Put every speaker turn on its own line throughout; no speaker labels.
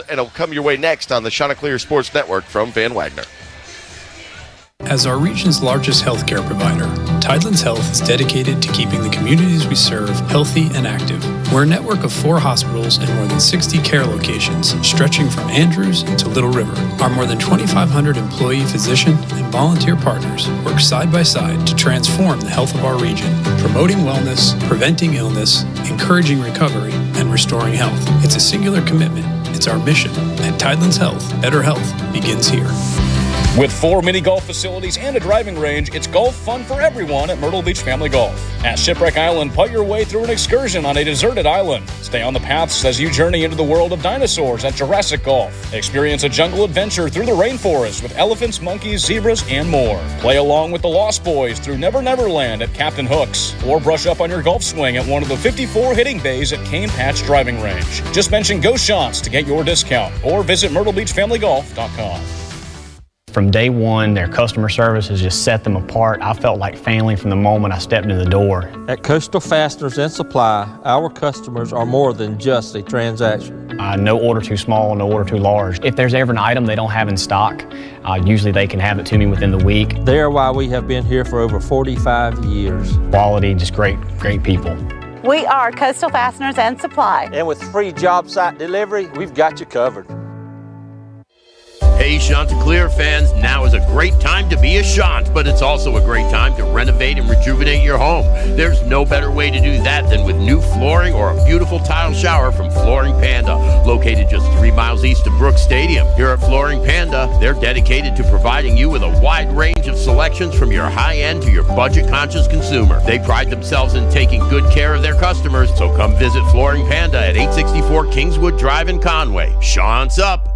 And it'll come your way next on the Chanticleers Sports Network from Van Wagner.
As our region's largest healthcare provider, Tidland's Health is dedicated to keeping the communities we serve healthy and active. We're a network of 4 hospitals and more than 60 care locations, stretching from Andrews to Little River. Our more than 2,500 employee, physician, and volunteer partners work side by side to transform the health of our region, promoting wellness, preventing illness, encouraging recovery, and restoring health. It's a singular commitment. It's our mission. At Tidland's Health, better health begins here.
With 4 mini golf facilities and a driving range, it's golf fun for everyone at Myrtle Beach Family Golf. At Shipwreck Island, putt your way through an excursion on a deserted island. Stay on the paths as you journey into the world of dinosaurs at Jurassic Golf. Experience a jungle adventure through the rainforest with elephants, monkeys, zebras, and more. Play along with the Lost Boys through Never Never Land at Captain Hooks. Or brush up on your golf swing at one of the 54 hitting bays at Cane Patch Driving Range. Just mention Go Shots to get your discount or visit myrtlebeachfamilygolf.com.
From day one, their customer service has just set them apart. I felt like family from the moment I stepped in the door.
At Coastal Fasteners and Supply, our customers are more than just a transaction.
No order too small, no order too large. If there's ever an item they don't have in stock, usually they can have it to me within the week.
They are why we have been here for over 45 years.
Quality, just great people.
We are Coastal Fasteners and Supply.
And with free job site delivery, we've got you covered.
Hey, Chanticleer fans, now is a great time to be a Chant, but it's also a great time to renovate and rejuvenate your home. There's no better way to do that than with new flooring or a beautiful tile shower from Flooring Panda, located just 3 miles east of Brooks Stadium. Here at Flooring Panda, they're dedicated to providing you with a wide range of selections from your high-end to your budget-conscious consumer. They pride themselves in taking good care of their customers, so come visit Flooring Panda at 864 Kingswood Drive in Conway. Chant's up!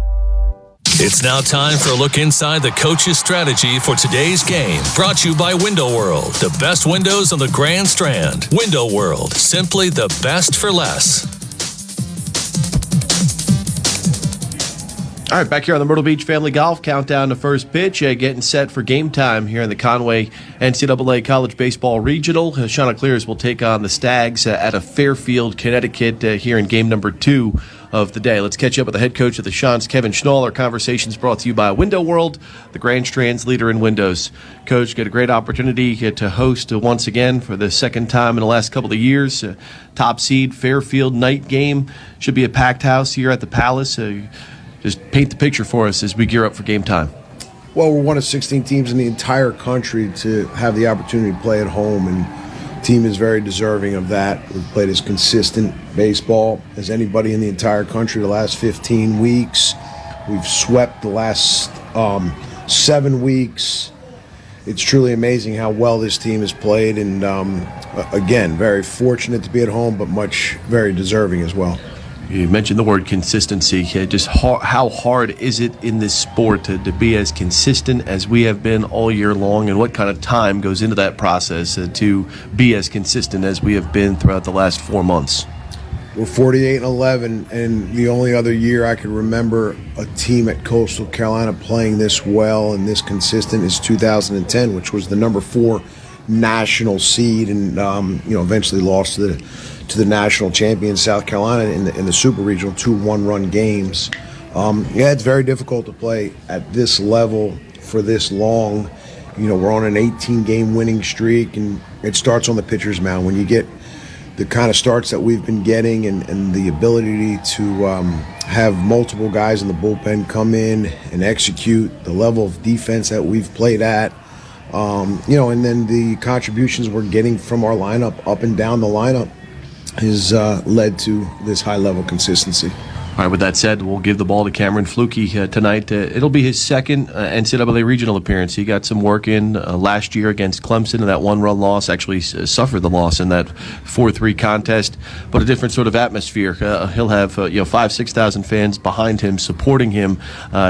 It's now time for a look inside the coach's strategy for today's game. Brought to you by Window World, the best windows on the Grand Strand. Window World, simply the best for less.
All right, back here on the Myrtle Beach Family Golf, countdown to first pitch, getting set for game time here in the Conway NCAA College Baseball Regional. Chanticleers will take on the Stags out of Fairfield, Connecticut, here in game number 2 of the day. Let's catch up with the head coach of the Shants, Kevin Schnull. Our conversation's brought to you by Window World, the Grand Strand's leader in windows. Coach, get a great opportunity to host once again for the second time in the last couple of years. Top seed Fairfield night game. Should be a packed house here at the Palace. Just paint the picture for us as we gear up for game time.
Well, we're one of 16 teams in the entire country to have the opportunity to play at home, and the team is very deserving of that. We've played as consistent baseball as anybody in the entire country the last 15 weeks. We've swept the last 7 weeks. It's truly amazing how well this team has played, and again, very fortunate to be at home, but very deserving as well.
You mentioned the word consistency. Just how hard is it in this sport to be as consistent as we have been all year long, and what kind of time goes into that process to be as consistent as we have been throughout the last 4 months?
We're 48-11, and the only other year I can remember a team at Coastal Carolina playing this well and this consistent is 2010, which was the number 4 national seed, and eventually lost to the national champion South Carolina in the Super Regional, 2 one-run games. It's very difficult to play at this level for this long. We're on an 18-game winning streak, and it starts on the pitcher's mound. When you get the kind of starts that we've been getting and the ability to have multiple guys in the bullpen come in and execute the level of defense that we've played at, and then the contributions we're getting from our lineup up and down the lineup has led to this high-level consistency.
All right, with that said, we'll give the ball to Cameron Fluke tonight. It'll be his second NCAA regional appearance. He got some work in last year against Clemson in that one-run loss, actually suffered the loss in that 4-3 contest, but a different sort of atmosphere. He'll have 5,000-6,000 fans behind him, supporting him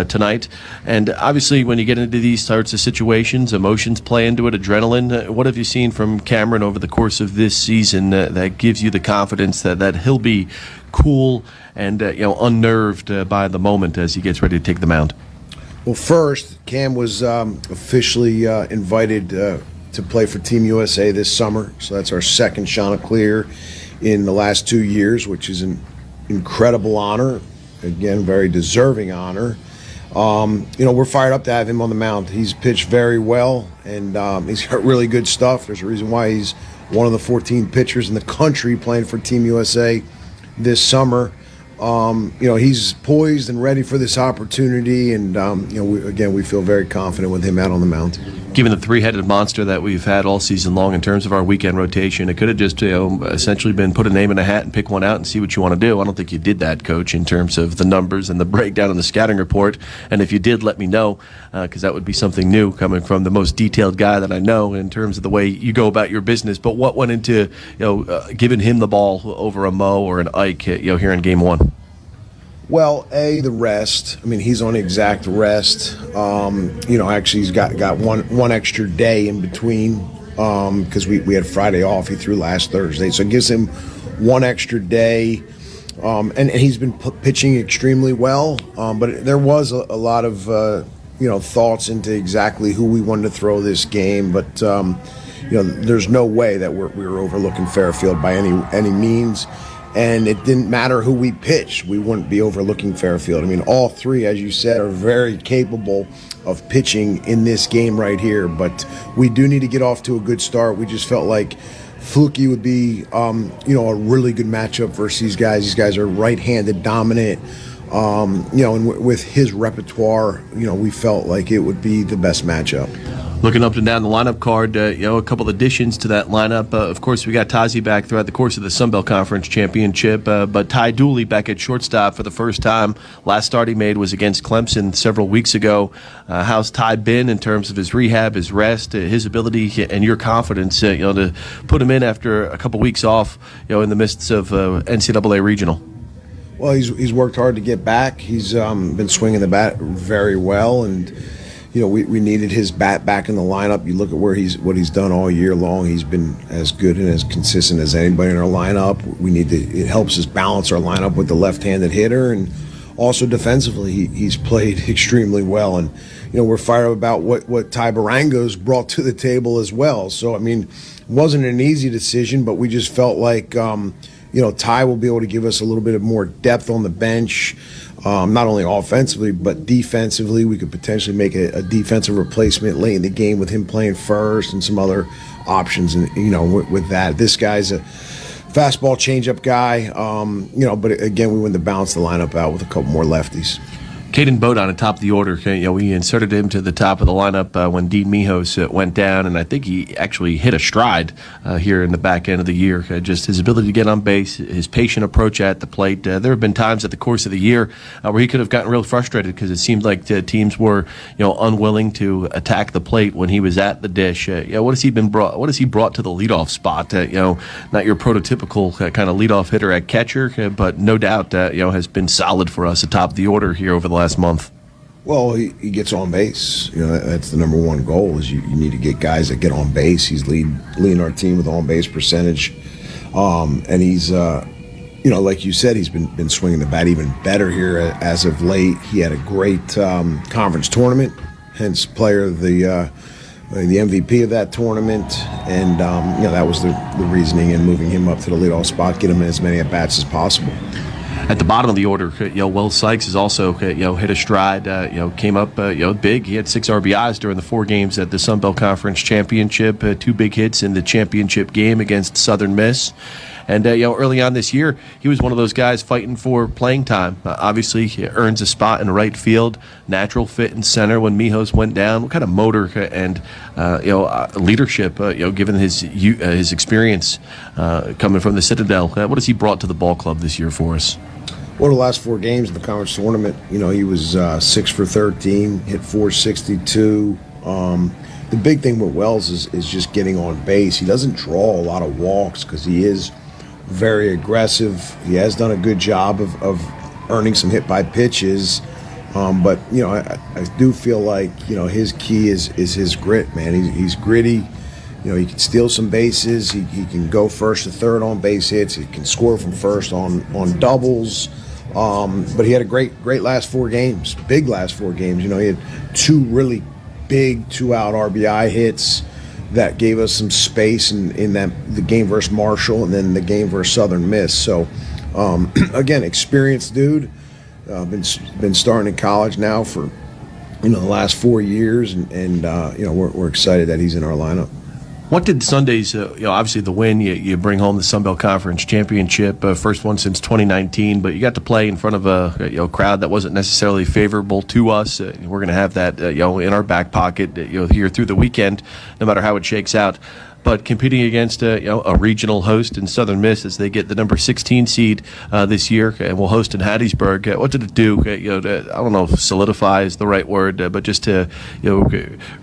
tonight. And obviously, when you get into these sorts of situations, emotions play into it, adrenaline. What have you seen from Cameron over the course of this season that gives you the confidence that he'll be cool and unnerved by the moment as he gets ready to take the mound?
Well, first, Cam was officially invited to play for Team USA this summer, so that's our second Chanticleer in the last 2 years, which is an incredible honor. again, very deserving honor. We're fired up to have him on the mound. He's pitched very well, and he's got really good stuff. There's a reason why he's one of the 14 pitchers in the country playing for Team USA this summer. He's poised and ready for this opportunity, and we feel very confident with him out on the mound.
Given the three-headed monster that we've had all season long in terms of our weekend rotation, it could have just essentially been put a name in a hat and pick one out and see what you want to do. I don't think you did that, Coach, in terms of the numbers and the breakdown and the scouting report. And if you did, let me know, because that would be something new coming from the most detailed guy that I know in terms of the way you go about your business. But what went into giving him the ball over a Mo or an Ike here in Game 1?
Well, the rest. I mean, he's on exact rest. Actually, he's got one extra day in between because we had Friday off. He threw last Thursday, so it gives him one extra day. And he's been pitching extremely well. But there was a lot of thoughts into exactly who we wanted to throw this game. But there's no way that we were overlooking Fairfield by any means. And it didn't matter who we pitched. We wouldn't be overlooking Fairfield. I mean, all three, as you said, are very capable of pitching in this game right here. But we do need to get off to a good start. We just felt like Fluky would be, a really good matchup versus these guys. These guys are right-handed dominant. And with his repertoire, we felt like it would be the best matchup.
Looking up and down the lineup card, a couple additions to that lineup. Of course, we got Tazi back throughout the course of the Sun Belt Conference Championship, but Ty Dooley back at shortstop for the first time. Last start he made was against Clemson several weeks ago. How's Ty been in terms of his rehab, his rest, his ability, and your confidence, to put him in after a couple weeks off, in the midst of NCAA Regional?
Well, he's worked hard to get back. He's been swinging the bat very well, and we needed his bat back in the lineup. You look at what he's done all year long. He's been as good and as consistent as anybody in our lineup. It helps us balance our lineup with the left-handed hitter, and also defensively, he's played extremely well. And we're fired up about what Ty Barango's brought to the table as well. So I mean, it wasn't an easy decision, but we just felt like Ty will be able to give us a little bit of more depth on the bench. Not only offensively, but defensively. We could potentially make a defensive replacement late in the game with him playing first and some other options. And, with that, this guy's a fastball changeup guy. But again, we wanted to balance the lineup out with a couple more lefties.
Caden Bodon at top of the order. We inserted him to the top of the lineup when Dean Mijos went down, and I think he actually hit a stride here in the back end of the year. Just his ability to get on base, his patient approach at the plate. There have been times at the course of the year where he could have gotten real frustrated because it seemed like teams were, unwilling to attack the plate when he was at the dish. What has he brought? What has he brought to the leadoff spot? Not your prototypical kind of leadoff hitter at catcher, but no doubt, has been solid for us at top of the order here over the last month.
Well, he gets on base. That's the number one goal is you need to get guys that get on base. He's leading our team with on-base percentage. And he's, like you said, he's been swinging the bat even better here as of late. He had a great conference tournament, hence player of the MVP of that tournament. And, that was the reasoning in moving him up to the leadoff spot, get him as many at-bats as possible.
At the bottom of the order, Will Sykes has also, hit a stride, came up, big. He had 6 RBIs during the 4 games at the Sun Belt Conference Championship, 2 big hits in the championship game against Southern Miss. And, early on this year, he was one of those guys fighting for playing time. Obviously, he earns a spot in right field, natural fit in center when Mijos went down. What kind of motor and, leadership, given his experience coming from the Citadel, what has he brought to the ball club this year for us?
Well, the last 4 games in the conference tournament, he was 6 for 13, hit 462. The big thing with Wells is just getting on base. He doesn't draw a lot of walks because he is very aggressive. He has done a good job of earning some hit by pitches. But, I do feel like, his key is his grit, man. He's gritty. He can steal some bases. He can go first to third on base hits. He can score from first on doubles. But he had a great last 4 games, big last 4 games. He had 2 really big 2-out RBI hits that gave us some space in the game versus Marshall and then the game versus Southern Miss. So, again, experienced dude. Been starting in college now for the last 4 years, and we're excited that he's in our lineup.
What did Sunday's, obviously the win, you bring home the Sun Belt Conference Championship, first one since 2019, but you got to play in front of a crowd that wasn't necessarily favorable to us. We're going to have that in our back pocket here through the weekend, no matter how it shakes out. But competing against a regional host in Southern Miss as they get the number 16 seed this year, and will host in Hattiesburg. What did it do? I don't know if solidify is the right word, but just to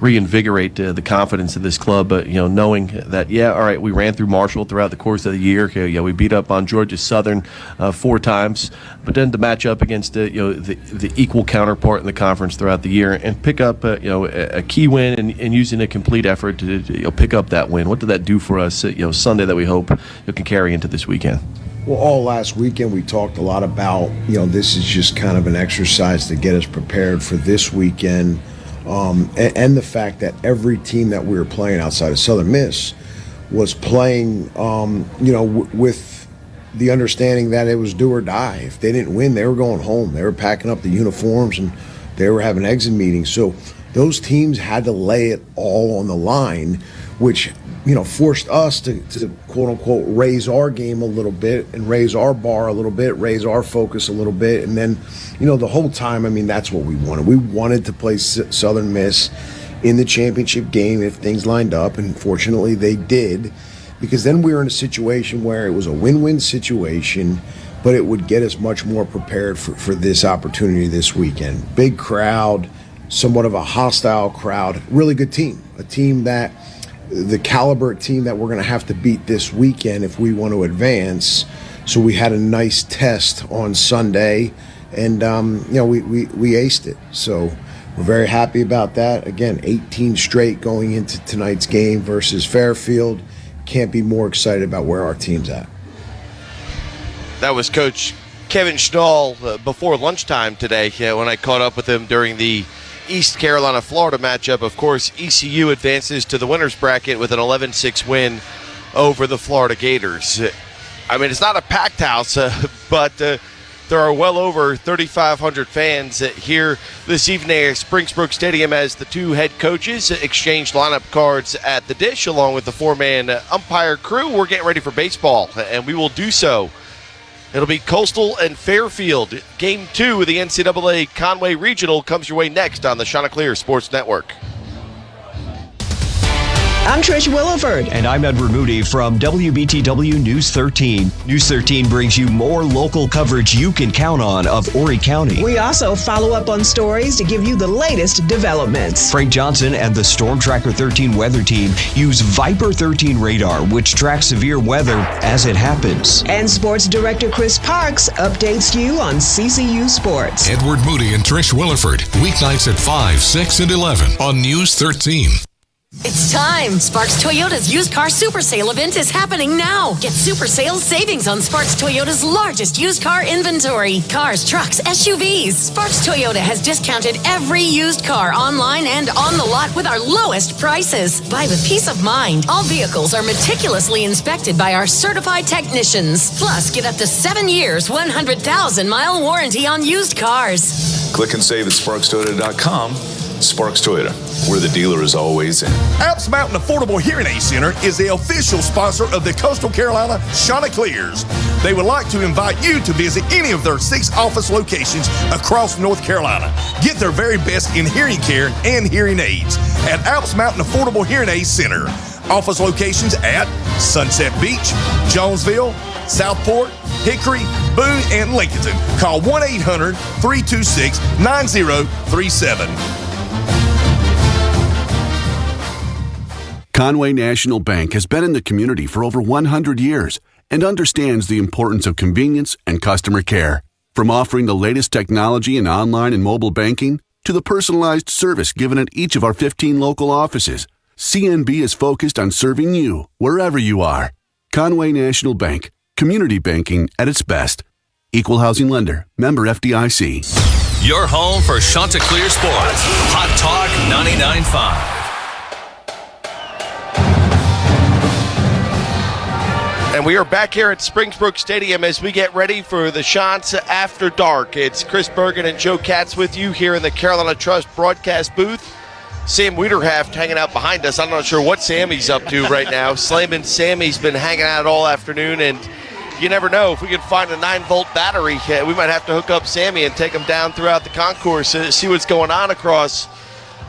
reinvigorate the confidence of this club. Knowing that all right, we ran through Marshall throughout the course of the year. We beat up on Georgia Southern 4 times, but then to match up against the equal counterpart in the conference throughout the year and pick up a key win and using a complete effort to pick up that win. What did that do for us, Sunday, that we hope it can carry into this weekend?
Well, all last weekend we talked a lot about, this is just kind of an exercise to get us prepared for this weekend, and the fact that every team that we were playing outside of Southern Miss was playing, with the understanding that it was do or die. If they didn't win, they were going home. They were packing up the uniforms and they were having exit meetings. So those teams had to lay it all on the line, which forced us to quote unquote raise our game a little bit and raise our bar a little bit, raise our focus a little bit. And then, the whole time, that's what we wanted. We wanted to play Southern Miss in the championship game if things lined up. And fortunately they did, because then we were in a situation where it was a win-win situation, but it would get us much more prepared for this opportunity this weekend. Big crowd, somewhat of a hostile crowd, really good team, a team that the caliber team that we're going to have to beat this weekend if we want to advance. So we had a nice test on Sunday, and we aced it. So we're very happy about that. Again, 18 straight going into tonight's game versus Fairfield. Can't be more excited about where our team's at.
That was Coach Kevin Schnull before lunchtime today when I caught up with him during the East Carolina-Florida matchup. Of course, ECU advances to the winner's bracket with an 11-6 win over the Florida Gators. It's not a packed house, but there are well over 3,500 fans here this evening at Springsbrook Stadium as the two head coaches exchange lineup cards at the dish along with the 4-man umpire crew. We're getting ready for baseball, and we will do so. It'll be Coastal and Fairfield. Game 2 of the NCAA Conway Regional comes your way next on the Chanticleers Sports Network.
I'm Trish Williford.
And I'm Edward Moody from WBTW News 13. News 13 brings you more local coverage you can count on of Horry County.
We also follow up on stories to give you the latest developments.
Frank Johnson and the Storm Tracker 13 weather team use Viper 13 radar, which tracks severe weather as it happens.
And Sports Director Chris Parks updates you on CCU Sports.
Edward Moody and Trish Williford, weeknights at 5, 6, and 11 on News 13.
It's time! Sparks Toyota's used car super sale event is happening now. Get super sales savings on Sparks Toyota's largest used car inventory. Cars, trucks, SUVs. Sparks Toyota has discounted every used car online and on the lot with our lowest prices. Buy with peace of mind. All vehicles are meticulously inspected by our certified technicians. Plus, get up to 7 years, 100,000-mile warranty on used cars.
Click and save at sparkstoyota.com. Sparks Toyota, where the dealer is always in.
Alps Mountain Affordable Hearing Aid Center is the official sponsor of the Coastal Carolina Chanticleers. They would like to invite you to visit any of their 6 office locations across North Carolina. Get their very best in hearing care and hearing aids at Alps Mountain Affordable Hearing Aid Center. Office locations at Sunset Beach, Jonesville, Southport, Hickory, Boone, and Lincolnton. Call 1-800-326-9037.
Conway National Bank has been in the community for over 100 years and understands the importance of convenience and customer care. From offering the latest technology in online and mobile banking to the personalized service given at each of our 15 local offices, CNB is focused on serving you wherever you are. Conway National Bank, community banking at its best. Equal housing lender, member FDIC.
Your home for Chanticleer Sports. Hot Talk 99.5.
And we are back here at Springsbrook Stadium as we get ready for the Shants After Dark. It's Chris Bergen and Joe Katz with you here in the Carolina Trust broadcast booth. Sam Wiederhaft hanging out behind us. I'm not sure what Sammy's up to right now. Slayman Sammy's been hanging out all afternoon, and you never know. If we can find a 9-volt battery, we might have to hook up Sammy and take him down throughout the concourse to see what's going on across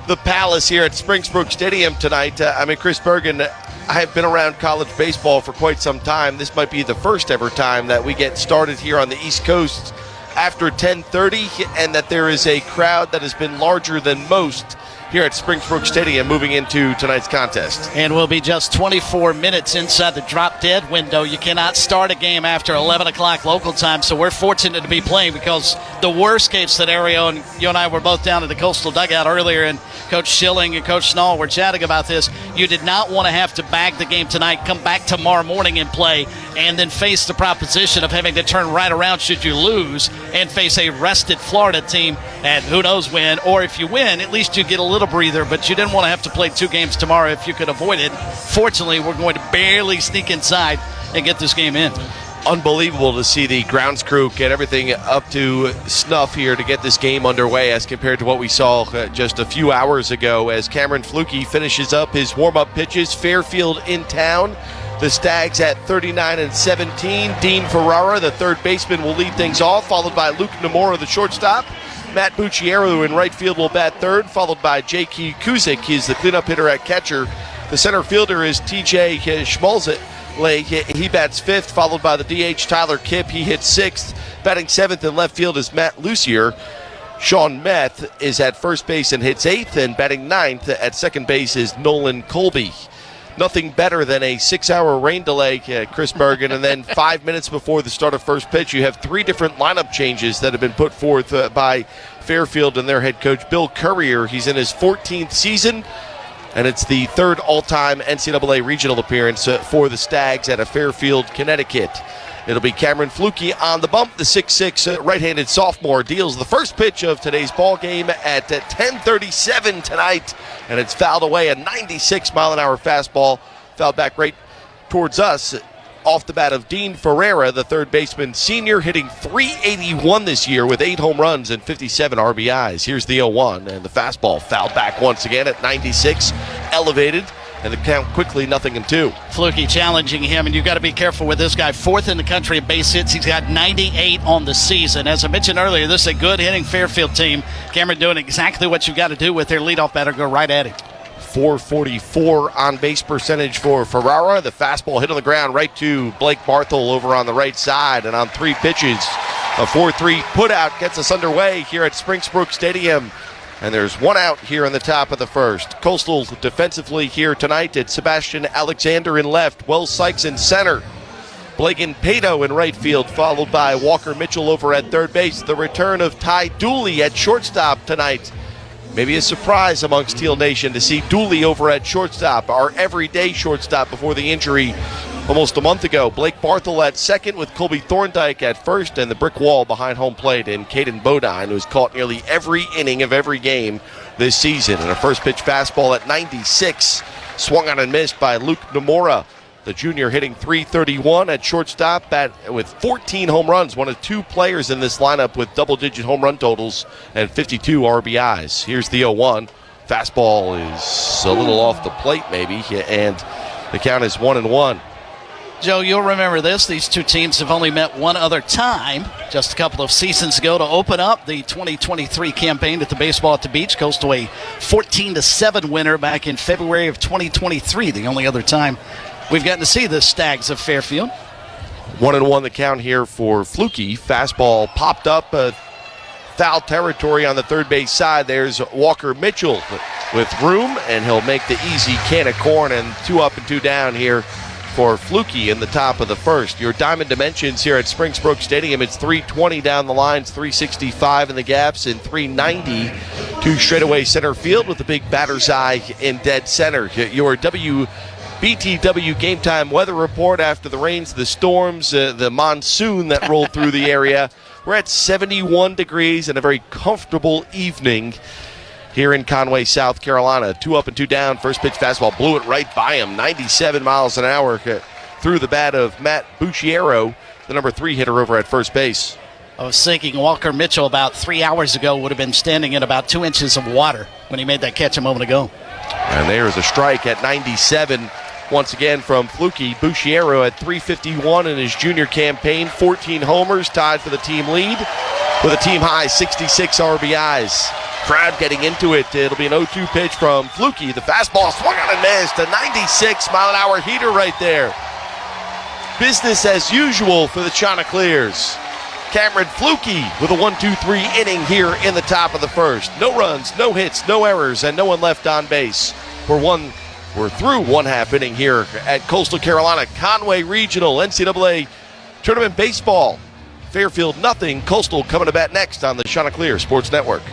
the Palace here at Springsbrook Stadium tonight. Chris Bergen, I have been around college baseball for quite some time. This might be the first ever time that we get started here on the East Coast after 10:30, and that there is a crowd that has been larger than most here at Springsbrook Stadium moving into tonight's contest.
And we'll be just 24 minutes inside the drop-dead window. You cannot start a game after 11 o'clock local time, so we're fortunate to be playing because the worst-case scenario, and you and I were both down at the Coastal dugout earlier, and Coach Schilling and Coach Schnull were chatting about this. You did not want to have to bag the game tonight, come back tomorrow morning and play, and then face the proposition of having to turn right around should you lose and face a rested Florida team at who knows when, or if you win, at least you get a little breather, but you didn't want to have to play 2 games tomorrow if you could avoid it. Fortunately, we're going to barely sneak inside and get this game in.
Unbelievable to see the grounds crew get everything up to snuff here to get this game underway as compared to what we saw just a few hours ago as Cameron Flukie finishes up his warm-up pitches. Fairfield in town. The Stags at 39-17. Dean Ferrara, the third baseman, will lead things off, followed by Luke Nomura, the shortstop. Matt Bucciero in right field will bat third, followed by J.K. Kuzik. He's the cleanup hitter at catcher. The center fielder is T.J. Schmalzit. He bats fifth, followed by the DH Tyler Kipp. He hits sixth. Batting seventh in left field is Matt Lucier. Sean Meth is at first base and hits eighth, and batting ninth at second base is Nolan Colby. Nothing better than a 6-hour rain delay, Chris Bergen, and then 5 minutes before the start of first pitch, you have 3 different lineup changes that have been put forth by Fairfield and their head coach, Bill Currier. He's in his 14th season, and it's the 3rd all-time NCAA regional appearance for the Stags out of Fairfield, Connecticut. It'll be Cameron Flukie on the bump. The 6'6" right-handed sophomore deals the first pitch of today's ball game at 10:37 tonight, and it's fouled away. A 96-mile-an-hour fastball fouled back right towards us off the bat of Dean Ferreira, the third baseman senior, hitting .381 this year with 8 home runs and 57 RBIs. Here's the 0-1, and the fastball fouled back once again at 96, elevated. And the count quickly 0-2.
Flukie challenging him, and you've got to be careful with this guy. 4th in the country in base hits. He's got 98 on the season. As I mentioned earlier, this is a good hitting Fairfield team. Cameron doing exactly what you've got to do with their leadoff batter. Go right at him.
.444 on base percentage for Ferrara. The fastball hit on the ground right to Blake Myrtle over on the right side. And on 3 pitches, a 4-3 put out gets us underway here at Springsbrook Stadium. And there's 1 out here in the top of the first. Coastal defensively here tonight. It's Sebastian Alexander in left, Wells Sykes in center, Blagan Pato in right field, followed by Walker Mitchell over at third base. The return of Ty Dooley at shortstop tonight. Maybe a surprise amongst Teal Nation to see Dooley over at shortstop, our everyday shortstop before the injury almost a month ago. Blake Barthel at second with Colby Thorndike at first, and the brick wall behind home plate in Caden Bodine, who's caught nearly every inning of every game this season. And a first pitch fastball at 96, swung on and missed by Luke Nomura, the junior, hitting .331 at shortstop, with 14 home runs, one of 2 players in this lineup with double-digit home run totals and 52 RBIs. Here's the 0-1. Fastball is a little off the plate maybe, and the count is 1-1.
Joe, you'll remember this. These 2 teams have only met one other time, just a couple of seasons ago, to open up the 2023 campaign at the Baseball at the Beach. Coastal a 14-7 winner back in February of 2023, the only other time we've gotten to see the Stags of Fairfield.
1-1 the count here for Flukie. Fastball popped up, foul territory on the third base side. There's Walker Mitchell with room, and he'll make the easy can of corn, and 2 up and 2 down here for Flukie in the top of the first. Your diamond dimensions here at Springsbrook Stadium, it's 320 down the lines, 365 in the gaps, and 390 to straightaway center field with the big batter's eye in dead center. Your WBTW game time weather report after the rains, the storms, the monsoon that rolled through the area. We're at 71 degrees and a very comfortable evening here in Conway, South Carolina. 2 up and 2 down. First pitch fastball blew it right by him. 97 miles an hour. through the bat of Matt Bucciero, the number 3 hitter over at first base.
I was thinking Walker Mitchell about 3 hours ago would have been standing in about 2 inches of water when he made that catch a moment ago.
And there's a strike at 97 once again from Fluky. Bucciero at 351 in his junior campaign, 14 homers, tied for the team lead with a team high 66 RBIs. Crowd getting into it. It'll be an 0-2 pitch from Fluky. The fastball swung on and missed. A 96-mile-an-hour heater right there. Business as usual for the Chanticleers. Cameron Fluky with a 1-2-3 inning here in the top of the first. No runs, no hits, no errors, and no one left on base. We're through one half inning here at Coastal Carolina. Conway Regional NCAA Tournament Baseball. Fairfield nothing. Coastal coming to bat next on the Chanticleer Sports Network.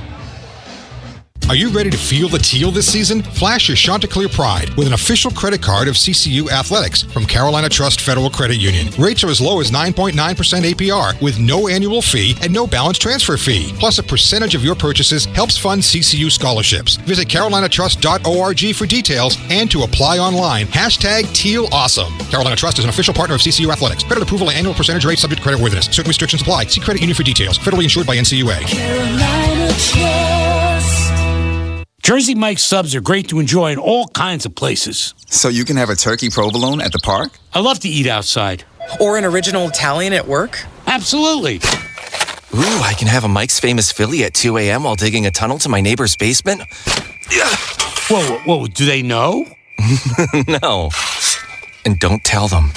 Are you ready to feel the teal this season? Flash your Chanticleer pride with an official credit card of CCU Athletics from Carolina Trust Federal Credit Union. Rates are as low as 9.9% APR with no annual fee and no balance transfer fee. Plus, a percentage of your purchases helps fund CCU scholarships. Visit carolinatrust.org for details and to apply online. #TealAwesome. Carolina Trust is an official partner of CCU Athletics. Credit approval and annual percentage rate subject to credit worthiness. Certain restrictions apply. See credit union for details. Federally insured by NCUA.
Carolina Trust. Jersey Mike's subs are great to enjoy in all kinds of places.
So you can have a turkey provolone at the park?
I love to eat outside.
Or an original Italian at work?
Absolutely.
Ooh, I can have a Mike's Famous Philly at 2 a.m. while digging a tunnel to my neighbor's basement.
Whoa, do they know?
No. And don't tell them.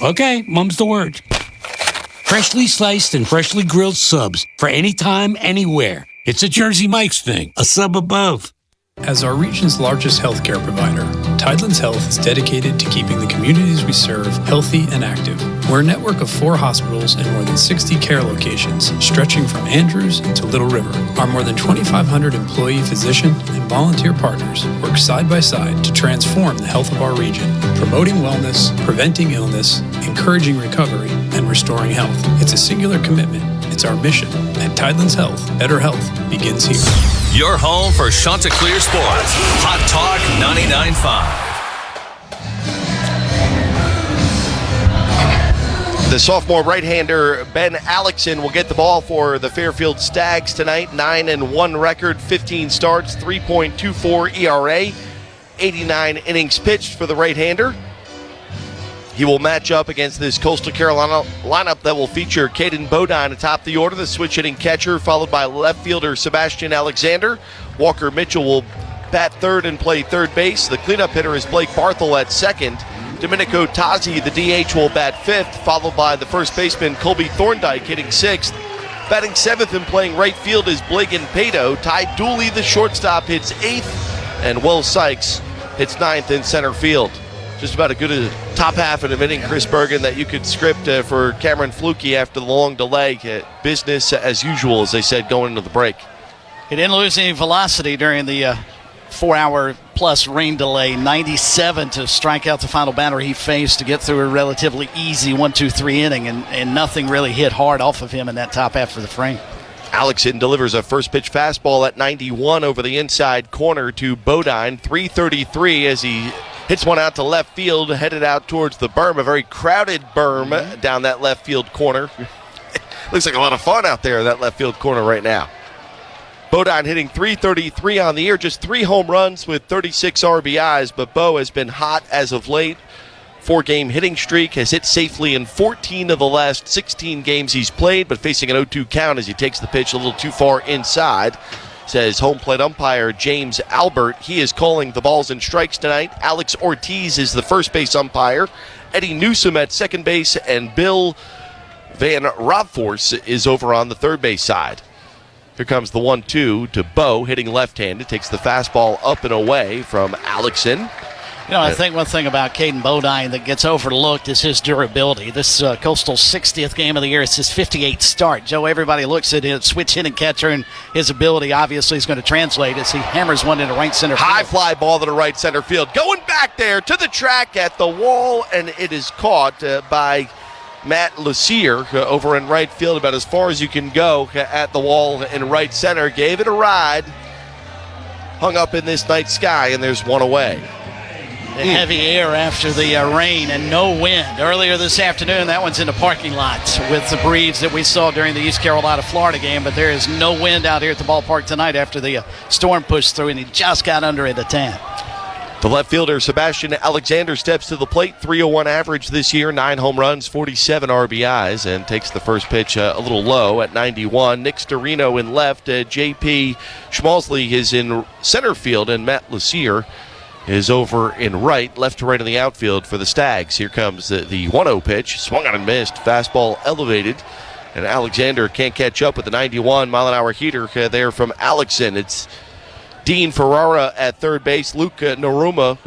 Okay, mum's the word. Freshly sliced and freshly grilled subs for any time, anywhere. It's a Jersey Mike's thing, a sub above.
As our region's largest healthcare provider, Tidland's Health is dedicated to keeping the communities we serve healthy and active. We're a network of 4 hospitals and more than 60 care locations, stretching from Andrews to Little River. Our more than 2,500 employee, physician, and volunteer partners work side by side to transform the health of our region, promoting wellness, preventing illness, encouraging recovery, and restoring health. It's a singular commitment. It's our mission. At Tidland's Health, better health begins here.
Your home for Chanticleer Sports. Hot Talk 99.5.
The sophomore right-hander Ben Alexson will get the ball for the Fairfield Stags tonight. 9-1 record, 15 starts, 3.24 ERA, 89 innings pitched for the right-hander. He will match up against this Coastal Carolina lineup that will feature Caden Bodine atop the order, the switch-hitting catcher, followed by left fielder Sebastian Alexander. Walker Mitchell will bat third and play third base. The cleanup hitter is Blake Barthel at second. Domenico Tazzi, the DH, will bat fifth, followed by the first baseman Colby Thorndike hitting sixth. Batting seventh and playing right field is Blagan Pato. Ty Dooley, the shortstop, hits eighth, and Will Sykes hits ninth in center field. Just about as good a top half of an inning, Chris Bergen, that you could script for Cameron Fluky after the long delay. Business as usual, as they said, going into the break.
He didn't lose any velocity during the 4-hour-plus rain delay. 97 to strike out the final batter he faced to get through a relatively easy 1-2-3 inning, and nothing really hit hard off of him in that top half of the frame.
Alexson delivers a first-pitch fastball at 91 over the inside corner to Bodine. 333 as he hits one out to left field, headed out towards the berm, a very crowded berm down that left field corner. Looks like a lot of fun out there in that left field corner right now. Bodine hitting 333 on the year, just 3 home runs with 36 RBIs, but Bo has been hot as of late. 4-game hitting streak, has hit safely in 14 of the last 16 games he's played, but facing an 0-2 count as he takes the pitch a little too far inside. Says home plate umpire James Albert. He is calling the balls and strikes tonight. Alex Ortiz is the first base umpire. Eddie Newsom at second base, and Bill Van Robforce is over on the third base side. Here comes the 1-2 to Bo, hitting left-handed. Takes the fastball up and away from Alexson.
You know, I think one thing about Caden Bodine that gets overlooked is his durability. This Coastal 60th game of the year, it's his 58th start. Joe, everybody looks at his switch hitting catcher, and his ability obviously is going to translate as he hammers one into right center field.
High fly ball to the right center field. Going back there to the track at the wall, and it is caught by Matt Lucier over in right field, about as far as you can go at the wall in right center. Gave it a ride. Hung up in this night sky, and there's one away.
The heavy air after the rain and no wind. Earlier this afternoon, that one's in the parking lot with the breeze that we saw during the East Carolina-Florida game, but there is no wind out here at the ballpark tonight after the storm pushed through, and he just got under it at 10.
The left fielder, Sebastian Alexander, steps to the plate. 301 average this year, 9 home runs, 47 RBIs, and takes the first pitch a little low at 91. Nick Storino in left. J.P. Schmalzley is in center field, and Matt Lassier is over in right, left to right in the outfield for the Stags. Here comes the 1-0 pitch. Swung on and missed. Fastball elevated, and Alexander can't catch up with the 91-mile-an-hour heater there from Alexson. It's Dean Ferrara at third base, Luke Nomura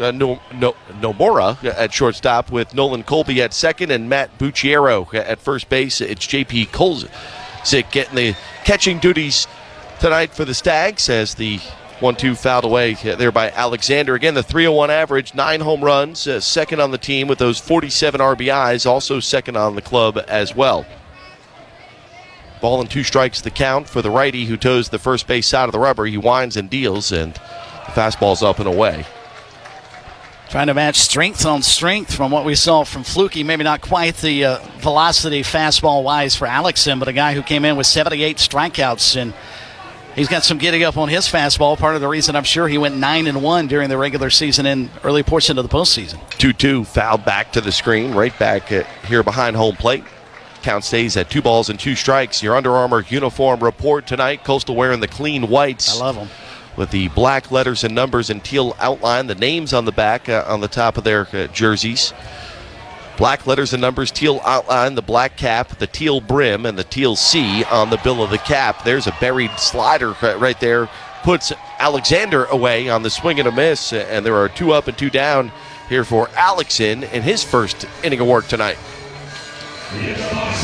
at shortstop, with Nolan Colby at second and Matt Bucciero at first base. It's J.P. Kolzik getting the catching duties tonight for the Stags as the 1-2 fouled away there by Alexander. Again, the 301 average, 9 home runs, second on the team with those 47 RBIs, also second on the club as well. Ball and 2 strikes the count for the righty who toes the first base side of the rubber. He winds and deals, and the fastball's up and away.
Trying to match strength on strength from what we saw from Fluky. Maybe not quite the velocity fastball-wise for Alexson, but a guy who came in with 78 strikeouts, and he's got some getting up on his fastball. Part of the reason I'm sure he went 9-1 during the regular season and early portion of the postseason.
2-2 fouled back to the screen, right back here behind home plate. Count stays at 2 balls and 2 strikes. Your Under Armour uniform report tonight. Coastal wearing the clean whites.
I love them.
With the black letters and numbers and teal outline. The names on the back, on the top of their jerseys. Black letters and numbers, teal outline, the black cap, the teal brim, and the teal C on the bill of the cap. There's a buried slider right there. Puts Alexander away on the swing and a miss. And there are 2 up and 2 down here for Alexson in his first inning of work tonight.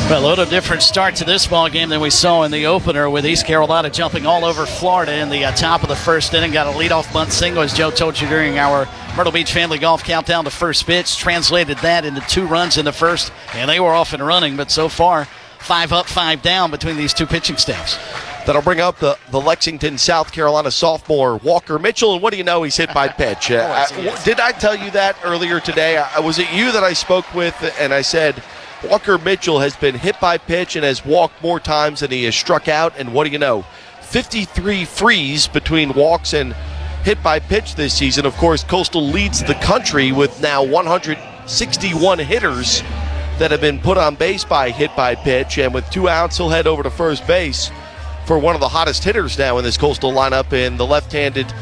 Well, a little different start to this ball game than we saw in the opener, with East Carolina jumping all over Florida in the top of the first inning. Got a leadoff bunt single, as Joe told you during our Myrtle Beach Family Golf Countdown to first pitch. Translated that into 2 runs in the first, and they were off and running. But so far, 5 up, 5 down between these 2 pitching staffs.
That'll bring up the Lexington, South Carolina sophomore, Walker Mitchell. And what do you know? He's hit by pitch. Did I tell you that earlier today? Was it you that I spoke with and I said, Walker Mitchell has been hit by pitch and has walked more times than he has struck out. And what do you know? 53 frees between walks and hit by pitch this season. Of course, Coastal leads the country with now 161 hitters that have been put on base by hit by pitch. And with 2 outs, he'll head over to first base for one of the hottest hitters now in this Coastal lineup, in the left-handed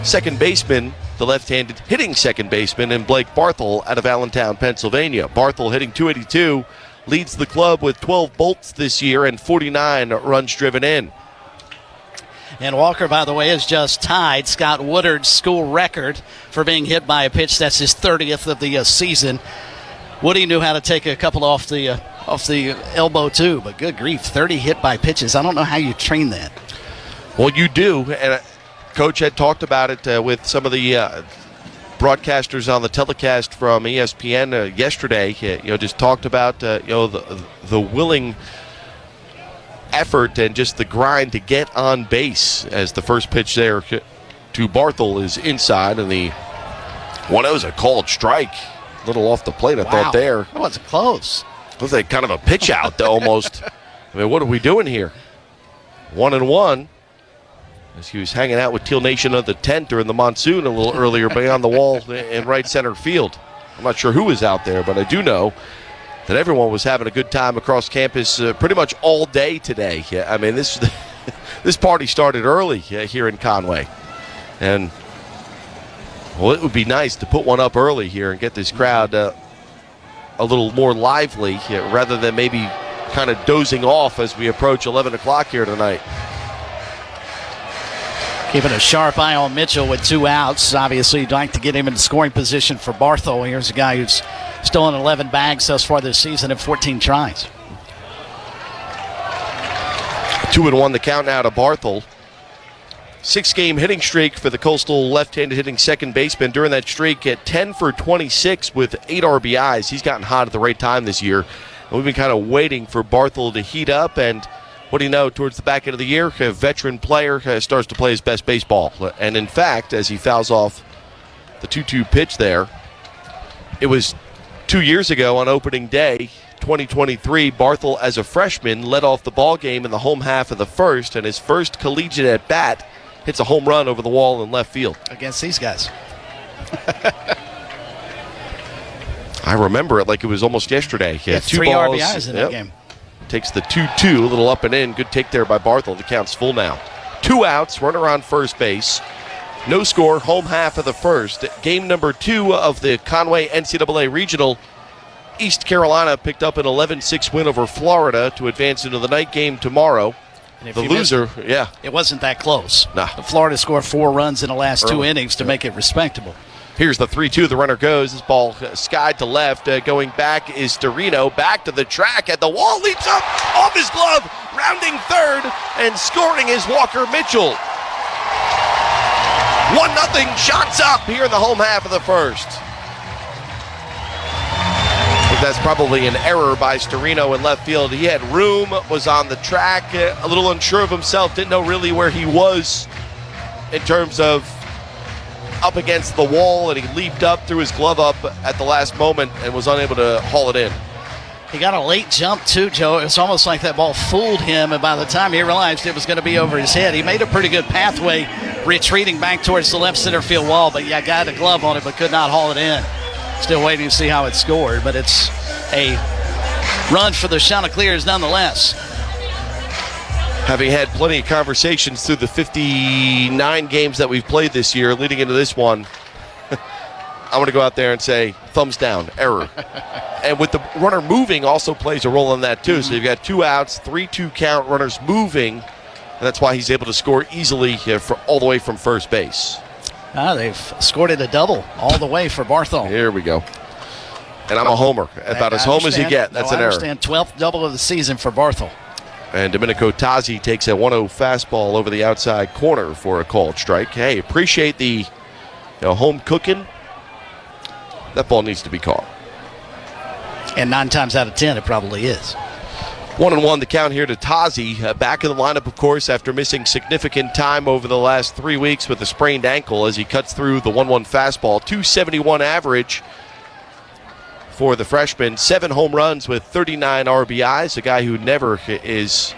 second baseman, the left-handed hitting second baseman, and Blake Barthel out of Allentown, Pennsylvania. Barthel hitting .282, leads the club with 12 bolts this year and 49 runs driven in.
And Walker, by the way, has just tied Scott Woodard's school record for being hit by a pitch. That's his 30th of the season. Woody knew how to take a couple off the elbow too, but good grief, 30 hit by pitches. I don't know how you train that.
Well, you do, and Coach had talked about it with some of the broadcasters on the telecast from ESPN yesterday. Just talked about the willing effort and just the grind to get on base, as the first pitch there to Barthel is inside, and the 1-0 is a called strike. A little off the plate, I thought there.
That wasn't close.
Looks like kind of a pitch out, though, almost. I mean, what are we doing here? 1-1. As he was hanging out with Teal Nation of the tent during the monsoon a little earlier beyond the wall in right center field. I'm not sure who was out there, but I do know that everyone was having a good time across campus pretty much all day today. Yeah, I mean, this party started early here in Conway. And, well, it would be nice to put one up early here and get this crowd a little more lively rather than maybe kind of dozing off as we approach 11 o'clock here tonight.
Keeping a sharp eye on Mitchell with 2 outs. Obviously, you'd like to get him into scoring position for Barthel. Here's a guy who's stolen 11 bags thus far this season in 14 tries.
2-1 the count now to Barthel. 6-game hitting streak for the Coastal left-handed hitting second baseman. During that streak, at 10 for 26 with 8 RBIs. He's gotten hot at the right time this year. And we've been kind of waiting for Barthel to heat up, and what do you know, towards the back end of the year, a veteran player starts to play his best baseball. And in fact, as he fouls off the 2-2 pitch there. It was 2 years ago on opening day, 2023. Barthel, as a freshman, led off the ball game in the home half of the first, and his first collegiate at bat hits a home run over the wall in left field.
Against these guys.
I remember it like it was almost yesterday. He had 2
3
balls.
RBIs in that game.
Takes the 2-2, a little up and in. Good take there by Barthel. The count's full now. 2 outs, runner on first base. No score, home half of the first. Game number 2 of the Conway NCAA Regional. East Carolina picked up an 11-6 win over Florida to advance into the night game tomorrow. The loser,
it wasn't that close.
Nah.
Florida scored 4 runs in the last 2 innings to make it respectable.
Here's the 3-2. The runner goes. This ball skied to left. Going back is Storino. Back to the track. At the wall. Leaps up off his glove. Rounding third. And scoring is Walker Mitchell. 1-0. Shots up here in the home half of the first. But that's probably an error by Storino in left field. He had room. Was on the track. A little unsure of himself. Didn't know really where he was in terms of up against the wall, and he leaped up, threw his glove up at the last moment, and was unable to haul it in.
He got a late jump, too, Joe. It was almost like that ball fooled him, and by the time he realized it was going to be over his head, he made a pretty good pathway retreating back towards the left center field wall, but got a glove on it but could not haul it in. Still waiting to see how it scored, but it's a run for the chanticleers nonetheless.
Having had plenty of conversations through the 59 games that we've played this year, leading into this one, I'm going to go out there and say, thumbs down, error. And with the runner moving also plays a role in that too. So you've got 2 outs, 3-2 count, runners moving, and that's why he's able to score easily all the way from first base.
They've scored it a double all the way for Barthel.
Here we go. And I'm a homer, about as home as you get. That's an error.
I understand, 12th double of the season for Barthel.
And Domenico Tazzi takes a 1-0 fastball over the outside corner for a called strike. Hey, appreciate the home cooking. That ball needs to be caught.
And 9 times out of 10, it probably is.
1-1 the count here to Tazzi. Back in the lineup, of course, after missing significant time over the last 3 weeks with a sprained ankle as he cuts through the 1-1 fastball. 271 average for the freshman. 7 home runs with 39 RBIs. A guy who never is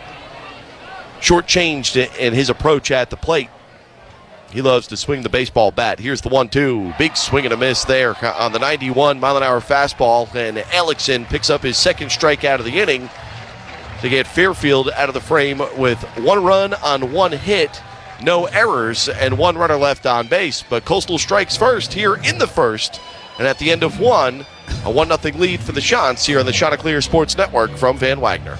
shortchanged in his approach at the plate. He loves to swing the baseball bat. Here's the 1-2. Big swing and a miss there on the 91-mile-an-hour fastball. And Alexson picks up his second strikeout of the inning to get Fairfield out of the frame with 1 run on 1 hit, no errors, and 1 runner left on base. But Coastal strikes first here in the first. And at the end of 1, a 1-0 lead for the Shants here on the Chanticleer Sports Network from Van Wagner.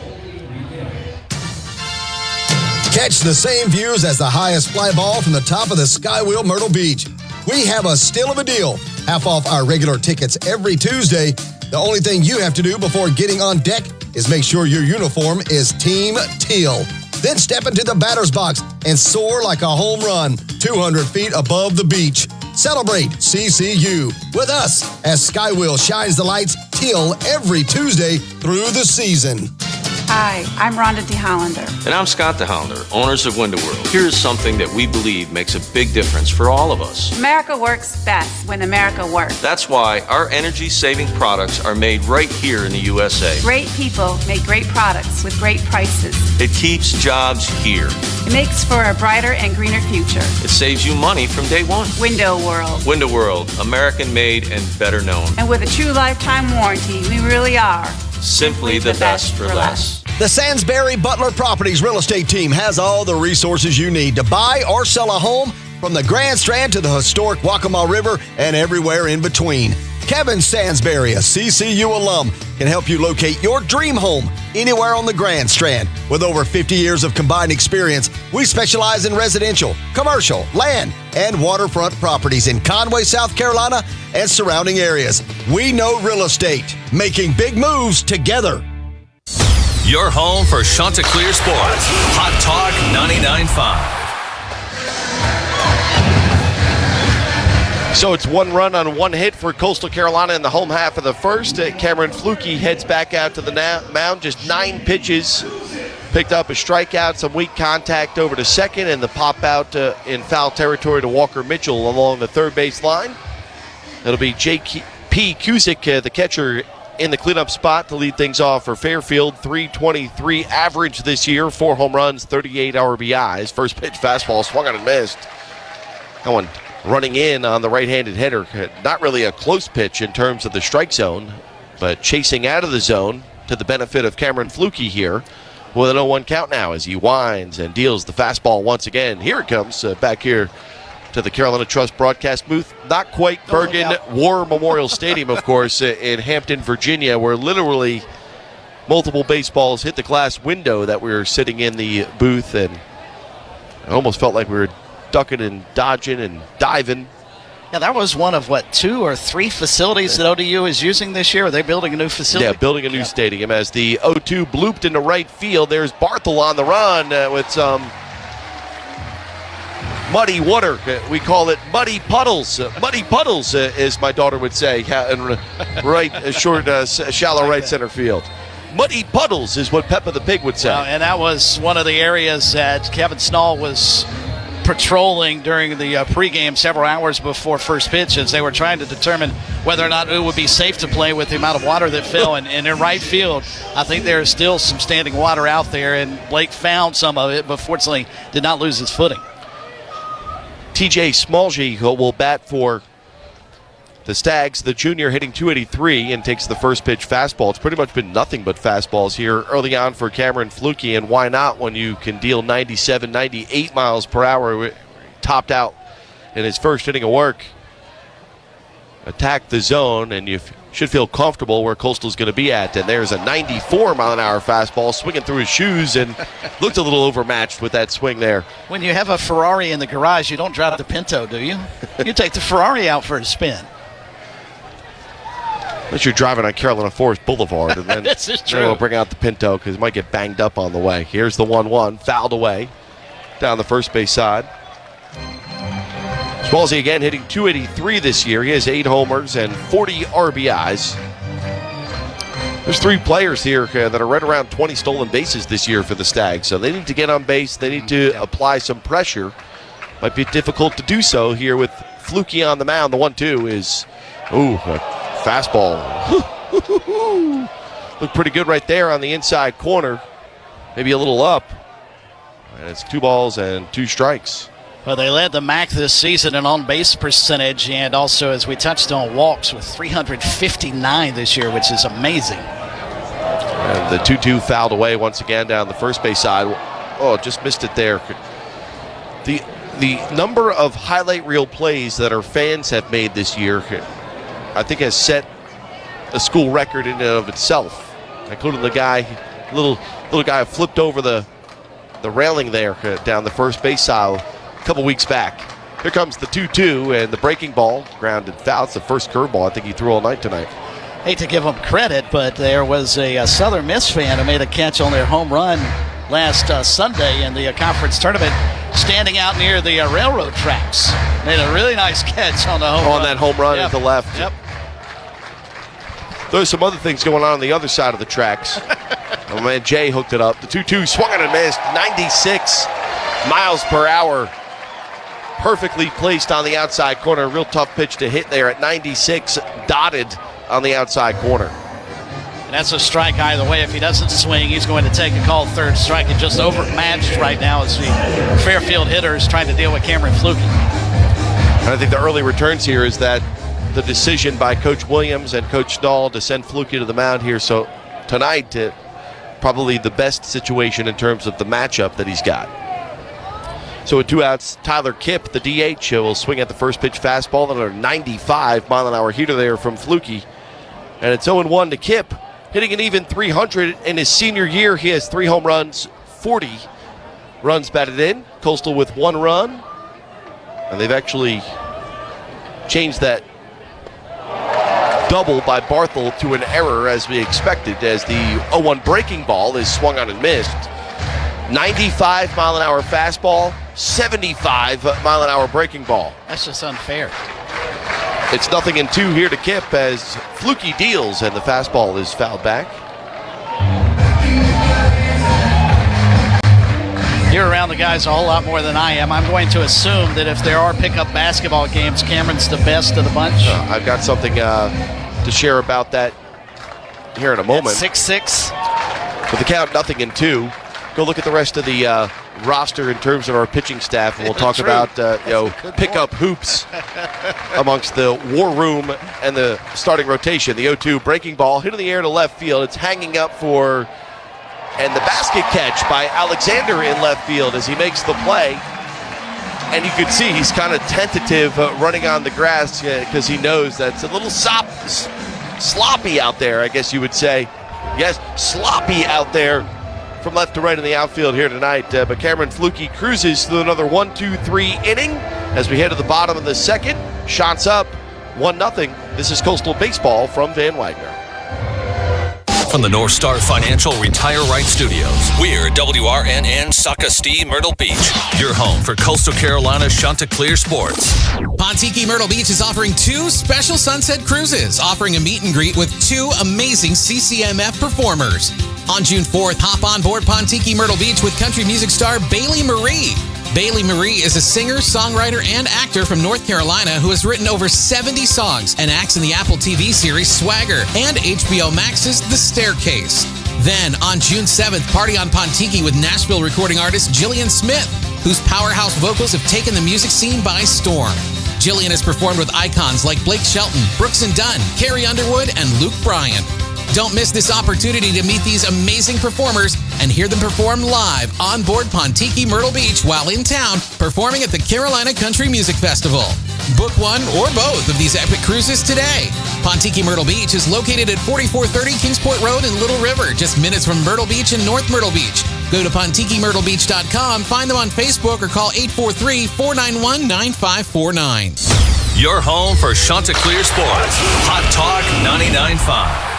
Catch the same views as the highest fly ball from the top of the skywheel Myrtle Beach. We have a steal of a deal. Half off our regular tickets every Tuesday. The only thing you have to do before getting on deck is make sure your uniform is Team Teal. Then step into the batter's box and soar like a home run 200 feet above the beach. Celebrate CCU with us as Skywheel shines the lights teal every Tuesday through the season.
Hi, I'm Rhonda DeHollander.
And I'm Scott DeHollander, owners of Window World. Here's something that we believe makes a big difference for all of us.
America works best when America works.
That's why our energy-saving products are made right here in the USA.
Great people make great products with great prices.
It keeps jobs here.
It makes for a brighter and greener future.
It saves you money from day one.
Window World.
Window World, American-made and better known.
And with a true lifetime warranty, we really are
simply the best for less.
The Sansbury Butler Properties real estate team has all the resources you need to buy or sell a home from the Grand Strand to the historic Waccamaw River and everywhere in between. Kevin Sansbury, a CCU alum, can help you locate your dream home anywhere on the Grand Strand. With over 50 years of combined experience, we specialize in residential, commercial, land, and waterfront properties in Conway, South Carolina, and surrounding areas. We know real estate, making big moves together.
Your home for Chanticleer Sports. Hot Talk 99.5.
So it's 1 run on 1 hit for Coastal Carolina in the home half of the first. Cameron Fluke heads back out to the mound. Just 9 pitches. Picked up a strikeout, some weak contact over to second, and the pop out in foul territory to Walker Mitchell along the third base line. It'll be J.P. Cusick, the catcher, in the cleanup spot to lead things off for Fairfield. .323 average this year, 4 home runs, 38 RBIs. First pitch fastball swung on and missed. That one running in on the right-handed hitter. Not really a close pitch in terms of the strike zone, but chasing out of the zone to the benefit of Cameron Flukie here with an 0-1 count now as he winds and deals the fastball once again. Here it comes back here to the Carolina Trust broadcast booth. Not quite Bergen War Memorial Stadium, of course, in Hampton, Virginia, where literally multiple baseballs hit the glass window that we were sitting in the booth, and it almost felt like we were ducking and dodging and diving.
Yeah, that was one of, 2 or 3 facilities that ODU is using this year? Are they building a new facility?
Yeah, building a new stadium as the 0-2 blooped into right field. There's Barthel on the run with some muddy water. We call it muddy puddles. Muddy puddles, as my daughter would say, in shallow right center field. Muddy puddles is what Peppa the Pig would say.
Well, and that was one of the areas that Kevin Schnull was patrolling during the pregame several hours before first pitch as they were trying to determine whether or not it would be safe to play with the amount of water that fell. And in right field, I think there is still some standing water out there, and Blake found some of it, but fortunately did not lose his footing.
TJ Smallgy will bat for the Stags, the junior, hitting .283 and takes the first pitch fastball. It's pretty much been nothing but fastballs here early on for Cameron Flukie, and why not when you can deal 97, 98 miles per hour. Topped out in his first inning of work. Attack the zone, and you should feel comfortable where Coastal's going to be at. And there's a 94-mile-an-hour fastball swinging through his shoes, and looked a little overmatched with that swing there.
When you have a Ferrari in the garage, you don't drive the Pinto, do you? You take the Ferrari out for a spin.
Unless you're driving on Carolina Forest Boulevard, and then
this is true.
We'll bring out the Pinto because it might get banged up on the way. Here's the 1-1, fouled away down the first base side. Smallzy again hitting .283 this year. He has 8 homers and 40 RBIs. There's 3 players here that are right around 20 stolen bases this year for the Stags, so they need to get on base. They need to apply some pressure. Might be difficult to do so here with Flukie on the mound. The 1-2 is, fastball. Looked pretty good right there on the inside corner. Maybe a little up. And it's 2 balls and 2 strikes.
Well, they led the MAC this season in on-base percentage, and also, as we touched on, walks with 359 this year, which is amazing.
And the 2-2 fouled away once again down the first base side. Oh, just missed it there. The number of highlight reel plays that our fans have made this year, I think, has set a school record in and of itself, including the guy, little guy flipped over the railing there down the first base side a couple weeks back. Here comes the 2-2 and the breaking ball, grounded foul. It's the first curveball I think he threw all night tonight.
Hate to give him credit, but there was a Southern Miss fan who made a catch on their home run last Sunday in the conference tournament, standing out near the railroad tracks. Made a really nice catch on the home run.
On that home run
Yep.
at the left.
Yep.
There's some other things going on the other side of the tracks. Oh man, Jay hooked it up. The 2-2 swung on and missed. 96 miles per hour. Perfectly placed on the outside corner. A real tough pitch to hit there at 96, dotted on the outside corner.
And that's a strike either way. If he doesn't swing, he's going to take a called third strike. It's just overmatched right now as the Fairfield hitter is trying to deal with Cameron Flukie.
And I think the early returns here is that the decision by Coach Williams and Coach Schnull to send Flukie to the mound here. So tonight, probably the best situation in terms of the matchup that he's got. So with 2 outs, Tyler Kipp, the DH, will swing at the first pitch fastball. Another 95-mile-an-hour heater there from Flukie. And it's 0-1 to Kipp, hitting an even 300 in his senior year. He has 3 home runs, 40 runs batted in. Coastal with 1 run. And they've actually changed that double by Barthel to an error as we expected, as the 0-1 breaking ball is swung on and missed. 95-mile-an-hour fastball, 75-mile-an-hour breaking ball.
That's just unfair.
It's 0-2 here to Kipp as Flukie deals and the fastball is fouled back.
You're around the guys a whole lot more than I am. I'm going to assume that if there are pickup basketball games, Cameron's the best of the bunch.
I've got something to share about that here in a moment.
6-6.
With the count 0-2, go look at the rest of the roster in terms of our pitching staff, and we'll talk about pickup hoops amongst the war room and the starting rotation. The 0-2 breaking ball hit in the air to left field. It's hanging up and the basket catch by Alexander in left field as he makes the play. And you can see he's kind of tentative running on the grass because he knows that's a little sloppy out there, I guess you would say. Yes, sloppy out there from left to right in the outfield here tonight. But Cameron Flukie cruises through another 1-2-3 inning as we head to the bottom of the second. Shots up 1-0. This is Coastal Baseball from Van Wagner.
From the North Star Financial Retire Right Studios, we're WRNN Saukastee, Myrtle Beach, your home for Coastal Carolina Chanticleer sports.
Pontiki Myrtle Beach is offering 2 special sunset cruises, offering a meet and greet with 2 amazing CCMF performers. On June 4th, hop on board Pontiki Myrtle Beach with country music star Bailey Marie. Bailey Marie is a singer, songwriter, and actor from North Carolina who has written over 70 songs and acts in the Apple TV series Swagger and HBO Max's The Staircase. Then, on June 7th, party on Pontiki with Nashville recording artist Jillian Smith, whose powerhouse vocals have taken the music scene by storm. Jillian has performed with icons like Blake Shelton, Brooks and Dunn, Carrie Underwood, and Luke Bryan. Don't miss this opportunity to meet these amazing performers and hear them perform live on board Pontiki Myrtle Beach while in town performing at the Carolina Country Music Festival. Book one or both of these epic cruises today. Pontiki Myrtle Beach is located at 4430 Kingsport Road in Little River, just minutes from Myrtle Beach and North Myrtle Beach. Go to PontikiMyrtleBeach.com, find them on Facebook, or call 843-491-9549.
Your home for Chanticleer sports. Hot Talk 99.5.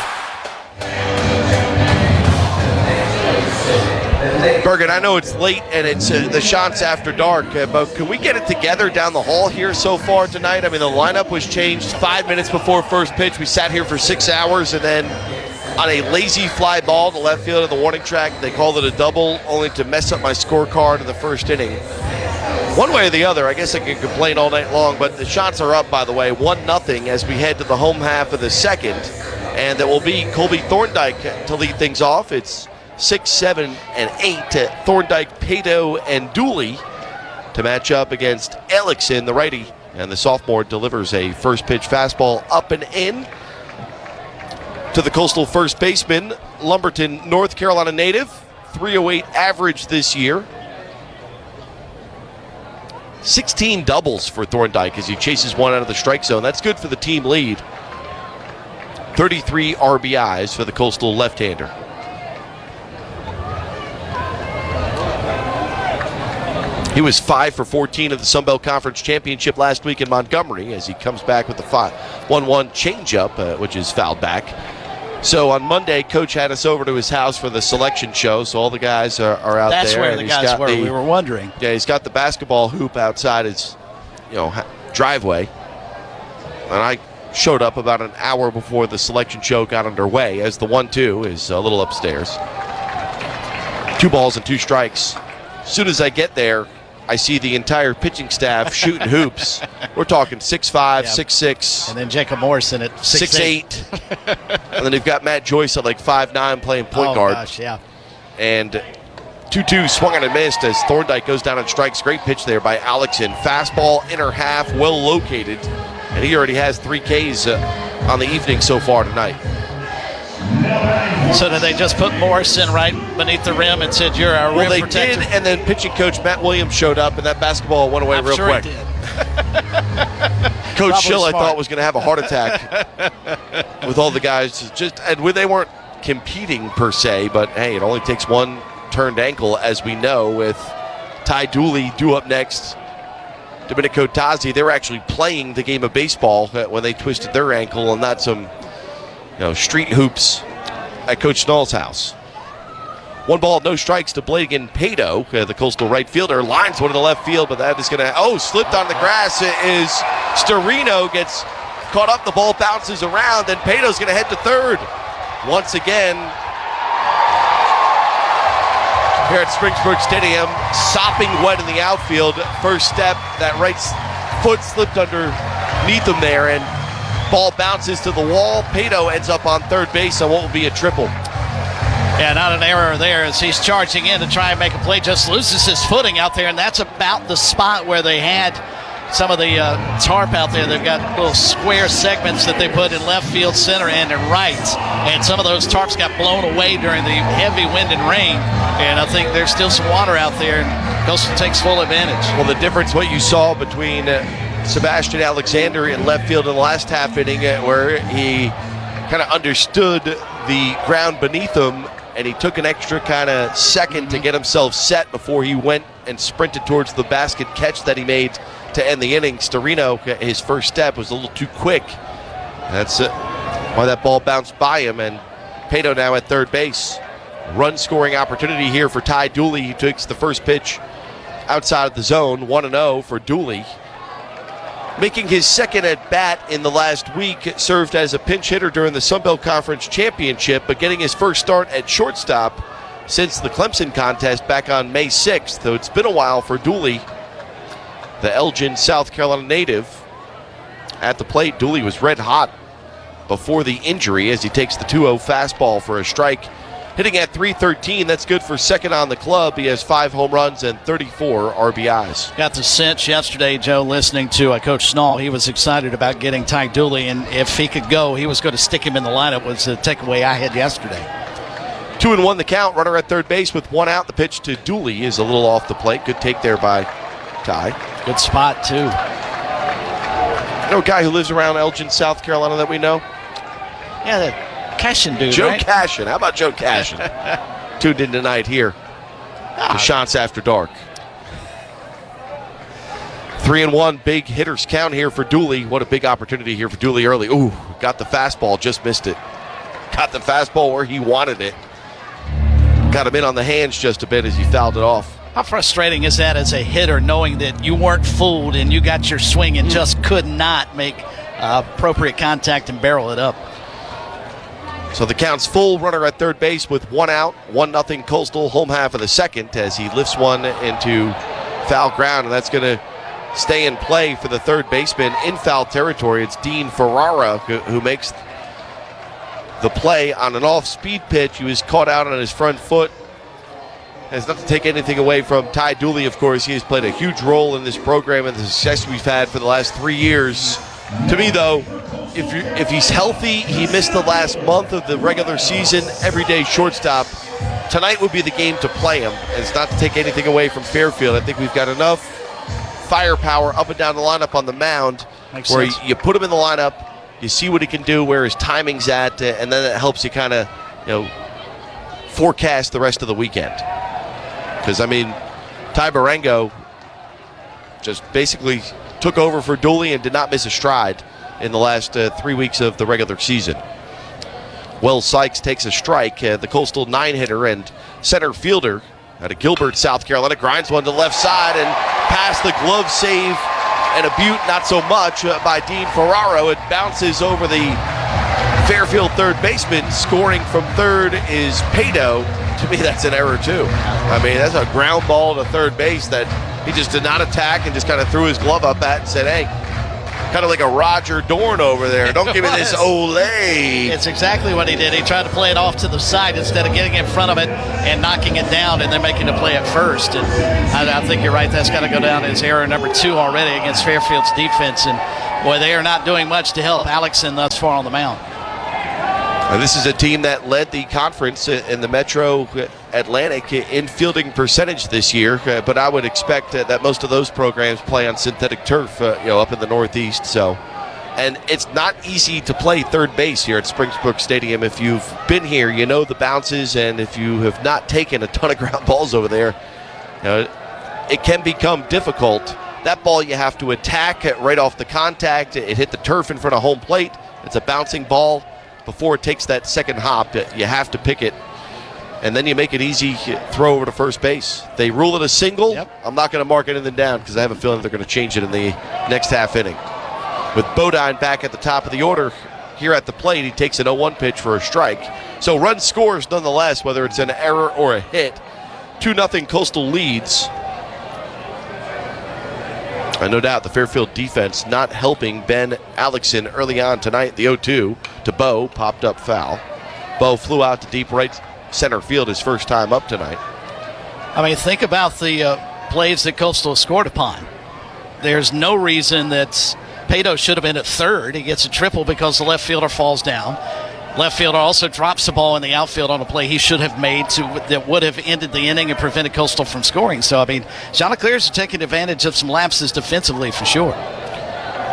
Bergen, I know it's late and it's the shots after dark, but can we get it together down the hall here so far tonight? I mean, the lineup was changed 5 minutes before first pitch. We sat here for 6 hours, and then on a lazy fly ball to left field of the warning track, they called it a double, only to mess up my scorecard in the first inning. One way or the other, I guess I can complain all night long, but the shots are up, by the way, 1-0 as we head to the home half of the second. And that will be Colby Thorndike to lead things off. It's 6, 7, and 8 to Thorndike, Pato, and Dooley to match up against Ellickson, the righty. And the sophomore delivers a first pitch fastball up and in to the Coastal first baseman, Lumberton, North Carolina native, 308 average this year. 16 doubles for Thorndike as he chases one out of the strike zone. That's good for the team lead. 33 RBIs for the Coastal left-hander. He was 5 for 14 of the Sun Belt Conference Championship last week in Montgomery as he comes back with the 1-1 changeup, which is fouled back. So on Monday, Coach had us over to his house for the selection show, so all the guys are out there.
That's where the guys were. We were wondering.
Yeah, he's got the basketball hoop outside his driveway. And I showed up about an hour before the selection show got underway as the 1-2 is a little upstairs. 2 balls and 2 strikes. As soon as I get there, I see the entire pitching staff shooting hoops. We're talking 6'5", 6'6".
And then Jacob Morrison at
6'8". And then they've got Matt Joyce at like 5'9", playing point guard.
Gosh, yeah.
And 2-2 swung on and missed as Thorndike goes down and strikes. Great pitch there by Alexson. Fastball, inner half, well located. And he already has 3 Ks on the evening so far tonight.
So did they just put Morrison right beneath the rim and said, you're our rim protector?
Well, they did, and then pitching coach Matt Williams showed up, and that basketball went away real quick.
He did.
Coach Schill, I thought, was going to have a heart attack with all the guys. And they weren't competing per se, but, hey, it only takes one turned ankle, as we know, with Ty Dooley due up next. Domenico Tazzi, they were actually playing the game of baseball when they twisted their ankle, and not some street hoops at Coach Schnull's house. 1 ball, no strikes to Blagan Pato, the Coastal right fielder. Lines one to the left field, but that is going to, slipped on the grass. It is Storino, gets caught up, the ball bounces around, and Pato's going to head to third. Once again, here at Springsburg Stadium, sopping wet in the outfield. First step, that right foot slipped underneath him there, and ball bounces to the wall. Pato ends up on third base on what will be a triple.
Yeah, not an error there as he's charging in to try and make a play. Just loses his footing out there, and that's about the spot where they had some of the tarp out there. They've got little square segments that they put in left field, center, and right. And some of those tarps got blown away during the heavy wind and rain. And I think there's still some water out there, and Coastal takes full advantage.
Well, the difference, what you saw between Sebastian Alexander in left field in the last half inning, where he kind of understood the ground beneath him, and he took an extra kind of second to get himself set before he went and sprinted towards the basket catch that he made to end the inning. Storino, his first step was a little too quick. That's why that ball bounced by him, and Pato now at third base. Run scoring opportunity here for Ty Dooley. He takes the first pitch outside of the zone, 1-0 for Dooley. Making his second at bat in the last week, served as a pinch hitter during the Sun Belt Conference Championship, but getting his first start at shortstop since the Clemson contest back on May 6th. So it's been a while for Dooley, the Elgin, South Carolina native. At the plate, Dooley was red hot before the injury as he takes the 2-0 fastball for a strike. Hitting at .313, that's good for second on the club. He has 5 home runs and 34 RBIs.
Got the sense yesterday, Joe, listening to Coach Schnull. He was excited about getting Ty Dooley, and if he could go, he was going to stick him in the lineup, was the takeaway I had yesterday.
2-1 the count, runner at third base with 1 out. The pitch to Dooley is a little off the plate. Good take there by Ty.
Good spot, too.
You know a guy who lives around Elgin, South Carolina that we know?
Yeah, that Cashin dude,
Joe
right?
Cashin. How about Joe Cashin? Tuned in tonight here to Shots After Dark. 3-1, big hitters count here for Dooley. What a big opportunity here for Dooley early. Ooh, got the fastball, just missed it. Got the fastball where he wanted it. Got him in on the hands just a bit as he fouled it off.
How frustrating is that as a hitter, knowing that you weren't fooled and you got your swing and just could not make appropriate contact and barrel it up?
So the count's full, runner at third base with 1 out, 1-0 Coastal, home half of the second as he lifts one into foul ground, and that's going to stay in play for the third baseman in foul territory. It's Dean Ferrara who makes the play on an off-speed pitch. He was caught out on his front foot. Has not to take anything away from Ty Dooley, of course. He has played a huge role in this program and the success we've had for the last 3 years. To me, though, if he's healthy, he missed the last month of the regular season, everyday shortstop. Tonight would be the game to play him, and it's not to take anything away from Fairfield. I think we've got enough firepower up and down the lineup on the mound where you put him in the lineup, you see what he can do, where his timing's at, and then it helps you kind of, forecast the rest of the weekend. Because, I mean, Ty Barango just basically took over for Dooley and did not miss a stride in the last 3 weeks of the regular season. Will Sykes takes a strike. The Coastal 9-hitter and center fielder out of Gilbert, South Carolina, grinds one to the left side and past the glove save and a butte, not so much, by Dean Ferraro. It bounces over the Fairfield third baseman. Scoring from third is Pato. To me, that's an error, too. I mean, that's a ground ball to third base that he just did not attack and just kind of threw his glove up at and said, hey, kind of like a Roger Dorn over there. Don't give me this Olay.
It's exactly what he did. He tried to play it off to the side instead of getting in front of it and knocking it down and then making the play at first. And I think you're right. That's got to go down as error number 2 already against Fairfield's defense. And, boy, they are not doing much to help Alexson thus far on the mound.
This is a team that led the conference in the Metro Atlantic in fielding percentage this year, but I would expect that most of those programs play on synthetic turf, up in the Northeast. So, and it's not easy to play third base here at Springsburg Stadium. If you've been here, you know the bounces, and if you have not taken a ton of ground balls over there, it can become difficult. That ball you have to attack right off the contact. It hit the turf in front of home plate. It's a bouncing ball. Before it takes that second hop, you have to pick it, and then you make it easy throw over to first base. They rule it a single. Yep. I'm not going to mark anything down because I have a feeling they're going to change it in the next half inning. With Bodine back at the top of the order here at the plate, he takes an 0-1 pitch for a strike. So run scores nonetheless, whether it's an error or a hit. 2-0 Coastal leads. And no doubt the Fairfield defense not helping Ben Alexson early on tonight. The 0-2 to Bo, popped up foul. Bo flew out to deep right center field his first time up tonight.
I mean, think about the plays that Coastal scored upon. There's no reason that Pato should have been at third. He gets a triple because the left fielder falls down. Left fielder also drops the ball in the outfield on a play he should have made that would have ended the inning and prevented Coastal from scoring. So, I mean, Chanticleers are taking advantage of some lapses defensively for sure.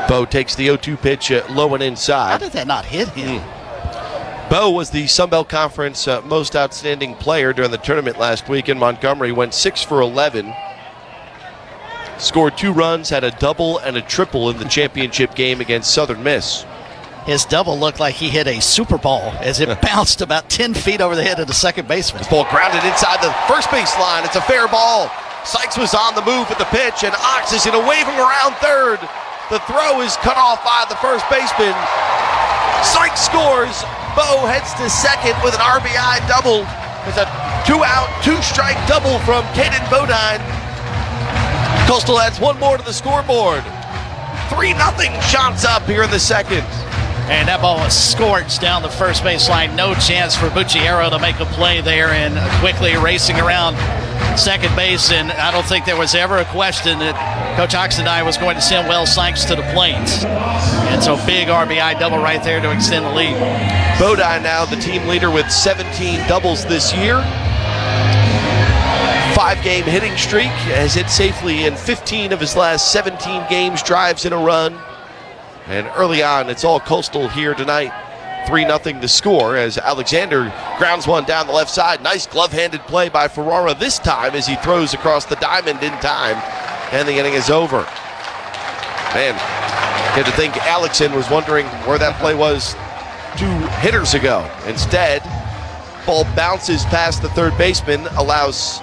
Bo takes the 0-2 pitch low and inside.
How did that not hit him?
Bo was the Sun Belt Conference most outstanding player during the tournament last week in Montgomery. Went 6 for 11. Scored 2 runs, had a double and a triple in the championship game against Southern Miss.
His double looked like he hit a super ball as it bounced about 10 feet over the head of the second baseman.
The ball grounded inside the first base line. It's a fair ball. Sykes was on the move with the pitch, and Ox is waving around third. The throw is cut off by the first baseman. Sykes scores. Bo heads to second with an RBI double. It's a 2-out, 2-strike double from Caden Bodine. Coastal adds one more to the scoreboard. 3-0 shots up here in the second.
And that ball was scorched down the first base line. No chance for Bucciero to make a play there, and quickly racing around second base. And I don't think there was ever a question that Coach Oxendine was going to send Wells Sykes to the Plains. And so big RBI double right there to extend the lead.
Bodine now the team leader with 17 doubles this year. 5-game hitting streak, has hit safely in 15 of his last 17 games, drives in a run. And early on, it's all Coastal here tonight. 3-0 to score as Alexander grounds one down the left side. Nice glove-handed play by Ferrara this time as he throws across the diamond in time. And the inning is over. Man, you had to think Alexson was wondering where that play was 2 hitters ago. Instead, ball bounces past the third baseman, allows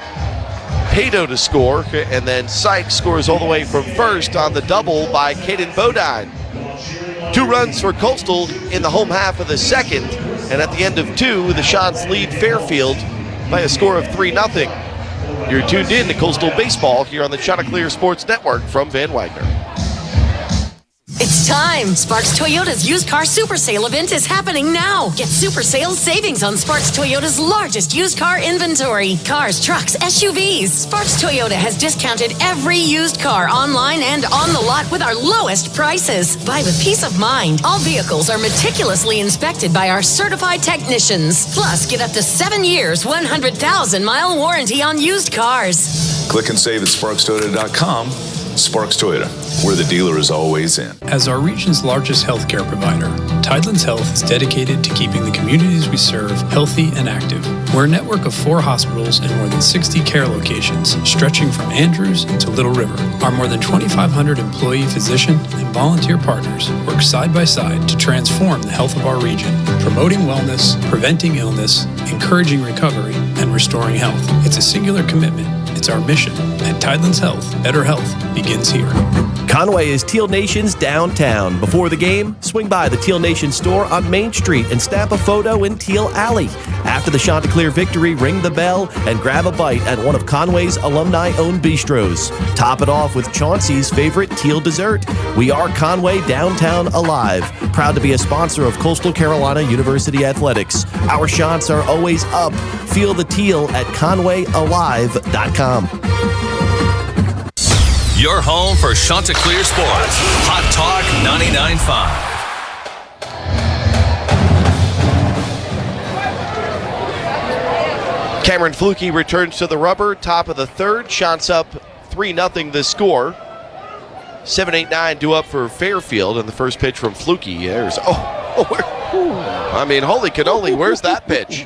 Pato to score, and then Sykes scores all the way from first on the double by Caden Bodine. 2 runs for Coastal in the home half of the second, and at the end of 2, the Shots lead Fairfield by a score of 3-0. You're tuned in to Coastal Baseball here on the Chanticleer Sports Network from Van Wagner.
It's time! Sparks Toyota's used car super sale event is happening now. Get super sales savings on Sparks Toyota's largest used car inventory. Cars, trucks, SUVs. Sparks Toyota has discounted every used car online and on the lot with our lowest prices. Buy with peace of mind. All vehicles are meticulously inspected by our certified technicians. Plus, get up to 7 years, 100,000-mile warranty on used cars.
Click and save at sparkstoyota.com. Sparks Toyota, where the dealer is always in.
As our region's largest healthcare provider, Tidland's Health is dedicated to keeping the communities we serve healthy and active. We're a network of 4 hospitals and more than 60 care locations stretching from Andrews to Little River. Our more than 2,500 employee, physician, and volunteer partners work side by side to transform the health of our region, promoting wellness, preventing illness, encouraging recovery, and restoring health. It's a singular commitment. It's our mission. At Tidland's Health, better health begins here.
Conway is Teal Nation's downtown. Before the game, swing by the Teal Nation store on Main Street and snap a photo in Teal Alley. After the Chanticleer victory, ring the bell and grab a bite at one of Conway's alumni-owned bistros. Top it off with Chauncey's favorite Teal dessert. We are Conway Downtown Alive. Proud to be a sponsor of Coastal Carolina University Athletics. Our shots are always up. Feel the Teal at conwayalive.com.
Your home for Chanticleer Sports. Hot Talk 99.5.
Cameron Fluke returns to the rubber, top of the third. Shots up 3-0 the score. 7-8-9 due up for Fairfield, and the first pitch from Fluke. There's I mean, holy cannoli, where's that pitch?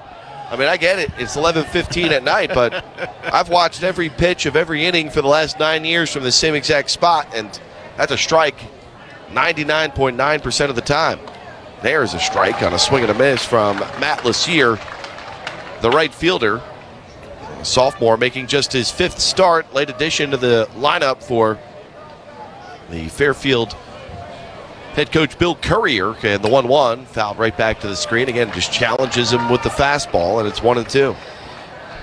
I mean, I get it. It's 11:15 at night, but I've watched every pitch of every inning for the last 9 years from the same exact spot, and that's a strike 99.9% of the time. There's a strike on a swing and a miss from Matt Lassier, the right fielder. A sophomore making just his 5th start, late addition to the lineup for the Fairfield head coach Bill Courier, and the 1-1 fouled right back to the screen. Again, just challenges him with the fastball, and it's 1-2.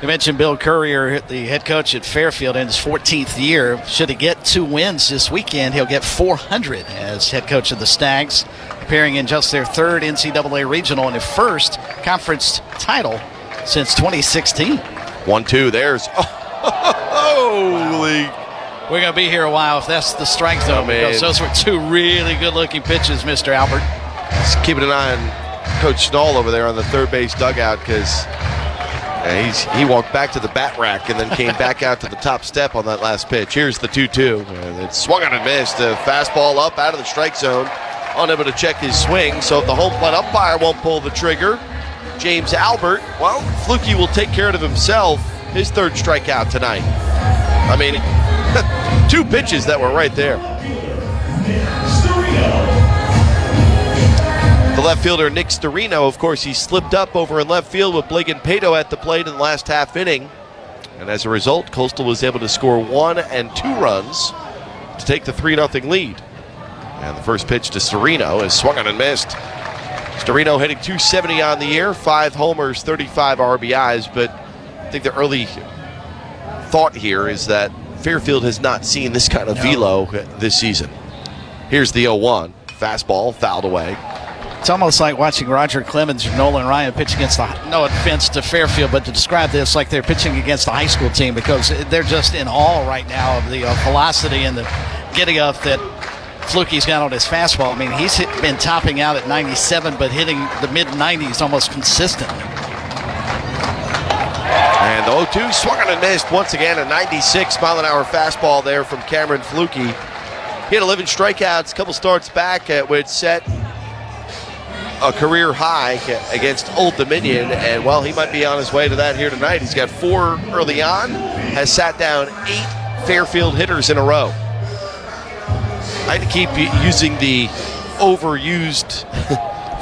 You mentioned Bill Courier, the head coach at Fairfield, in his 14th year. Should he get 2 wins this weekend, he'll get 400 as head coach of the Stags, appearing in just their 3rd NCAA regional and their 1st conference title since 2016.
1-2. There's holy.
We're going to be here a while if that's the strike zone, because those were 2 really good-looking pitches, Mr. Albert.
Just keeping an eye on Coach Schnull over there on the third base dugout, because he walked back to the bat rack and then came back out to the top step on that last pitch. Here's the 2-2. And it swung on and missed. A fastball up out of the strike zone, unable to check his swing, so if the home plate umpire won't pull the trigger, James Albert, well, Fluky will take care of himself. His 3rd strikeout tonight. I mean, 2 pitches that were right there. The left fielder, Nick Storino, of course, he slipped up over in left field with Blake and Pato at the plate in the last half inning. And as a result, Coastal was able to score 1 and 2 runs to take the 3-0 lead. And the first pitch to Storino is swung on and missed. Storino hitting .270 on the year, 5 homers, 35 RBIs, but I think the early thought here is that Fairfield has not seen this kind of velo this season. Here's the 0-1. Fastball fouled away.
It's almost like watching Roger Clemens or Nolan Ryan pitch against no offense to Fairfield, but to describe this like they're pitching against a high school team, because they're just in awe right now of the velocity and the getting up that Fluky's got on his fastball. I mean, he's been topping out at 97, but hitting the mid-90s almost consistently.
And the 0-2 swung on and missed once again. A 96-mile-an-hour fastball there from Cameron Fluky. He had 11 strikeouts a couple starts back, which set a career high against Old Dominion, and well, he might be on his way to that here tonight. He's got 4 early on, has sat down 8 Fairfield hitters in a row. I had to keep using the overused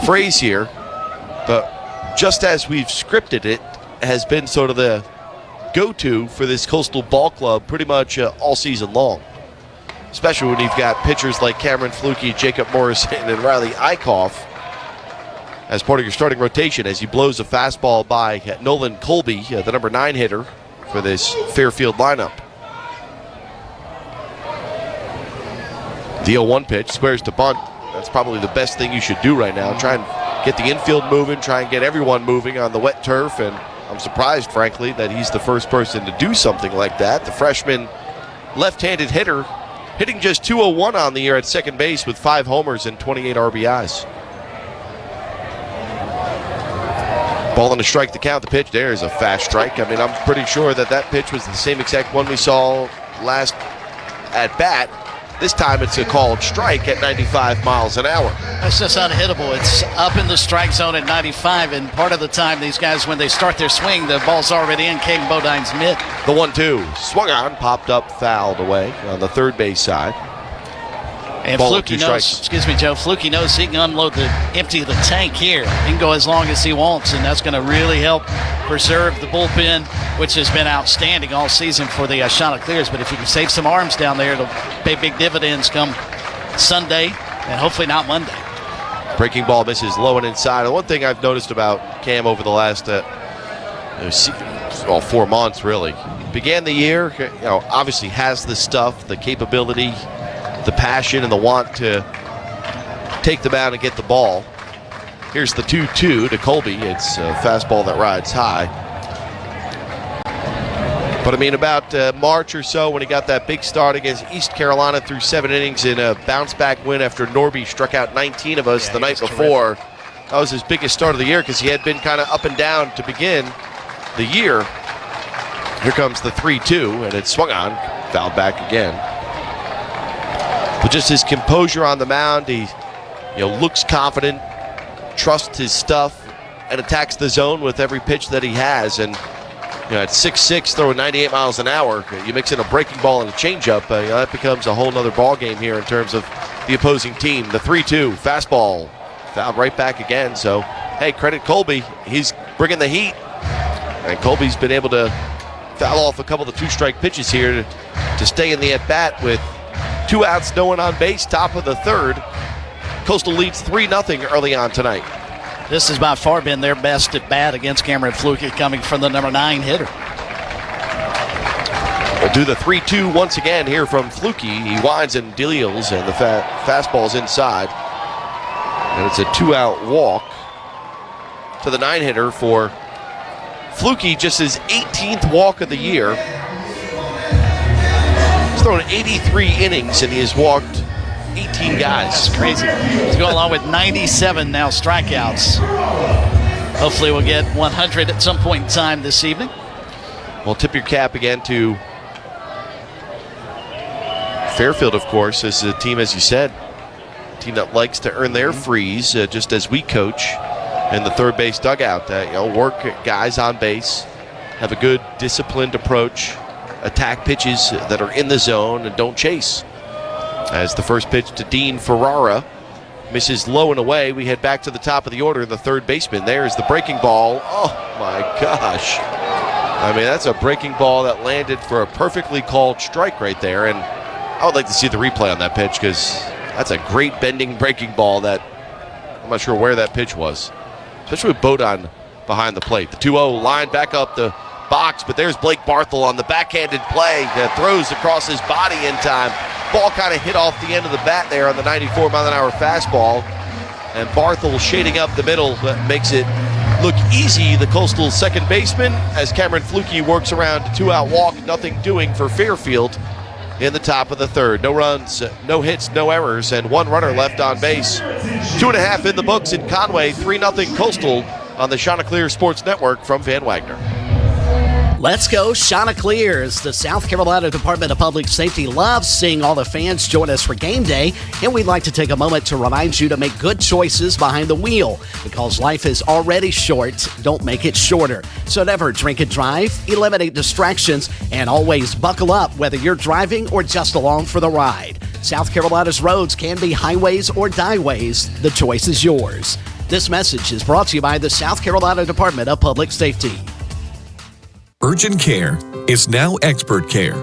phrase here, but just as we've scripted it, has been sort of the go-to for this Coastal ball club pretty much all season long, especially when you've got pitchers like Cameron Fluky, Jacob Morrison, and Riley Eichhoff as part of your starting rotation, as he blows a fastball by Nolan Colby, the number 9 hitter for this Fairfield lineup. The 0-1 pitch, squares to bunt. That's probably the best thing you should do right now. Try and get the infield moving, try and get everyone moving on the wet turf, and I'm surprised, frankly, that he's the first person to do something like that. The freshman left-handed hitter hitting just .201 on the year at second base with 5 homers and 28 RBIs. Ball on the strike to count the pitch. There's a fast strike. I mean, I'm pretty sure that pitch was the same exact one we saw last at bat. This time it's a called strike at 95 miles an hour.
That's just unhittable. It's up in the strike zone at 95, and part of the time these guys, when they start their swing, the ball's already in Caden Bodine's mitt.
The 1-2 swung on, popped up, fouled away on the third base side.
And Fluky knows, excuse me, Joe, Fluky knows he can unload empty the tank here. He can go as long as he wants, and that's going to really help preserve the bullpen, which has been outstanding all season for the Chanticleers. But if you can save some arms down there, it'll pay big dividends come Sunday and hopefully not Monday.
Breaking ball misses low and inside. And one thing I've noticed about Cam over the last 4 months, really, began the year, obviously has the stuff, the capability, the passion, and the want to take the mound and get the ball. Here's the 2-2 to Colby. It's a fastball that rides high. But I mean, about March or so, when he got that big start against East Carolina through 7 innings in a bounce-back win after Norby struck out 19 of us the night before. Terrific. That was his biggest start of the year because he had been kind of up and down to begin the year. Here comes the 3-2, and it's swung on, fouled back again. But just his composure on the mound, he looks confident, trusts his stuff, and attacks the zone with every pitch that he has. And at 6'6", throwing 98 miles an hour, you mix in a breaking ball and a changeup, that becomes a whole nother ball game here in terms of the opposing team. The 3-2 fastball fouled right back again. So, hey, credit Colby. He's bringing the heat. And Colby's been able to foul off a couple of the 2-strike pitches here to stay in the at-bat with 2 outs, no one on base, top of the third. Coastal leads 3-0 early on tonight.
This has by far been their best at bat against Cameron Fluky, coming from the number 9 hitter.
We'll do the 3-2 once again here from Fluky. He winds and deals, and the fastball's inside. And it's a 2-out walk to the 9-hitter for Fluky, just his 18th walk of the year. He's thrown 83 innings, and he has walked 18 guys.
That's crazy. He's going along with 97 now strikeouts. Hopefully we'll get 100 at some point in time this evening.
We'll tip your cap again to Fairfield, of course. This is a team, as you said, a team that likes to earn their frees, just as we coach in the third base dugout. Work guys on base, have a good disciplined approach, attack pitches that are in the zone, and don't chase. As the first pitch to Dean Ferrara misses low and away, we head back to the top of the order, the third baseman. There's the breaking ball. Oh my gosh. I mean, that's a breaking ball that landed for a perfectly called strike right there, and I would like to see the replay on that pitch because that's a great bending breaking ball that I'm not sure where that pitch was, especially with Bodon behind the plate. The 2-0 line back up the box, but there's Blake Barthel on the backhanded play that throws across his body in time. Ball kind of hit off the end of the bat there on the 94-mile-an-hour fastball, and Barthel shading up the middle makes it look easy. The Coastal second baseman, as Cameron Fluky works around a 2-out walk, nothing doing for Fairfield in the top of the third. No runs, no hits, no errors, and one runner left on base. 2.5 in the books in Conway, 3-0 Coastal on the Chanticleers Sports Network from Van Wagner.
Let's go Chanticleers. The South Carolina Department of Public Safety loves seeing all the fans join us for game day, and we'd like to take a moment to remind you to make good choices behind the wheel. Because life is already short, don't make it shorter. So never drink and drive, eliminate distractions, and always buckle up whether you're driving or just along for the ride. South Carolina's roads can be highways or dieways. The choice is yours. This message is brought to you by the South Carolina Department of Public Safety.
Urgent care is now expert care.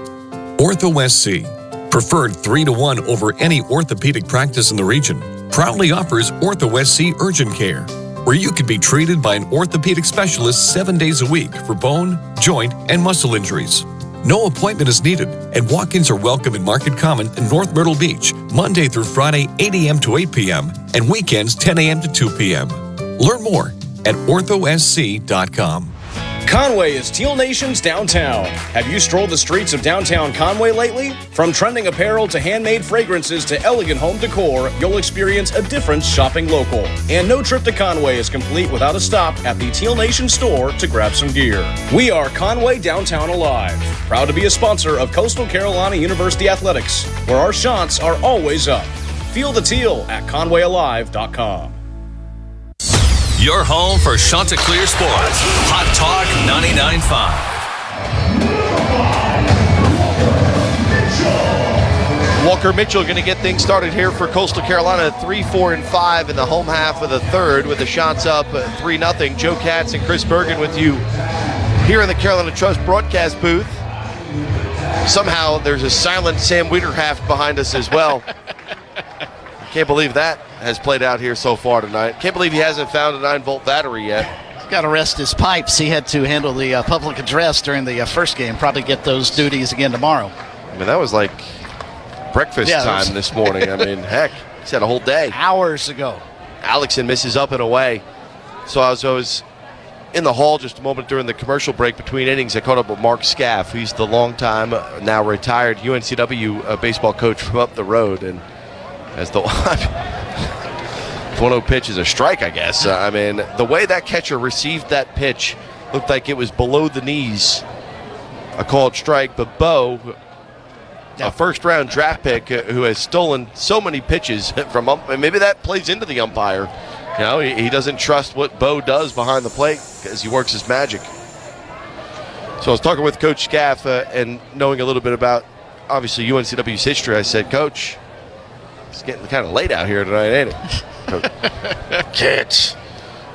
OrthoSC, preferred 3-1 over any orthopedic practice in the region, proudly offers OrthoSC Urgent Care, where you can be treated by an orthopedic specialist 7 days a week for bone, joint, and muscle injuries. No appointment is needed, and walk-ins are welcome in Market Common and North Myrtle Beach, Monday through Friday, 8 a.m. to 8 p.m., and weekends, 10 a.m. to 2 p.m. Learn more at orthosc.com.
Conway is Teal Nation's downtown. Have you strolled the streets of downtown Conway lately? From trending apparel to handmade fragrances to elegant home decor, you'll experience a difference shopping local. And no trip to Conway is complete without a stop at the Teal Nation store to grab some gear. We are Conway Downtown Alive, proud to be a sponsor of Coastal Carolina University Athletics, where our shots are always up. Feel the teal at conwayalive.com.
Your home for Chanticleer Sports. Hot Talk 99.5.
Walker Mitchell going to get things started here for Coastal Carolina. 3, 4, and 5 in the home half of the third with the shots up 3-0. Joe Katz and Chris Bergen with you here in the Carolina Trust broadcast booth. Somehow there's a silent Sam Wiederhaft behind us as well. Can't believe that has played out here so far tonight. Can't believe he hasn't found a 9-volt battery yet.
He's got to rest his pipes. He had to handle the public address during the first game. Probably get those duties again tomorrow.
I mean, that was like breakfast time this morning. I mean, heck, he's had a whole day.
Hours ago.
Alexson misses up and away. So I was in the hall just a moment during the commercial break between innings. I caught up with Mark Scaff. He's the longtime, now retired UNCW baseball coach from up the road. And as the 1-0 pitch is a strike, I guess. I mean, the way that catcher received that pitch looked like it was below the knees. A called strike, but Bo, a first-round draft pick who has stolen so many pitches from and maybe that plays into the umpire. You know, he doesn't trust what Bo does behind the plate as he works his magic. So I was talking with Coach Scaff and knowing a little bit about, obviously, UNCW's history. I said, Coach, it's getting kind of late out here tonight, ain't it? Cats.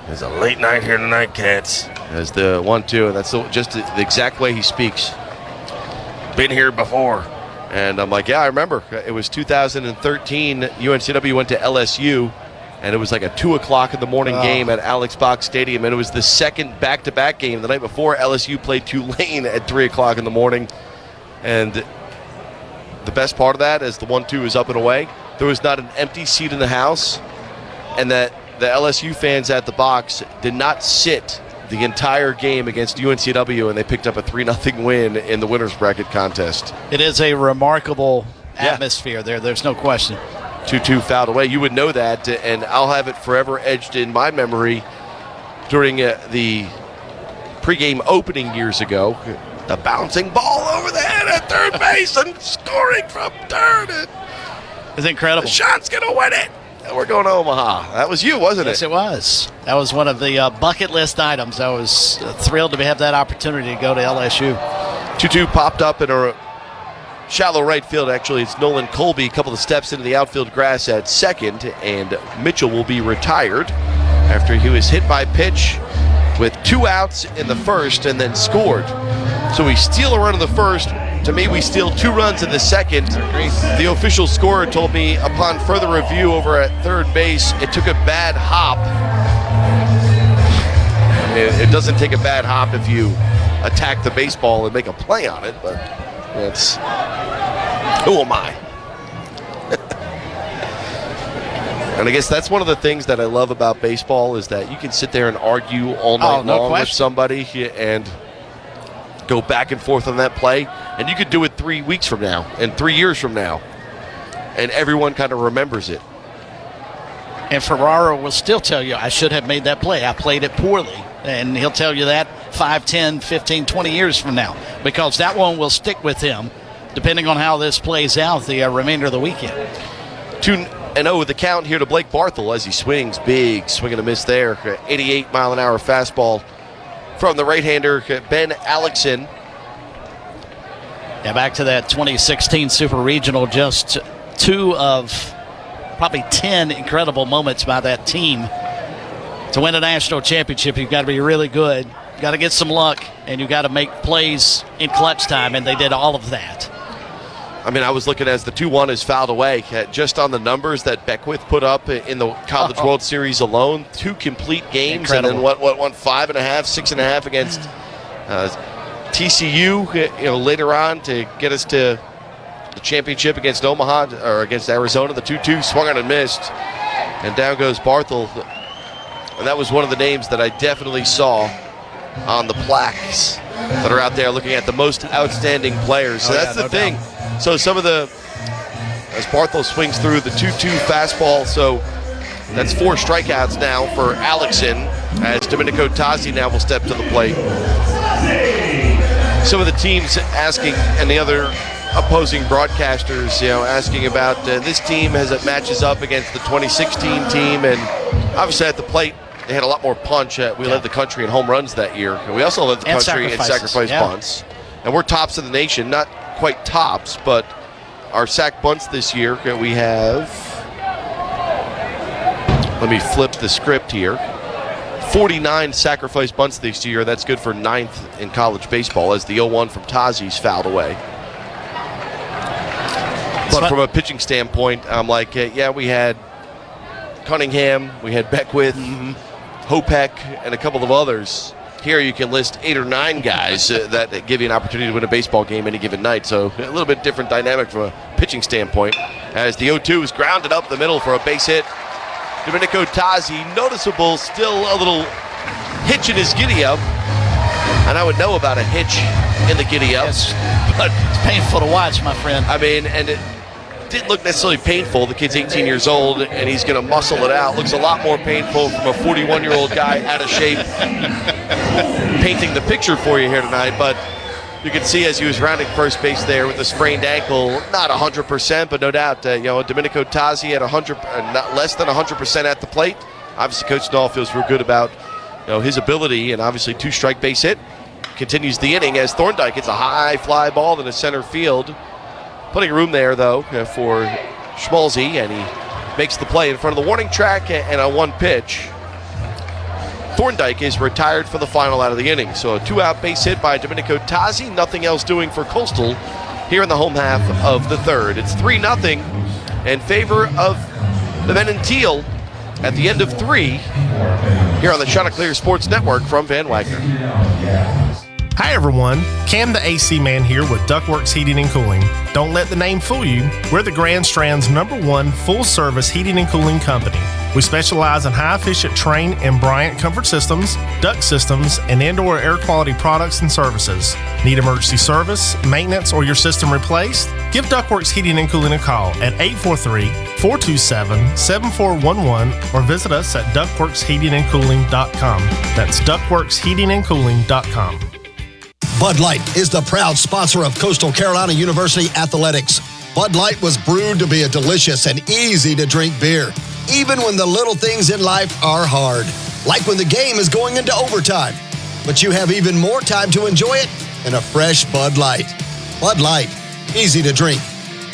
It's a late night here tonight, Cats. As the 1-2, and that's just the exact way he speaks. Been here before. And I'm like, yeah, I remember. It was 2013. UNCW went to LSU, and it was like a 2 o'clock in the morning game at Alex Box Stadium, and it was the second back-to-back game. The night before, LSU played Tulane at 3 o'clock in the morning. And the best part of that is the 1-2 is up and away. There was not an empty seat in the house, and that the LSU fans at the box did not sit the entire game against UNCW, and they picked up a 3-0 win in the winner's bracket contest.
It is a remarkable atmosphere there. There's no question.
2-2 fouled away. You would know that, and I'll have it forever etched in my memory during the pregame opening years ago. The bouncing ball over the head at third base and scoring from third.
It's incredible.
The shot's going to win it. And we're going to Omaha. That was you, wasn't it?
Yes, it was. That was one of the bucket list items. I was thrilled to have that opportunity to go to LSU.
2-2 popped up in a shallow right field. Actually, it's Nolan Colby, a couple of steps into the outfield grass at second, and Mitchell will be retired after he was hit by pitch with 2 outs in the first and then scored. So we steal a run in the first. To me, we steal 2 runs in the second. The official scorer told me upon further review over at third base, it took a bad hop. I mean, it doesn't take a bad hop if you attack the baseball and make a play on it, but it's, who am I? And I guess that's one of the things that I love about baseball is that you can sit there and argue all night long with somebody and go back and forth on that play, and you could do it 3 weeks from now and 3 years from now, and everyone kind of remembers it.
And Ferraro will still tell you, I should have made that play. I played it poorly. And he'll tell you that 5, 10, 15, 20 years from now, because that one will stick with him depending on how this plays out the remainder of the weekend.
2-0 with the count here to Blake Barthel as he swings. Big swing and a miss there. 88-mile-an-hour fastball from the right-hander, Ben Alexson.
Yeah, back to that 2016 Super Regional, just 2 of probably 10 incredible moments by that team. To win a national championship, you've got to be really good. You've got to get some luck, and you've got to make plays in clutch time, and they did all of that.
I mean, I was looking as the 2-1 is fouled away. Just on the numbers that Beckwith put up in the College World Series alone, 2 complete games, incredible. And then what won 5.5, 6.5 against TCU, later on to get us to the championship against Omaha or against Arizona. The 2-2 swung on and missed, and down goes Barthel. And that was one of the names that I definitely saw on the plaques that are out there looking at the most outstanding players. So that's the thing. Doubt. So some of the, as Barthel swings through the 2-2 fastball, so that's 4 strikeouts now for Alexson, as Domenico Tazzi now will step to the plate. Some of the teams asking, and the other opposing broadcasters, asking about this team as it matches up against the 2016 team, and obviously at the plate, they had a lot more punch. We led the country in home runs that year. We also led the country in sacrifice bunts. And we're tops of the nation. Not quite tops, but our sack bunts this year, we have, let me flip the script here, 49 sacrifice bunts this year. That's good for 9th in college baseball as the 0-1 from Tazzi's fouled away. But from a pitching standpoint, I'm like, we had Cunningham, we had Beckwith, Hopek, and a couple of others. Here you can list 8 or 9 guys that give you an opportunity to win a baseball game any given night. So a little bit different dynamic from a pitching standpoint. As the 0-2 is grounded up the middle for a base hit. Domenico Tazzi, noticeable, still a little hitch in his giddy-up. And I would know about a hitch in the giddy-up.
Yes, but it's painful to watch, my friend.
I mean, and it didn't look necessarily painful. The kid's 18 years old, and he's going to muscle it out. Looks a lot more painful from a 41-year-old guy out of shape painting the picture for you here tonight. But you can see as he was rounding first base there with a sprained ankle, not 100%, but no doubt, Domenico Tazzi at 100, not less than 100% at the plate. Obviously, Coach Schnull feels real good about his ability, and obviously 2-strike base hit. Continues the inning as Thorndike hits a high fly ball in the center field. Plenty of room there, though, for Schmalzi, and he makes the play in front of the warning track and on 1 pitch. Thorndike is retired for the final out of the inning. So a 2-out base hit by Domenico Tazzi. Nothing else doing for Coastal here in the home half of the 3rd. It's 3-0 in favor of the men in teal at the end of 3 here on the Chanticleers Sports Network from Van Wagner.
Hi everyone, Cam the AC Man here with Ductworks Heating and Cooling. Don't let the name fool you. We're the Grand Strand's #1 full-service heating and cooling company. We specialize in high-efficient Trane and Bryant comfort systems, duct systems, and indoor air quality products and services. Need emergency service, maintenance, or your system replaced? Give Ductworks Heating and Cooling a call at 843-427-7411 or visit us at ductworksheatingandcooling.com. That's ductworksheatingandcooling.com.
Bud Light is the proud sponsor of Coastal Carolina University Athletics. Bud Light was brewed to be a delicious and easy-to-drink beer, even when the little things in life are hard, like when the game is going into overtime. But you have even more time to enjoy it in a fresh Bud Light. Bud Light, easy to drink,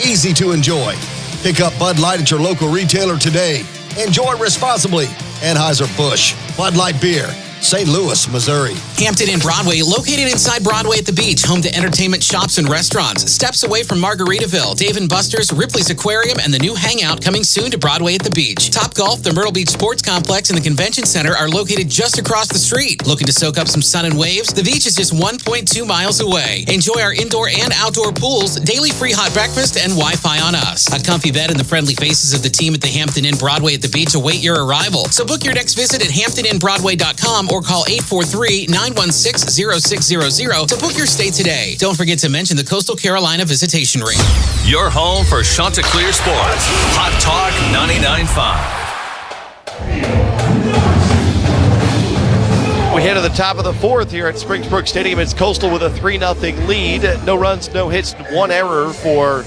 easy to enjoy. Pick up Bud Light at your local retailer today. Enjoy responsibly. Anheuser-Busch, Bud Light Beer, St. Louis, Missouri.
Hampton Inn Broadway, located inside Broadway at the beach, home to entertainment shops and restaurants. Steps away from Margaritaville, Dave & Buster's, Ripley's Aquarium, and the new Hangout coming soon to Broadway at the beach. Top Golf, the Myrtle Beach Sports Complex, and the Convention Center are located just across the street. Looking to soak up some sun and waves? The beach is just 1.2 miles away. Enjoy our indoor and outdoor pools, daily free hot breakfast, and Wi-Fi on us. A comfy bed and the friendly faces of the team at the Hampton Inn Broadway at the beach await your arrival. So book your next visit at HamptonInnBroadway.com or call 843-916-0600 to book your stay today. Don't forget to mention the Coastal Carolina Visitation Ring.
Your home for Chanticleer Sports. Hot Talk 99.5.
We head to the top of the fourth here at Springsbrook Stadium. It's Coastal with a 3-0 lead. No runs, no hits, one error for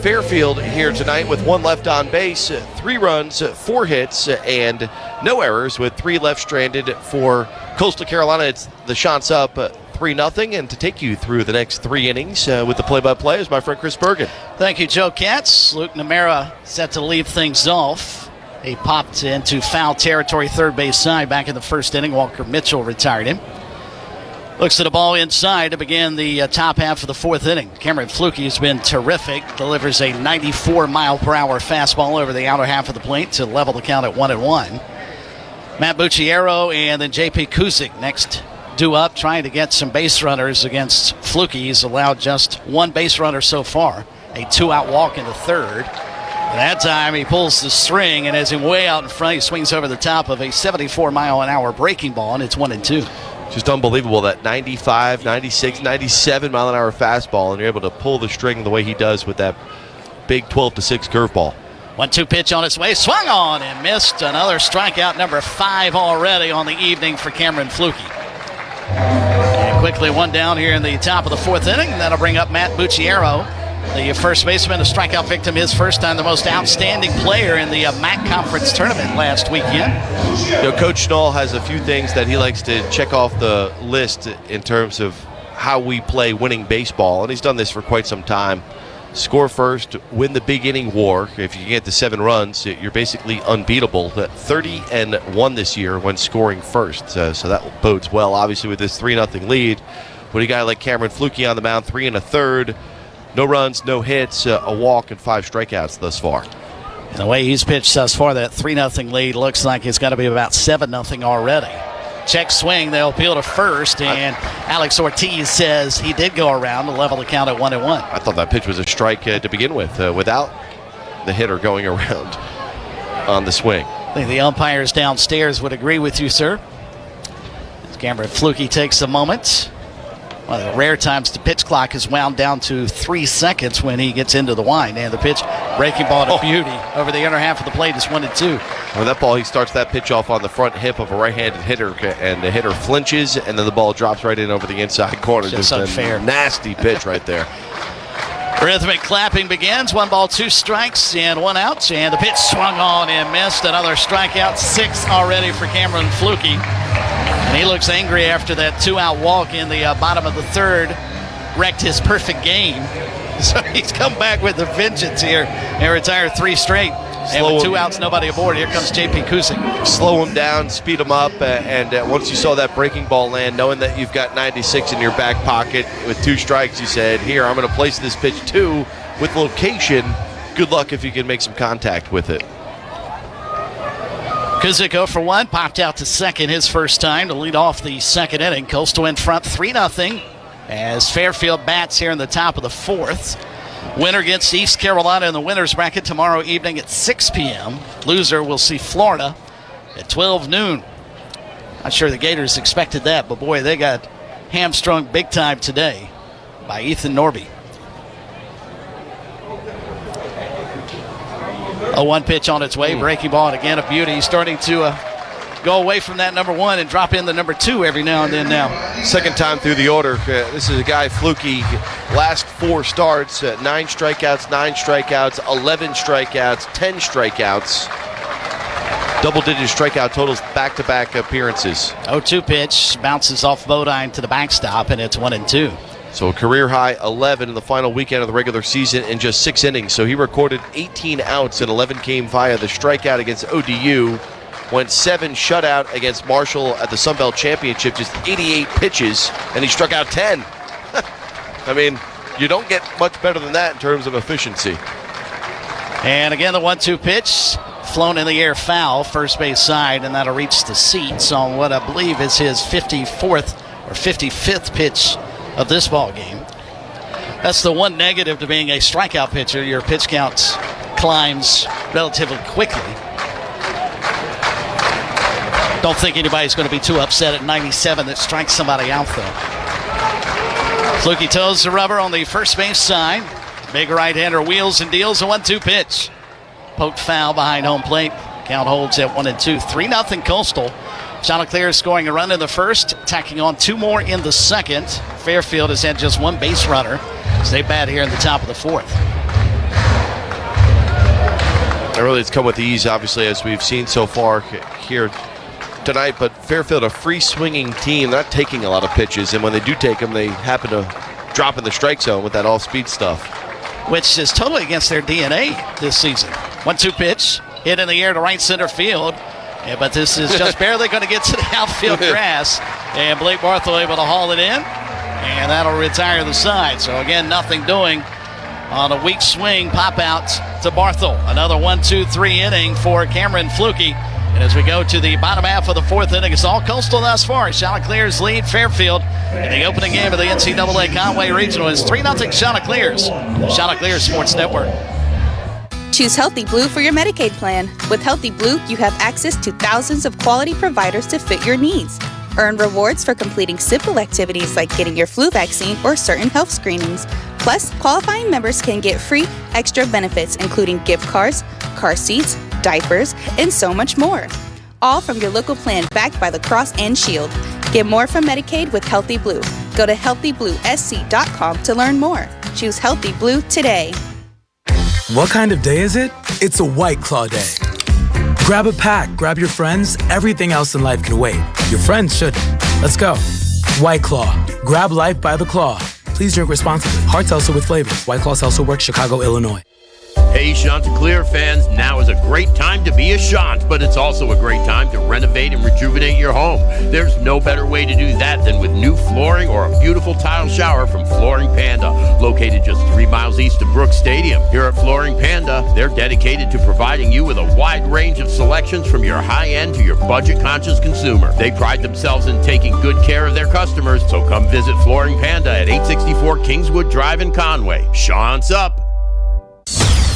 Fairfield here tonight with one left on base, 3 runs, 4 hits, and no errors with 3 left stranded for Coastal Carolina. It's the shots up 3-0, and to take you through the next 3 innings with the play-by-play is my friend Chris Bergen.
Thank you, Joe Katz. Luke Namara set to leave things off. He popped into foul territory, third base side back in the first inning. Walker Mitchell retired him. Looks at the ball inside to begin the top half of the fourth inning. Cameron Fluke has been terrific. Delivers a 94-mile-per-hour fastball over the outer half of the plate to level the count at 1-1. Matt Bucciero and then J.P. Kuzik next due up, trying to get some base runners against Fluke. He's allowed just 1 base runner so far. A 2-out walk in the third. And that time he pulls the string, and as he's way out in front, he swings over the top of a 74-mile-an-hour breaking ball, and it's 1-2.
Just unbelievable, that 95, 96, 97-mile-an-hour fastball, and you're able to pull the string the way he does with that big 12-6 curveball.
1-2 pitch on its way, swung on and missed. Another strikeout, number 5 already on the evening for Cameron Fluke. And quickly one down here in the top of the fourth inning. That'll bring up Matt Bucciero, the first baseman, a strikeout victim his first time, the most outstanding player in the MAC Conference tournament last weekend.
You know, Coach Schnull has a few things that he likes to check off the list in terms of how we play winning baseball, and he's done this for quite some time. Score first, win the big inning war. If you get to 7 runs, you're basically unbeatable. 30-1 this year when scoring first, so that bodes well, obviously, with this 3-0 lead. With a guy like Cameron Fluke on the mound, 3 1/3. No runs, no hits, a walk, and 5 strikeouts thus far.
And the way he's pitched thus far, that 3-0 lead looks like it's got to be about 7-0 already. Check swing, they'll appeal to first, and Alex Ortiz says he did go around to level the count at 1-1.
I thought that pitch was a strike to begin with, without the hitter going around on the swing.
I think the umpires downstairs would agree with you, sir. As Cameron Fluke takes a moment. One of the rare times the pitch clock is wound down to 3 seconds when he gets into the wind. And the pitch, breaking ball to beauty over the inner half of the plate is 1-2.
Well, that ball, he starts that pitch off on the front hip of a right-handed hitter, and the hitter flinches, and then the ball drops right in over the inside corner.
Just unfair.
A nasty pitch right there.
Rhythmic clapping begins. 1 ball, 2 strikes, and 1 out. And the pitch swung on and missed. Another strikeout. 6 already for Cameron Fluke. And he looks angry after that 2-out walk in the bottom of the third. Wrecked his perfect game. So he's come back with a vengeance here and retired 3 straight. And with 2 outs, nobody aboard, here comes J.P. Kuzik.
Slow him down, speed him up, and once you saw that breaking ball land, knowing that you've got 96 in your back pocket with 2 strikes, you said, here, I'm going to place this pitch 2 with location. Good luck if you can make some contact with it.
Kuzik 0 for 1, popped out to second his first time to lead off the second inning. Coastal in front 3-0 as Fairfield bats here in the top of the fourth. Winner gets East Carolina in the winner's bracket tomorrow evening at 6 p.m. Loser will see Florida at 12 noon. Not sure the Gators expected that, but boy, they got hamstrung big time today by Ethan Norby. A 1 pitch on its way, breaking ball, and again a beauty. He's starting to go away from that number 1 and drop in the number 2 every now and then now.
Second time through the order. This is a guy, Fluky, last 4 starts, 9 strikeouts, 9 strikeouts, 11 strikeouts, 10 strikeouts. Double-digit strikeout totals back-to-back appearances.
0-2 pitch, bounces off Bodine to the backstop, and it's 1-2.
So a career-high 11 in the final weekend of the regular season in just 6 innings. So he recorded 18 outs and 11 came via the strikeout against ODU. Went 7 shutout against Marshall at the Sun Belt Championship, just 88 pitches, and he struck out 10. I mean, you don't get much better than that in terms of efficiency.
And again, the 1-2 pitch, flown in the air foul, first base side, and that'll reach the seats on what I believe is his 54th or 55th pitch of this ball game. That's the one negative to being a strikeout pitcher. Your pitch count climbs relatively quickly. Don't think anybody's going to be too upset at 97 that strikes somebody out, though. Fluky toes the rubber on the first base side. Big right-hander wheels and deals a 1-2 pitch. Poked foul behind home plate. Count holds at 1-2. 3-0 Coastal. Chanticleers scoring a run in the first, tacking on 2 more in the second. Fairfield has had just 1 base runner as they bat here in the top of the fourth.
Really, it's come with ease, obviously, as we've seen so far here tonight, but Fairfield, a free-swinging team, not taking a lot of pitches, and when they do take them, they happen to drop in the strike zone with that all-speed stuff.
Which is totally against their DNA this season. 1-2 pitch, hit in the air to right center field. Yeah, but this is just barely going to get to the outfield grass. And Blake Barthel able to haul it in. And that'll retire the side. So again, nothing doing on a weak swing. Pop out to Barthel. Another 1-2-3 inning for Cameron Fluky. And as we go to the bottom half of the fourth inning, it's all Coastal thus far. Chanticleers lead Fairfield in the opening game of the NCAA Conway Regional. It's 3-0 Chanticleers. Chanticleers Sports Network.
Choose Healthy Blue for your Medicaid plan. With Healthy Blue, you have access to thousands of quality providers to fit your needs. Earn rewards for completing simple activities like getting your flu vaccine or certain health screenings. Plus, qualifying members can get free extra benefits, including gift cards, car seats, diapers, and so much more. All from your local plan backed by the Cross and Shield. Get more from Medicaid with Healthy Blue. Go to healthybluesc.com to learn more. Choose Healthy Blue today.
What kind of day is it? It's a White Claw day. Grab a pack, grab your friends. Everything else in life can wait. Your friends shouldn't. Let's go. White Claw. Grab life by the claw. Please drink responsibly. Hard seltzer with flavors. White Claw Seltzer Works, Chicago, Illinois.
Hey, Chanticleer fans, now is a great time to be a Chant, but it's also a great time to renovate and rejuvenate your home. There's no better way to do that than with new flooring or a beautiful tile shower from Flooring Panda, located just 3 miles east of Brooks Stadium. Here at Flooring Panda, they're dedicated to providing you with a wide range of selections from your high-end to your budget-conscious consumer. They pride themselves in taking good care of their customers, so come visit Flooring Panda at 864 Kingswood Drive in Conway. Chant's up!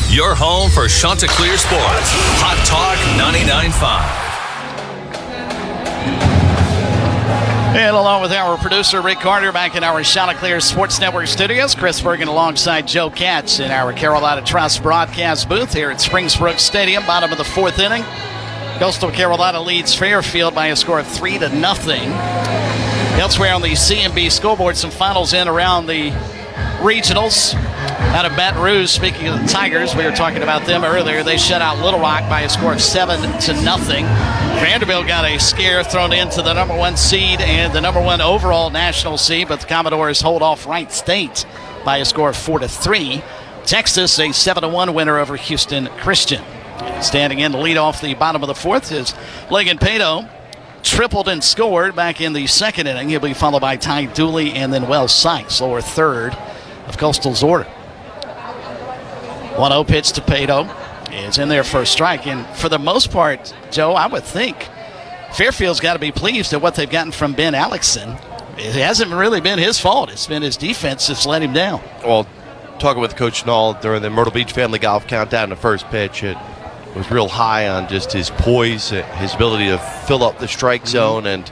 Your home for Chanticleer Sports. Hot Talk 99.5.
And along with our producer, Rick Carter, back in our Chanticleer Sports Network studios, Chris Bergen alongside Joe Katz in our Carolina Trust broadcast booth here at Springsbrook Stadium, bottom of the fourth inning. Coastal Carolina leads Fairfield by a score of 3-0. Elsewhere on the CMB scoreboard, some finals in around the regionals. Out of Baton Rouge, speaking of the Tigers, we were talking about them earlier. They shut out Little Rock by a score of 7-0. Vanderbilt got a scare thrown into the number 1 seed and the number 1 overall national seed, but the Commodores hold off Wright State by a score of 4-3. Texas, a 7-1 winner over Houston Christian. Standing in to lead off the bottom of the fourth is Logan Pato. Tripled and scored back in the second inning. He'll be followed by Ty Dooley and then Wells Sykes, lower third of Coastal's order. 1-0 pitch to Pato. is in there for a strike. And for the most part, Joe, I would think Fairfield's got to be pleased at what they've gotten from Ben Alexson. It hasn't really been his fault. It's been his defense that's let him down.
Well, talking with Coach Schnull during the Myrtle Beach Family Golf Countdown, the first pitch, it was real high on just his poise, his ability to fill up the strike zone and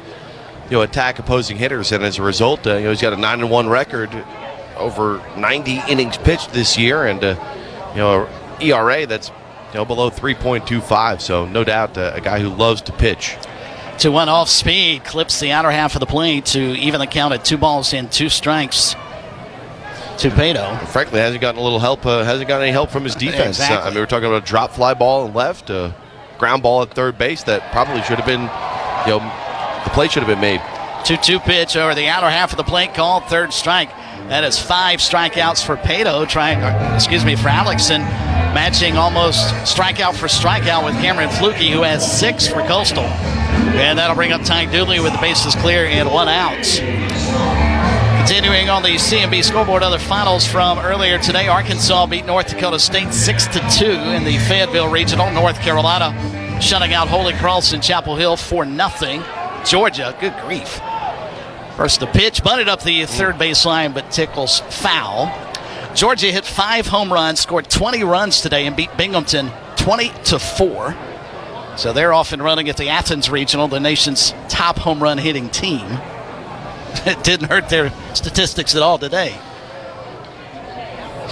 attack opposing hitters. And as a result, he's got a 9-1 record, over 90 innings pitched this year, and ERA that's below 3.25. So no doubt a guy who loves to pitch.
2-1 off speed, clips the outer half of the plate to even the count at 2 balls and 2 strikes to Pato.
Frankly, hasn't gotten a little help. Hasn't got any help from his defense.
Exactly.
We're talking about a drop fly ball in left, a ground ball at third base that probably should have been, the play should have been made.
2-2 pitch over the outer half of the plate, called third strike. That is 5 strikeouts for Pato, for Alexson, matching almost strikeout for strikeout with Cameron Fluke, who has 6 for Coastal. And that'll bring up Ty Dooley with the bases clear and 1 out. Continuing on the CMB scoreboard, other finals from earlier today. Arkansas beat North Dakota State 6-2 in the Fayetteville Regional. North Carolina shutting out Holy Cross and Chapel Hill 4-0. Georgia, good grief. First the pitch, bunted up the third baseline, but tickles foul. Georgia hit 5 home runs, scored 20 runs today, and beat Binghamton 20-4. So they're off and running at the Athens Regional, the nation's top home run hitting team. It didn't hurt their statistics at all today.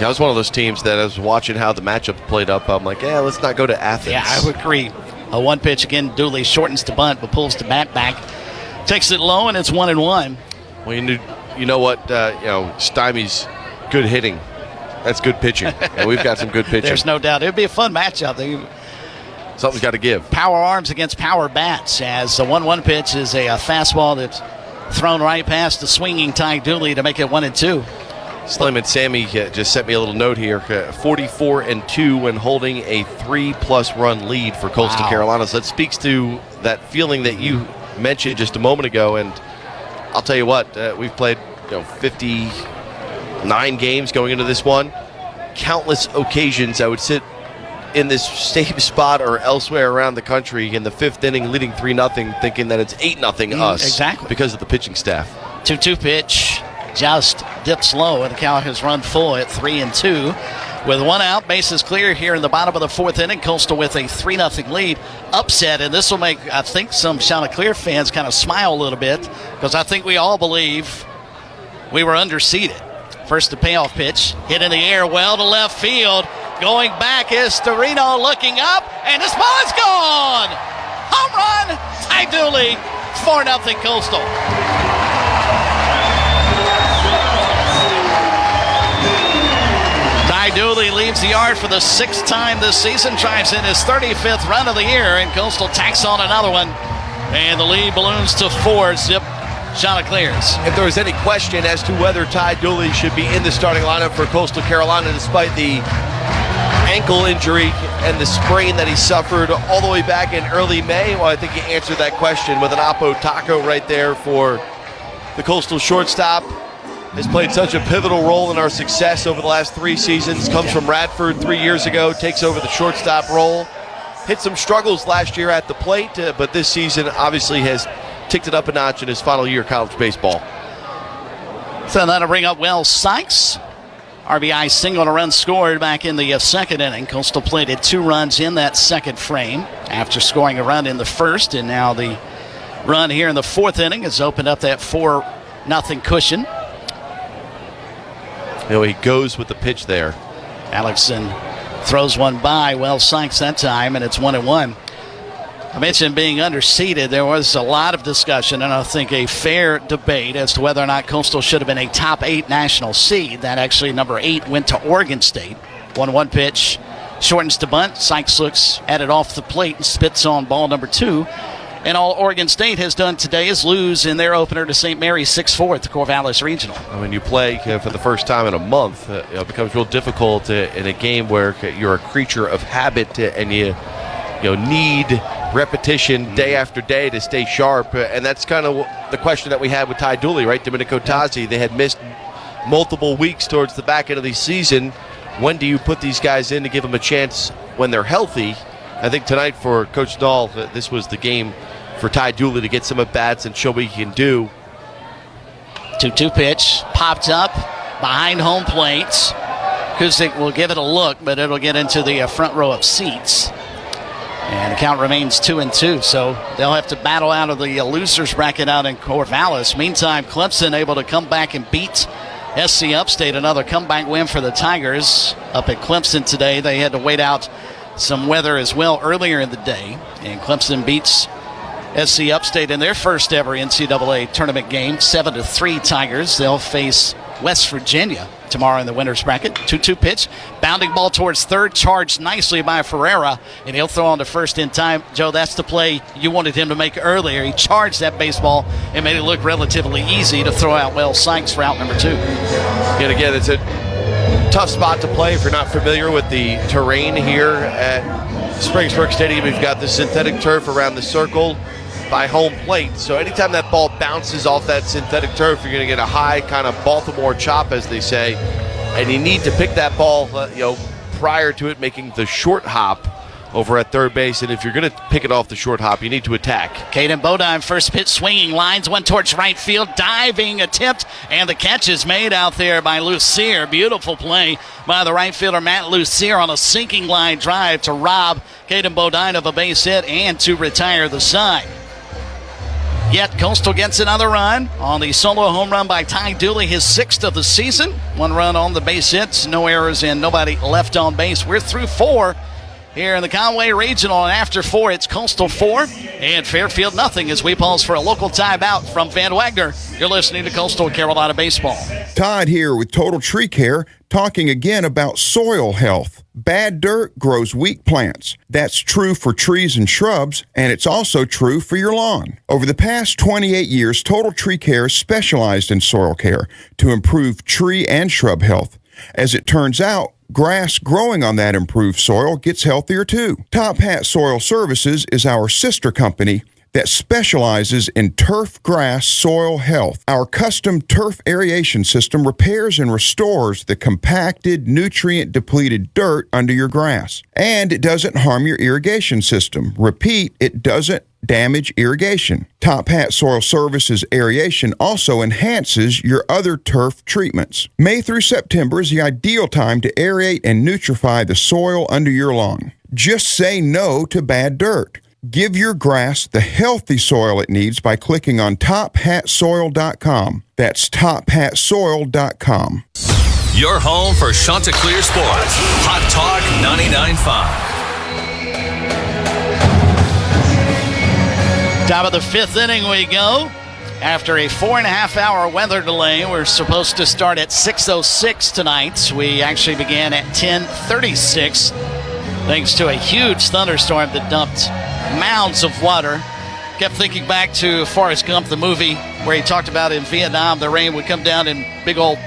Yeah, I was one of those teams that I was watching how the matchup played up. I'm like, let's not go to Athens.
Yeah, I would agree. A 1 pitch again. Dooley shortens the bunt, but pulls the bat back. Takes it low, and it's 1-1.
Well, you know what? Stymie's good hitting. That's good pitching. And we've got some good pitching.
There's no doubt. It would be a fun matchup.
Something's got to give.
Power arms against power bats, as the 1-1 pitch is a fastball that's thrown right past the swinging Ty Dooley to make it 1-2.
Slim and Sammy just sent me a little note here. 44-2 when holding a 3+ run lead for Coastal Carolina. So that speaks to that feeling that you mentioned just a moment ago. And I'll tell you what, we've played 59 games going into this one. Countless occasions I would sit in this same spot or elsewhere around the country in the 5th inning, leading 3-0, thinking that it's 8-0 us.
Exactly.
Because of the pitching staff.
2-2 pitch just dips low, and the count has run full at 3-2. With 1 out, bases clear here in the bottom of the 4th inning. Coastal with a 3-0 lead. Upset, and this will make, I think, some Chanticleer fans kind of smile a little bit, because I think we all believe we were underseeded. First, the payoff pitch, hit in the air well to left field. Going back is Storino, looking up, and this ball is gone! Home run, Ty Dooley, 4-0 Coastal. Ty Dooley leaves the yard for the 6th time this season, drives in his 35th run of the year, and Coastal tacks on another one. And the lead balloons to 4-zip Chanticleers.
If there was any question as to whether Ty Dooley should be in the starting lineup for Coastal Carolina despite the ankle injury and the sprain that he suffered all the way back in early May, well, I think he answered that question with an Oppo Taco right there for the Coastal shortstop. Has played such a pivotal role in our success over the last 3 seasons. Comes from Radford 3 years ago, takes over the shortstop role. Hit some struggles last year at the plate, but this season obviously has ticked it up a notch in his final year of college baseball.
So that'll bring up Wells Sykes. RBI single and a run scored back in the 2nd inning. Coastal plated 2 runs in that 2nd frame after scoring a run in the 1st, and now the run here in the 4th inning has opened up that 4-0 cushion.
He goes with the pitch there.
Alexson throws one by Wells Sykes that time, and it's 1-1. I mentioned being underseeded. There was a lot of discussion, and I think a fair debate as to whether or not Coastal should have been a top 8 national seed. That actually, number 8 went to Oregon State. 1-1 pitch, shortens to bunt. Sykes looks at it off the plate and spits on ball number 2. And all Oregon State has done today is lose in their opener to St. Mary's 6-4 at the Corvallis Regional.
When you play for the first time in a month, it becomes real difficult in a game where you're a creature of habit and you need repetition day after day to stay sharp. And that's kind of the question that we had with Ty Dooley, right? Domenico Tazzi, they had missed multiple weeks towards the back end of the season. When do you put these guys in to give them a chance when they're healthy. I think tonight for Coach Schnull, this was the game for Ty Dooley to get some at-bats and show what he can do.
2-2 pitch, popped up behind home plate. Kuzik will give it a look, but it'll get into the front row of seats. And the count remains 2-2, so they'll have to battle out of the losers bracket out in Corvallis. Meantime, Clemson able to come back and beat SC Upstate, another comeback win for the Tigers up at Clemson today. They had to wait out some weather as well earlier in the day, and Clemson beats SC Upstate in their first ever NCAA tournament game, 7-3 Tigers. They'll face West Virginia tomorrow in the winners bracket. 2-2 pitch, bounding ball towards third, charged nicely by Ferreira, and he'll throw on to first in time. Joe, that's the play you wanted him to make earlier. He charged that baseball and made it look relatively easy to throw out Wells Sykes for out number 2.
And again, it's a tough spot to play if you're not familiar with the terrain here at Springsburg Stadium. You've got the synthetic turf around the circle by home plate. So anytime that ball bounces off that synthetic turf, you're going to get a high kind of Baltimore chop, as they say. And you need to pick that ball, prior to it making the short hop over at third base. And if you're going to pick it off the short hop, you need to attack.
Caden Bodine, first pitch swinging lines, one towards right field, diving attempt, and the catch is made out there by Lucier. Beautiful play by the right fielder, Matt Lucier, on a sinking line drive to rob Caden Bodine of a base hit and to retire the side. Yet Coastal gets another run on the solo home run by Ty Dooley, his 6th of the season. 1 run on the base hits, no errors, and nobody left on base. We're through 4 here in the Conway Regional, and after 4, it's Coastal 4 and Fairfield nothing as we pause for a local timeout from Van Wagner. You're listening to Coastal Carolina Baseball.
Todd here with Total Tree Care, talking again about soil health. Bad dirt grows weak plants. That's true for trees and shrubs, and it's also true for your lawn. Over the past 28 years, Total Tree Care has specialized in soil care to improve tree and shrub health. As it turns out, grass growing on that improved soil gets healthier too. Top Hat Soil Services is our sister company that specializes in turf grass soil health. Our custom turf aeration system repairs and restores the compacted, nutrient-depleted dirt under your grass. And it doesn't harm your irrigation system. Repeat, it doesn't damage irrigation. Top Hat Soil Services aeration also enhances your other turf treatments. May through September is the ideal time to aerate and nutrify the soil under your lawn. Just say no to bad dirt. Give your grass the healthy soil it needs by clicking on tophatsoil.com. That's tophatsoil.com.
Your home for Chanticleer Sports. Hot Talk 99.5.
Top of the 5th inning we go. After a 4.5-hour weather delay, we're supposed to start at 6:06 tonight. We actually began at 10:36 thanks to a huge thunderstorm that dumped mounds of water. Kept thinking back to Forrest Gump, the movie, where he talked about in Vietnam the rain would come down in big old,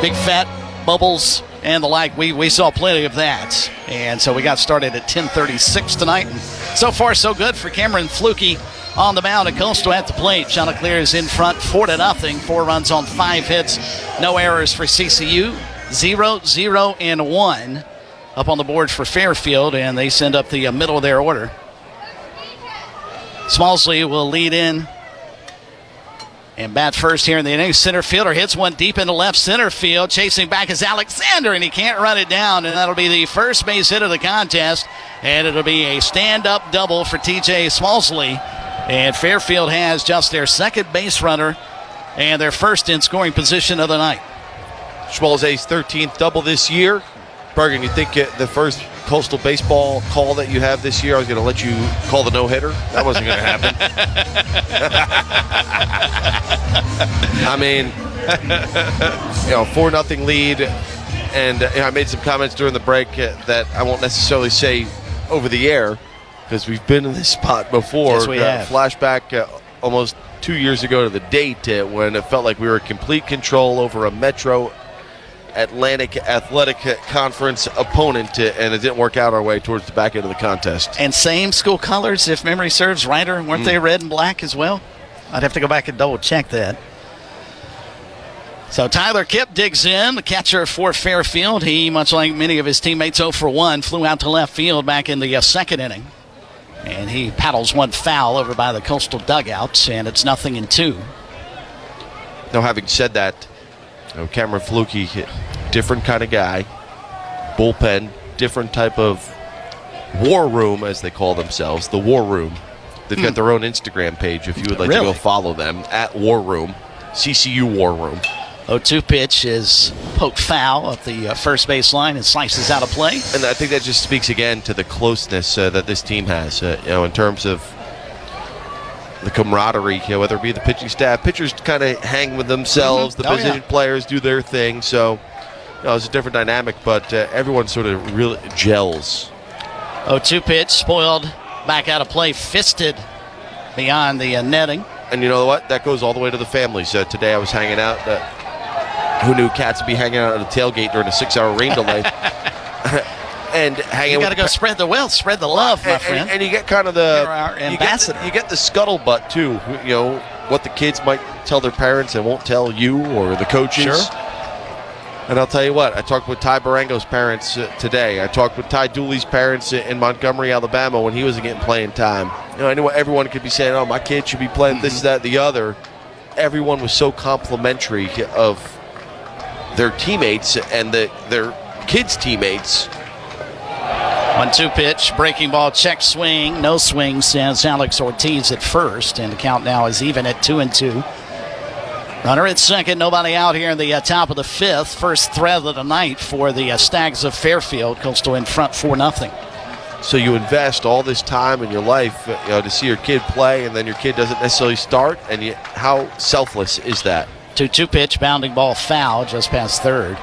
big fat bubbles and the like. We saw plenty of that. And so we got started at 10:36 tonight. And so far, so good for Cameron Flukie on the mound at Coastal at the plate. Chanticleers in front 4-0. 4 runs on 5 hits. No errors for CCU. 0, 0, and 1 up on the board for Fairfield, and they send up the middle of their order. Smallsley will lead in and bat first here in the inning. Center fielder hits one deep into left center field. Chasing back is Alexander, and he can't run it down, and that'll be the first base hit of the contest, and it'll be a stand-up double for TJ Smallsley. And Fairfield has just their second base runner and their first in scoring position of the night.
Smallsley's 13th double this year. Bergen, you think the first Coastal baseball call that you have this year, I was going to let you call the no-hitter? That wasn't going to happen. I mean, 4-0 lead, and I made some comments during the break that I won't necessarily say over the air because we've been in this spot before.
Yes, we have.
Flashback almost 2 years ago to the date when it felt like we were in complete control over a Metro Atlantic Athletic Conference opponent, and it didn't work out our way towards the back end of the contest.
And same school colors, if memory serves right, or weren't they red and black as well? I'd have to go back and double check that. So Tyler Kipp digs in, the catcher for Fairfield. He, much like many of his teammates, 0 for 1, flew out to left field back in the second inning. And he paddles one foul over by the Coastal dugouts, and it's 0-2.
Now, having said that, Cameron Fluke, different kind of guy. Bullpen, different type of war room, as they call themselves, the War Room. They've got their own Instagram page if you would like to go follow them, at War Room, CCU War Room.
0-2 pitch is poked foul at the first base line and slices out of play.
And I think that just speaks again to the closeness that this team has, in terms of the camaraderie, whether it be the pitching staff. Pitchers kind of hang with themselves. The position players do their thing. So it's a different dynamic, but everyone sort of really gels.
0-2 pitch, spoiled back out of play, fisted beyond the netting.
And you know what? That goes all the way to the families. Today I was hanging out. Who knew cats would be hanging out at a tailgate during a 6-hour rain delay? And hanging.
You got to go spread the wealth, spread the love, my friend.
And you get kind of the
You're our ambassador.
You get the scuttlebutt too. What the kids might tell their parents and won't tell you or the coaches.
Sure.
And I'll tell you what, I talked with Ty Barango's parents today. I talked with Ty Dooley's parents in Montgomery, Alabama, when he wasn't getting playing time. I know everyone could be saying, "Oh, my kid should be playing this, that, the other." Everyone was so complimentary of their teammates and their kids' teammates.
1-2 pitch, breaking ball, check swing, no swing, sends Alex Ortiz at first, and the count now is even at 2-2. Runner at second, nobody out here in the top of the fifth. First threat of the night for the Stags of Fairfield. Coastal in front 4-0.
So you invest all this time in your life to see your kid play, and then your kid doesn't necessarily start, and how selfless is that?
2-2 pitch, bounding ball foul just past third.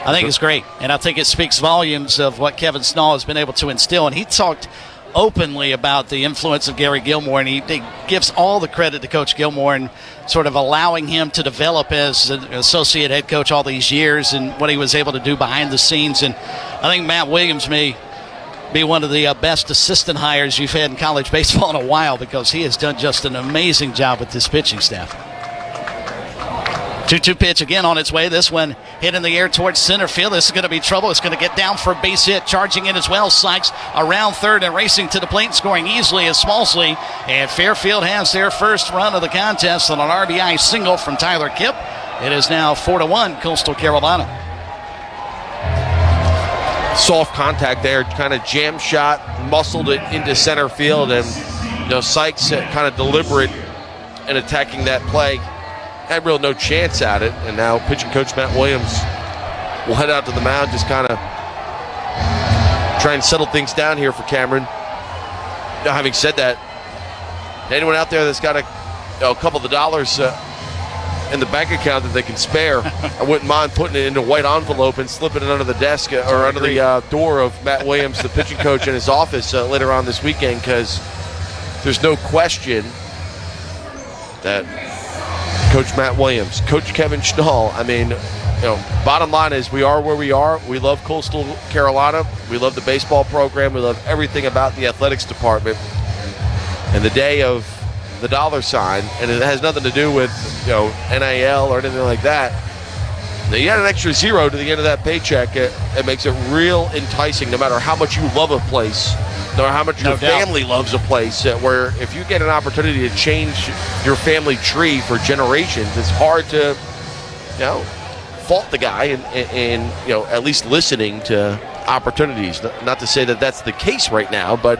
I think it's great, and I think it speaks volumes of what Kevin Schnull has been able to instill. And he talked openly about the influence of Gary Gilmore, and he gives all the credit to Coach Gilmore and sort of allowing him to develop as an associate head coach all these years and what he was able to do behind the scenes. And I think Matt Williams may be one of the best assistant hires you've had in college baseball in a while, because he has done just an amazing job with this pitching staff. 2-2 pitch again on its way. This one hit in the air towards center field. This is going to be trouble. It's going to get down for a base hit. Charging in as well. Sykes around third and racing to the plate, scoring easily as Smallsley. And Fairfield has their first run of the contest on an RBI single from Tyler Kipp. It is now 4-1 Coastal Carolina.
Soft contact there, kind of jam shot, muscled it into center field, and Sykes kind of deliberate in attacking that play. Had real no chance at it, and now pitching coach Matt Williams will head out to the mound, just kind of try and settle things down here for Cameron. Now, having said that, anyone out there that's got a couple of the dollars in the bank account that they can spare, I wouldn't mind putting it in a white envelope and slipping it under the desk or under the door of Matt Williams, the pitching coach, in his office later on this weekend, because there's no question that Coach Matt Williams, Coach Kevin Schnull, bottom line is we are where we are. We love Coastal Carolina. We love the baseball program. We love everything about the athletics department. And the day of the dollar sign, and it has nothing to do with NIL or anything like that. Now, you add an extra zero to the end of that paycheck, it makes it real enticing, no matter how much you love a place, no matter how much your family loves a place, where if you get an opportunity to change your family tree for generations, it's hard to fault the guy in at least listening to opportunities. Not to say that that's the case right now, but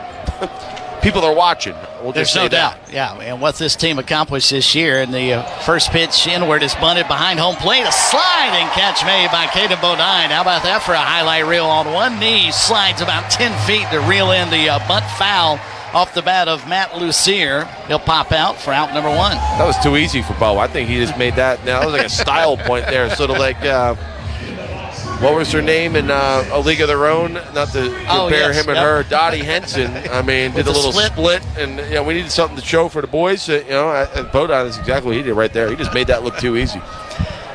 people are watching.
There's no doubt. Yeah, and what this team accomplished this year, and the first pitch inward is bunted behind home plate. A sliding catch made by Caden Bodine. How about that for a highlight reel? On one knee, slides about 10 feet to reel in the bunt foul off the bat of Matt Lucier. He'll pop out for out number one.
That was too easy for Bo. I think he just made that. Now, that was like a style point there, sort of like what was her name in A League of Their Own? Not to compare him and her. Dottie Henson. Did a little split, and we needed something to show for the boys. And Bodine is exactly what he did right there. He just made that look too easy.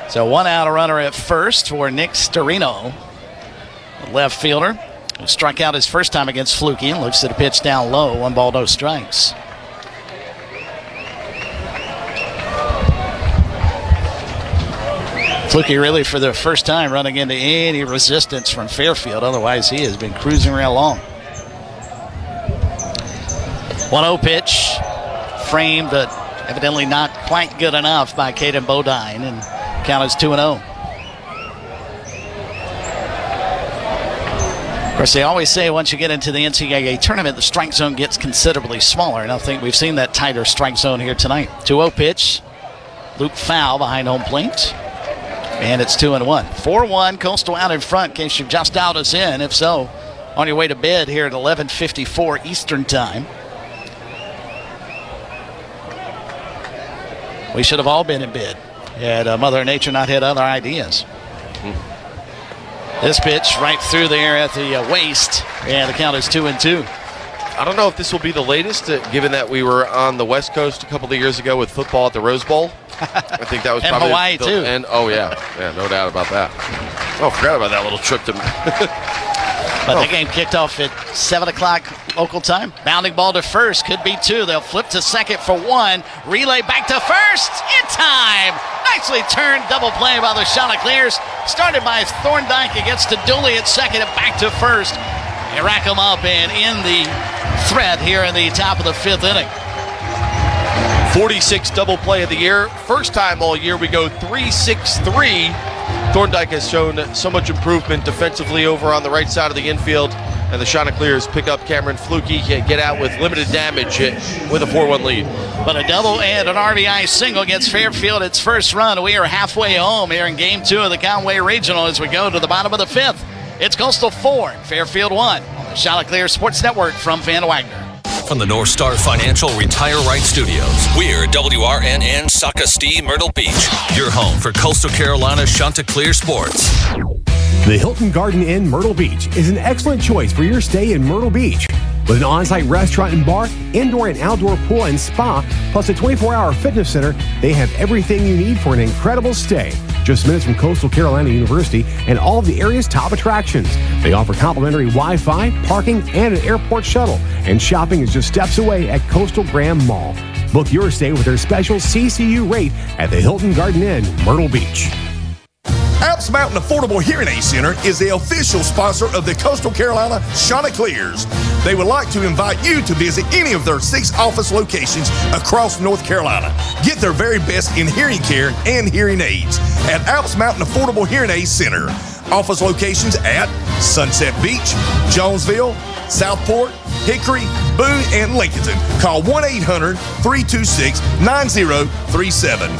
So one out, a runner at first for Nick Storino, left fielder, who struck out his first time against Fluke and looks at a pitch down low. 1 ball, no strikes. Fluky really for the first time running into any resistance from Fairfield. Otherwise, he has been cruising right along. 1-0 pitch, framed, but evidently not quite good enough by Caden Bodine, and count is 2-0. Of course, they always say once you get into the NCAA tournament, the strike zone gets considerably smaller, and I think we've seen that tighter strike zone here tonight. 2-0 pitch, Luke foul behind home plate, and it's 2-1. 4-1, Coastal out in front in case you've just dialed us in. If so, on your way to bed here at 11:54 Eastern Time. We should have all been in bed had Mother Nature not had other ideas. This pitch right through there at the waist, and the count is 2-2.
I don't know if this will be the latest, given that we were on the West Coast a couple of years ago with football at the Rose Bowl. I think that was
and
probably
Hawaii too.
And oh yeah, no doubt about that. Oh, forgot about that little trip to.
But the game kicked off at 7 o'clock local time. Bounding ball to first, could be 2. They'll flip to second for 1. Relay back to first, in time. Nicely turned double play by the Chanticleers. Started by Thorndike, it gets to Dooley at second and back to first. They rack them up and in the threat here in the top of the 5th inning.
46 double play of the year. First time all year we go 3-6-3. Thorndike has shown so much improvement defensively over on the right side of the infield, and the Chanticleers pick up Cameron Fluky, get out with limited damage with a 4-1 lead.
But a double and an RBI single gets Fairfield its first run. We are halfway home here in Game 2 of the Conway Regional as we go to the bottom of the 5th. It's Coastal 4, Fairfield 1 on the Chanticleer Sports Network from Van Wagner.
From the North Star Financial Retire Right Studios, we're WRNN Socastee, Myrtle Beach, your home for Coastal Carolina Chanticleer sports.
The Hilton Garden Inn Myrtle Beach is an excellent choice for your stay in Myrtle Beach. With an on-site restaurant and bar, indoor and outdoor pool and spa, plus a 24-hour fitness center, they have everything you need for an incredible stay. Just minutes from Coastal Carolina University and all of the area's top attractions. They offer complimentary Wi-Fi, parking, and an airport shuttle. And shopping is just steps away at Coastal Graham Mall. Book your stay with their special CCU rate at the Hilton Garden Inn, Myrtle Beach.
Alps Mountain Affordable Hearing Aid Center is the official sponsor of the Coastal Carolina Chanticleers. They would like to invite you to visit any of their 6 office locations across North Carolina. Get their very best in hearing care and hearing aids at Alps Mountain Affordable Hearing Aid Center. Office locations at Sunset Beach, Jonesville, Southport, Hickory, Boone, and Lincolnton. Call 1-800-326-9037.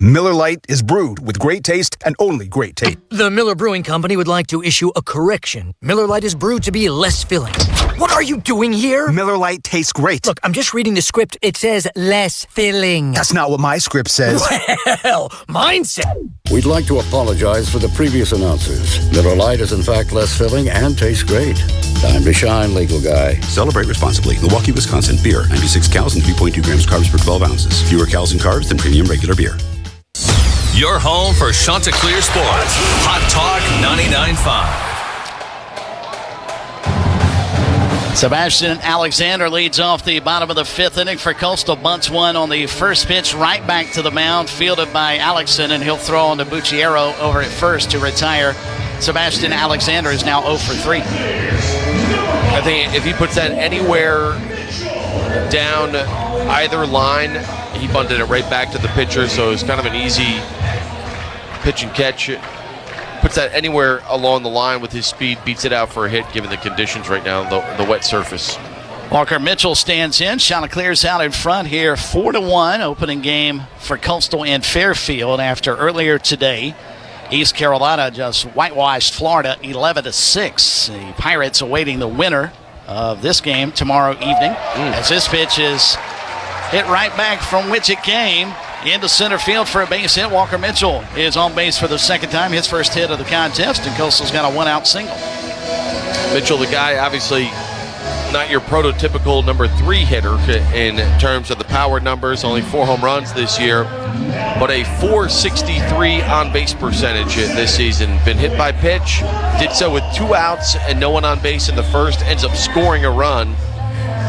Miller Lite is brewed with great taste and only great taste.
The Miller Brewing Company would like to issue a correction. Miller Lite is brewed to be less filling. What are you doing here?
Miller Lite tastes great.
Look, I'm just reading the script. It says less filling.
That's not what my script says.
Well, mine says.
We'd like to apologize for the previous announcers. Miller Lite is in fact less filling and tastes great. Time to shine, legal guy.
Celebrate responsibly. Milwaukee, Wisconsin. Beer. 96 calories and 3.2 grams carbs per 12 ounces. Fewer calories and carbs than premium regular beer.
Your home for Chanticleer sports. Hot Talk 99.5.
Sebastian Alexander leads off the bottom of the 5th inning for Coastal. Bunts one on the first pitch right back to the mound, fielded by Alexson, and he'll throw on to Bucciero over at first to retire. Sebastian Alexander is now 0 for 3.
I think if he puts that anywhere down either line, he bunted it right back to the pitcher, so it's kind of an easy pitch and catch. Puts that anywhere along the line with his speed, beats it out for a hit given the conditions right now, the wet surface.
Walker Mitchell stands in. Chanticleers out in front here, 4-1 opening game for Coastal and Fairfield after earlier today East Carolina just whitewashed Florida 11-6. The Pirates awaiting the winner of this game tomorrow evening as this pitch is hit right back from which it came into center field for a base hit. Walker Mitchell is on base for the second time, his first hit of the contest, and Coastal's got a 1-out single.
Mitchell, the guy, obviously not your prototypical number 3 hitter in terms of the power numbers, only 4 home runs this year, but a .463 on-base percentage this season. Been hit by pitch, did so with 2 outs and no one on base in the first, ends up scoring a run,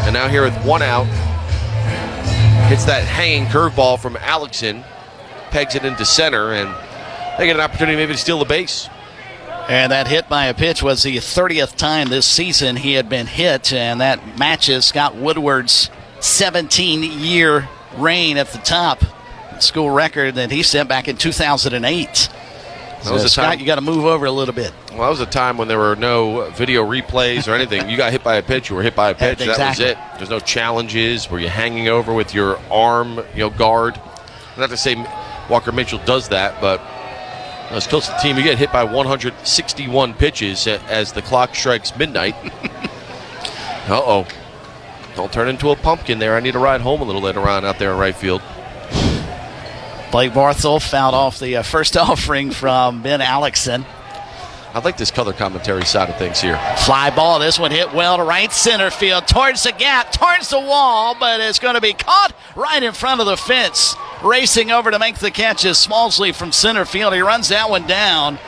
and now here with 1 out, Hits that hanging curveball from Alexson, pegs it into center, and they get an opportunity maybe to steal the base.
And that hit by a pitch was the 30th time this season he had been hit, and that matches Scott Woodward's 17-year reign at the top. School record that he set back in 2008.
That was a
Scott,
time,
you got to move over a little bit.
Well, that was a time when there were no video replays or anything. You got hit by a pitch, you were hit by a pitch.
Exactly.
That was it. There's no challenges. Were you hanging over with your arm, guard? Not to say Walker Mitchell does that, but as close to the team, you get hit by 161 pitches as the clock strikes midnight. Uh-oh. Don't turn into a pumpkin there. I need to ride home a little later on out there in right field.
Blake Barthel fouled off the first offering from Ben Alexson.
I like this color commentary side of things here.
Fly ball. This one hit well to right center field, towards the gap, towards the wall, but it's going to be caught right in front of the fence. Racing over to make the catch is Smallsley from center field. He runs that one down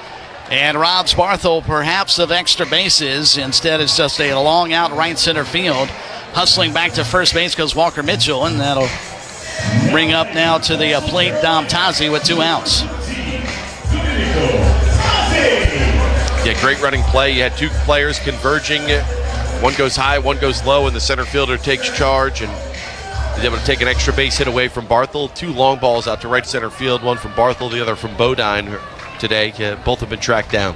and robs Barthel perhaps of extra bases. Instead, it's just a long out right center field. Hustling back to first base goes Walker Mitchell, and that'll bring up now to the plate Dom Tazi with 2 outs.
Yeah, great running play. You had 2 players converging. One goes high, one goes low, and the center fielder takes charge and is able to take an extra base hit away from Barthel. 2 long balls out to right center field, one from Barthel, the other from Bodine today. Both have been tracked down.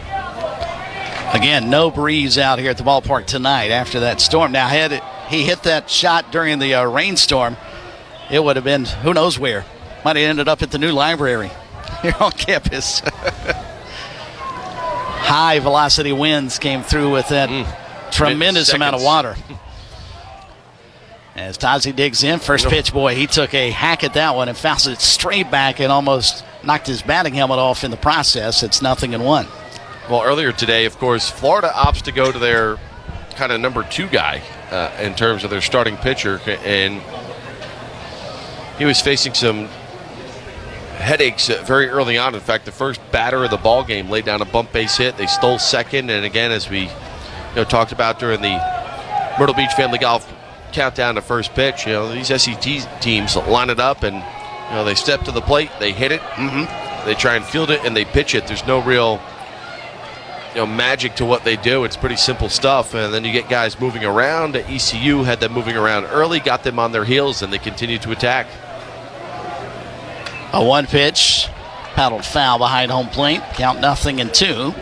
Again, no breeze out here at the ballpark tonight after that storm. Now, had he hit that shot during the rainstorm, it would have been who knows where. Might have ended up at the new library here on campus. High velocity winds came through with that tremendous amount of water. As Tazi digs in, first pitch, boy, he took a hack at that one and fouls it straight back and almost knocked his batting helmet off in the process. It's 0-1.
Well, earlier today, of course, Florida opts to go to their kind of number 2 guy in terms of their starting pitcher, and he was facing some headaches very early on. In fact, the first batter of the ball game laid down a bump base hit. They stole second, and again, as we talked about during the Myrtle Beach Family Golf countdown to first pitch, these SET teams line it up and they step to the plate, they hit it, they try and field it, and they pitch it. There's no real magic to what they do. It's pretty simple stuff, and then you get guys moving around. ECU had them moving around early, got them on their heels, and they continue to attack.
A 1 pitch, paddled foul behind home plate. Count 0-2.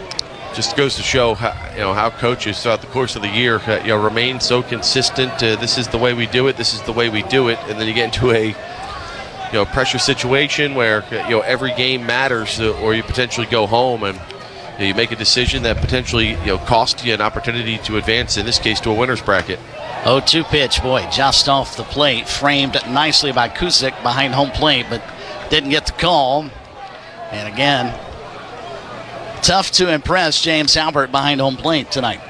Just goes to show how coaches throughout the course of the year remain so consistent. This is the way we do it. This is the way we do it. And then you get into a pressure situation where every game matters, or you potentially go home and you make a decision that potentially costs you an opportunity to advance. In this case, to a winner's bracket.
0-2 pitch, boy, just off the plate, framed nicely by Kusick behind home plate, but didn't get the call. And again, tough to impress James Albert behind home plate tonight.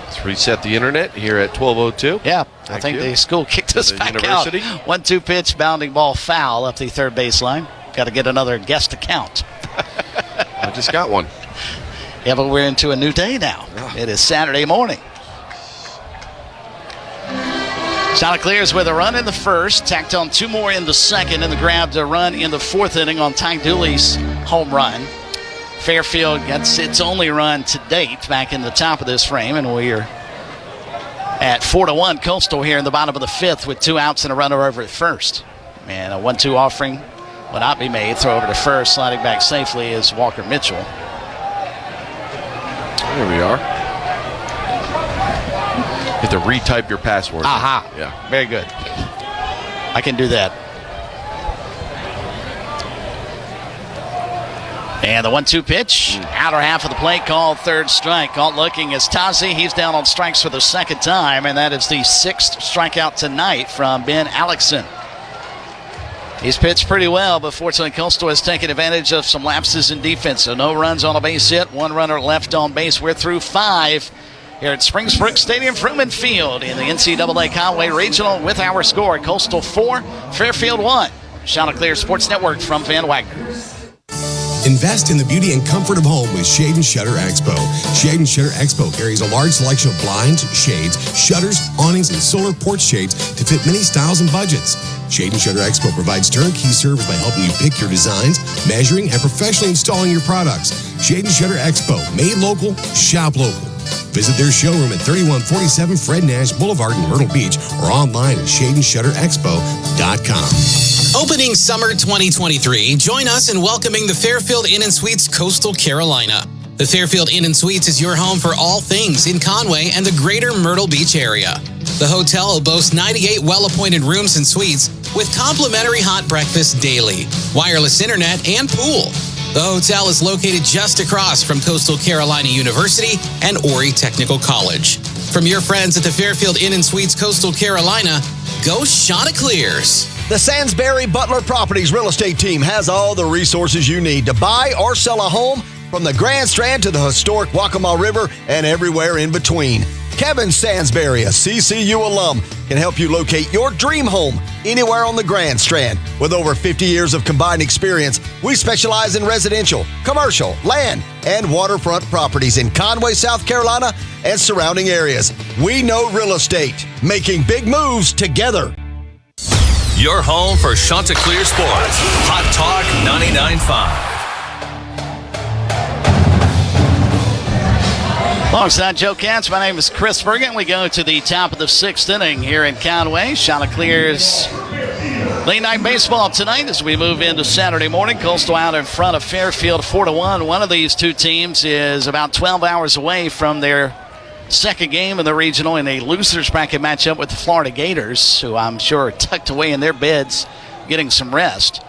Let's reset the internet here at 12:02.
Yeah, I think the school kicked us back university out. 1-2 pitch, bounding ball foul up the third baseline. Got to get another guest to count.
I just got one.
Yeah, but we're into a new day now. Oh. It is Saturday morning. Chanticleers with a run in the first, tacked on 2 more in the second, and the grabbed a run in the 4th inning on Ty Dooley's home run. Fairfield gets its only run to date back in the top of this frame, and we're at 4-1 Coastal here in the bottom of the 5th with 2 outs and a runner over at first. And a 1-2 offering will not be made. Throw over to first, sliding back safely is Walker Mitchell.
There we are. You have to retype your password.
Aha.
Yeah.
Very good. I can do that. And the 1-2 pitch, outer half of the plate, called third strike. Caught looking is Tazi. He's down on strikes for the second time, and that is the 6th strikeout tonight from Ben Alexson. He's pitched pretty well, but fortunately Coastal has taken advantage of some lapses in defense. So no runs on a base hit, 1 runner left on base. We're through 5 here at Springsbrook Stadium, Fruman Field in the NCAA Conway Regional with our score. Coastal 4, Fairfield 1. Chanticleers Sports Network from Van Wagner.
Invest in the beauty and comfort of home with Shade & Shutter Expo. Shade & Shutter Expo carries a large selection of blinds, shades, shutters, awnings, and solar porch shades to fit many styles and budgets. Shade & Shutter Expo provides turnkey service by helping you pick your designs, measuring, and professionally installing your products. Shade & Shutter Expo, made local, shop local. Visit their showroom at 3147 Fred Nash Boulevard in Myrtle Beach or online at shadeandshutterexpo.com.
Opening summer 2023, join us in welcoming the Fairfield Inn & Suites Coastal Carolina. The Fairfield Inn & Suites is your home for all things in Conway and the greater Myrtle Beach area. The hotel will boast 98 well-appointed rooms and suites with complimentary hot breakfast daily, wireless internet, and pool. The hotel is located just across from Coastal Carolina University and Horry Technical College. From your friends at the Fairfield Inn & Suites Coastal Carolina, go chanticleers.
The Sansbury Butler Properties real estate team has all the resources you need to buy or sell a home from the Grand Strand to the historic Waccamaw River and everywhere in between. Kevin Sansbury, a CCU alum, can help you locate your dream home anywhere on the Grand Strand. With over 50 years of combined experience, we specialize in residential, commercial, land, and waterfront properties in Conway, South Carolina, and surrounding areas. We know real estate, making big moves together.
Your home for Chanticleer Sports. Hot Talk 99.5.
Alongside Joe Katz, my name is Chris Bergen. We go to the top of the 6th inning here in Conway. Chanticleers late night baseball tonight as we move into Saturday morning. Coastal out in front of Fairfield 4-1. One of these two teams is about 12 hours away from their second game in the regional in a loser's bracket matchup with the Florida Gators, who I'm sure are tucked away in their beds getting some rest.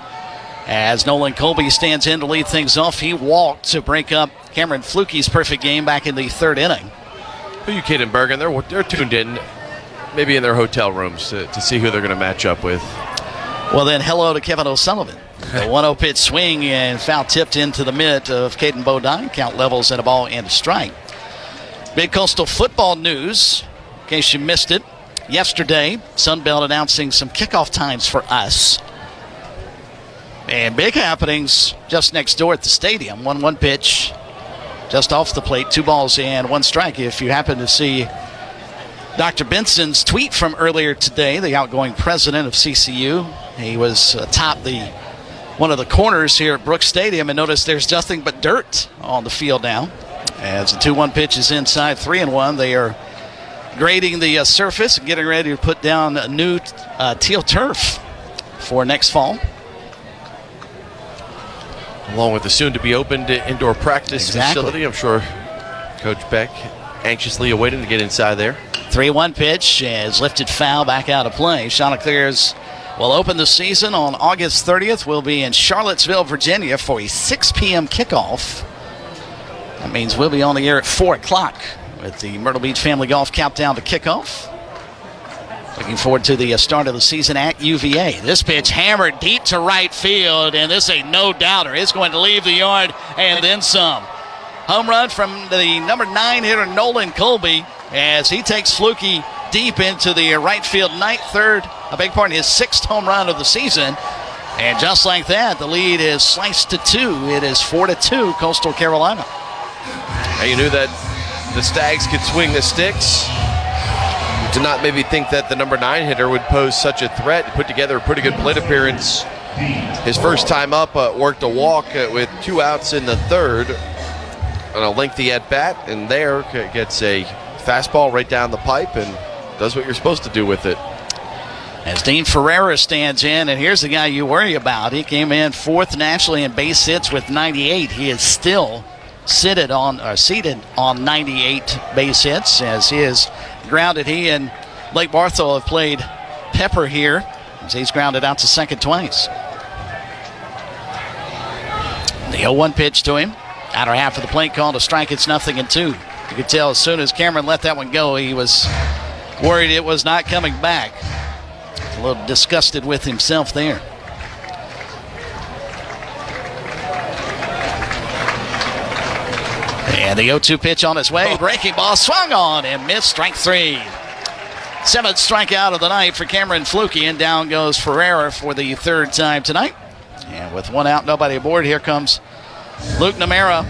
As Nolan Colby stands in to lead things off, he walked to break up Cameron Fluke's perfect game back in the 3rd inning.
Who are you kidding, Bergen? They're tuned in, maybe in their hotel rooms to see who they're going to match up with.
Well, then hello to Kevin O'Sullivan. The 1-0 pitch swing and foul tipped into the mitt of Caden Bodine. Count levels at a ball and a strike. Big Coastal football news, in case you missed it. Yesterday, Sunbelt announcing some kickoff times for us. And big happenings just next door at the stadium. 1-1 pitch just off the plate, 2 balls and 1 strike. If you happen to see Dr. Benson's tweet from earlier today, the outgoing president of CCU, he was atop one of the corners here at Brooks Stadium and noticed there's nothing but dirt on the field now. As the 2-1 pitch is inside, 3-1, they are grading the surface and getting ready to put down a new teal turf for next fall.
Along with the soon-to-be-opened indoor practice facility. I'm sure Coach Beck anxiously awaiting to get inside there.
3-1 pitch is lifted foul back out of play. Chanticleers will open the season on August 30th. We'll be in Charlottesville, Virginia for a 6 p.m. kickoff. That means we'll be on the air at 4 o'clock with the Myrtle Beach Family Golf Countdown to kickoff. Looking forward to the start of the season at UVA. This pitch hammered deep to right field, and this ain't no doubter. It's going to leave the yard and then some. Home run from the number 9 hitter, Nolan Colby, as he takes Fluke deep into the right field his 6th home run of the season. And just like that, the lead is sliced to 2. It is 4-2, Coastal Carolina.
Now you knew that the Stags could swing the sticks. Did not maybe think that the number 9 hitter would pose such a threat. Put together a pretty good plate appearance. His first time up, worked a walk with 2 outs in the 3rd on a lengthy at-bat, and there gets a fastball right down the pipe and does what you're supposed to do with it.
As Dean Ferreira stands in, and here's the guy you worry about. He came in 4th nationally in base hits with 98. He is still seated on 98 base hits as he is grounded. He and Blake Barthel have played pepper here as he's grounded out to second twice. The 0-1 pitch to him. Outer half of the plate called a strike. It's 0-2. You could tell as soon as Cameron let that one go, he was worried it was not coming back. A little disgusted with himself there. And the 0-2 pitch on its way. Breaking ball swung on and missed. Strike 3. 7th strikeout of the night for Cameron Fluke. And down goes Ferreira for the 3rd time tonight. And with 1 out, nobody aboard, here comes Luke Namera,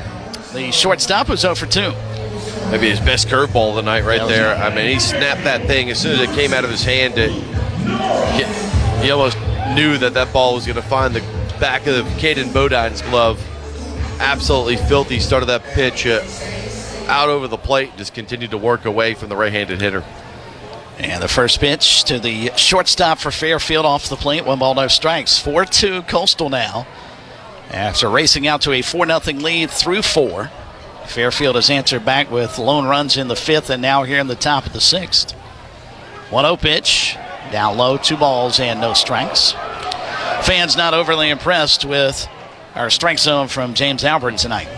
the shortstop, was 0 for 2.
Maybe his best curveball of the night right there. I mean, he snapped that thing as soon as it came out of his hand. He almost knew that ball was going to find the back of Caden Bodine's glove. Absolutely filthy. Started that pitch out over the plate, just continued to work away from the right-handed hitter.
And the first pitch to the shortstop for Fairfield off the plate. 1 ball, no strikes. 4-2 Coastal now. After racing out to a 4-0 lead through 4. Fairfield has answered back with lone runs in the 5th and now here in the top of the 6th. 1-0 pitch. Down low, 2 balls and no strikes. Fans not overly impressed with our strike zone from James Albert tonight.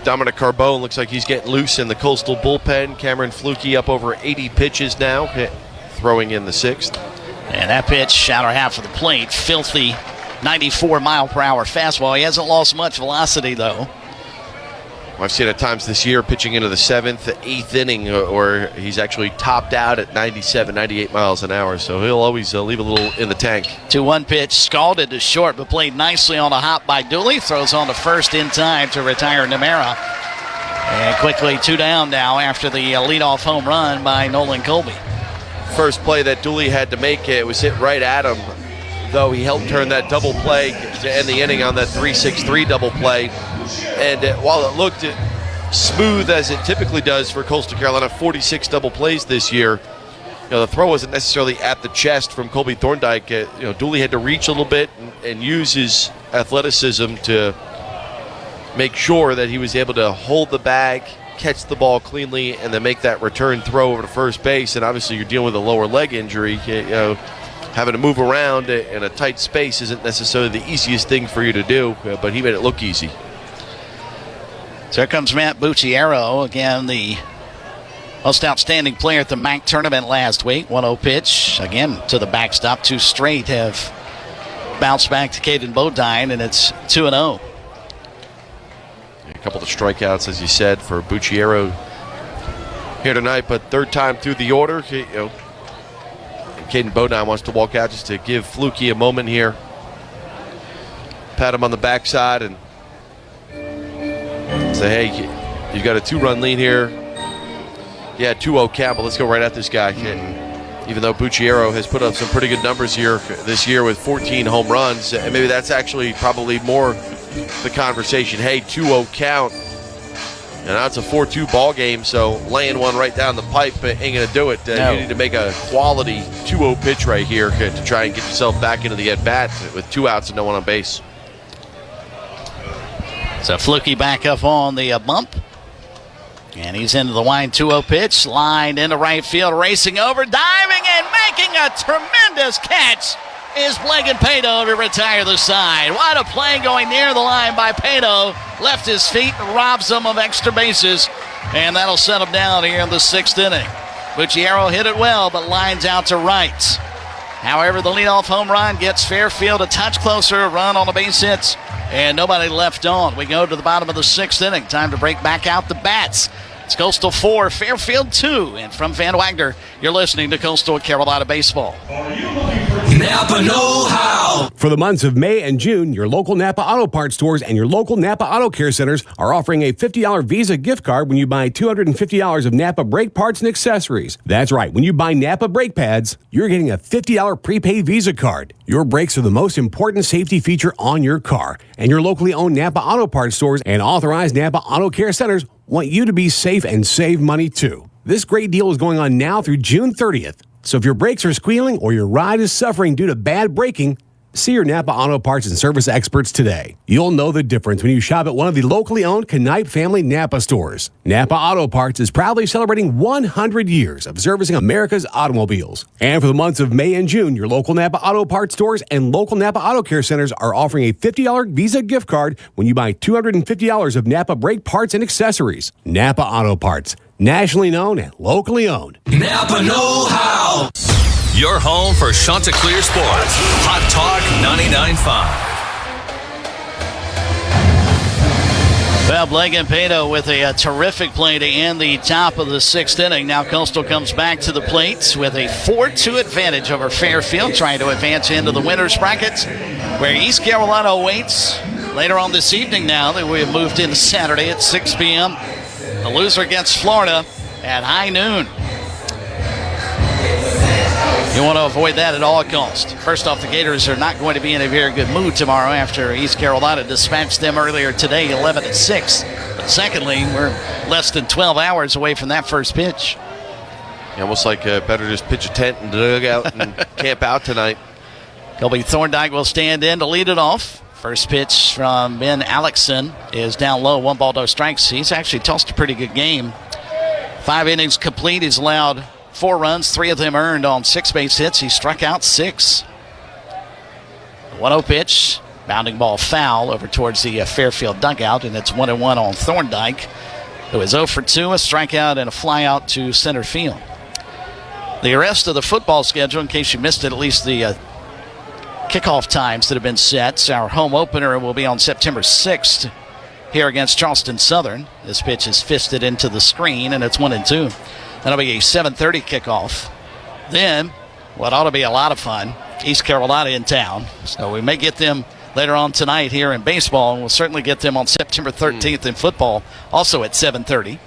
Dominic Carbone looks like he's getting loose in the Coastal bullpen. Cameron Fluke up over 80 pitches now, throwing in the 6th.
And that pitch, outer half of the plate, filthy 94-mile-per-hour fastball. He hasn't lost much velocity, though.
I've seen at times this year pitching into the 7th, 8th inning, or he's actually topped out at 97, 98 miles an hour, so he'll always leave a little in the tank.
2-1 pitch, scalded to short, but played nicely on a hop by Dooley. Throws on to first in time to retire Namera. And quickly 2 down now after the leadoff home run by Nolan Colby.
First play that Dooley had to make, it was hit right at him, though he helped turn that double play to end the inning on that 3-6-3 double play. And while it looked smooth as it typically does for Coastal Carolina, 46 double plays this year, the throw wasn't necessarily at the chest from Colby Thorndike. Dooley had to reach a little bit and use his athleticism to make sure that he was able to hold the bag, catch the ball cleanly, and then make that return throw over to first base. And obviously you're dealing with a lower leg injury. Having to move around in a tight space isn't necessarily the easiest thing for you to do, but he made it look easy.
So here comes Matt Bucciero, again the most outstanding player at the MAC tournament last week. 1-0 pitch, again to the backstop. 2 straight have bounced back to Caden Bodine, and it's 2-0.
A couple of strikeouts, as you said, for Bucciero here tonight, but 3rd time through the order. Caden Bodine wants to walk out just to give Fluke a moment here. Pat him on the backside and say, hey, you've got a 2-run lead here. Yeah, 2-0 count, but let's go right at this guy. Even though Bucciero has put up some pretty good numbers here this year with 14 home runs, and maybe that's actually probably more the conversation. Hey, 2-0 count. And now it's a 4-2 ball game, so laying one right down the pipe ain't going to do it. No. You need to make a quality 2-0 pitch right here to try and get yourself back into the at-bat with 2 outs and no one on base.
So Fluke back up on the bump. And he's into the wind 2-0 pitch. Lined into right field, racing over, diving and making a tremendous catch is Blagan Pato to retire the side. What a play going near the line by Pato. Left his feet, robs him of extra bases, and that'll set him down here in the 6th inning. Bucciero hit it well, but lines out to right. However, the leadoff home run gets Fairfield a touch closer, a run on the base hits, and nobody left on. We go to the bottom of the 6th inning. Time to break back out the bats. It's Coastal 4, Fairfield 2. And from Van Wagner, you're listening to Coastal Carolina Baseball.
Napa know-how. For the months of May and June, your local Napa Auto Parts stores and your local Napa Auto Care Centers are offering a $50 Visa gift card when you buy $250 of Napa brake parts and accessories. That's right. When you buy Napa brake pads, you're getting a $50 prepaid Visa card. Your brakes are the most important safety feature on your car, and your locally owned Napa Auto Parts stores and authorized Napa Auto Care Centers want you to be safe and save money too. This great deal is going on now through June 30th. So if your brakes are squealing or your ride is suffering due to bad braking, see your Napa Auto Parts and Service experts today. You'll know the difference when you shop at one of the locally owned Knipe family Napa stores. Napa Auto Parts is proudly celebrating 100 years of servicing America's automobiles. And for the months of May and June, your local Napa Auto Parts stores and local Napa Auto Care Centers are offering a $50 Visa gift card when you buy $250 of Napa brake parts and accessories. Napa Auto Parts, nationally known and locally owned.
Napa know-how. Your home for Chanticleer Sports. Hot Talk 99.5.
Well, Blagan Pato with a terrific play to end the top of the 6th inning. Now Coastal comes back to the plate with a 4-2 advantage over Fairfield, trying to advance into the winners bracket, where East Carolina awaits Later on this evening now that we have moved into Saturday at 6 p.m., the loser against Florida at high noon. You want to avoid that at all costs. First off, the Gators are not going to be in a very good mood tomorrow after East Carolina dispatched them earlier today, 11-6. But secondly, we're less than 12 hours away from that first pitch.
Yeah, almost like better just pitch a tent and dug out and camp out tonight.
Colby Thorndike will stand in to lead it off. First pitch from Ben Alexson is down low, 1 ball, no strikes. He's actually tossed a pretty good game. 5 innings complete. He's allowed 4 runs, 3 of them earned on 6 base hits. He struck out 6. 1-0 pitch, bounding ball foul over towards the Fairfield dugout, and it's 1-1 on Thorndike, who is 0 for 2, a strikeout and a flyout to center field. The rest of the football schedule, in case you missed it, at least the kickoff times that have been set. Our home opener will be on September 6th here against Charleston Southern. This pitch is fisted into the screen, and it's 1-2. That'll be a 7:30 kickoff. Then, what ought to be a lot of fun, East Carolina in town. So we may get them later on tonight here in baseball, and we'll certainly get them on September 13th in football, also at 7:30.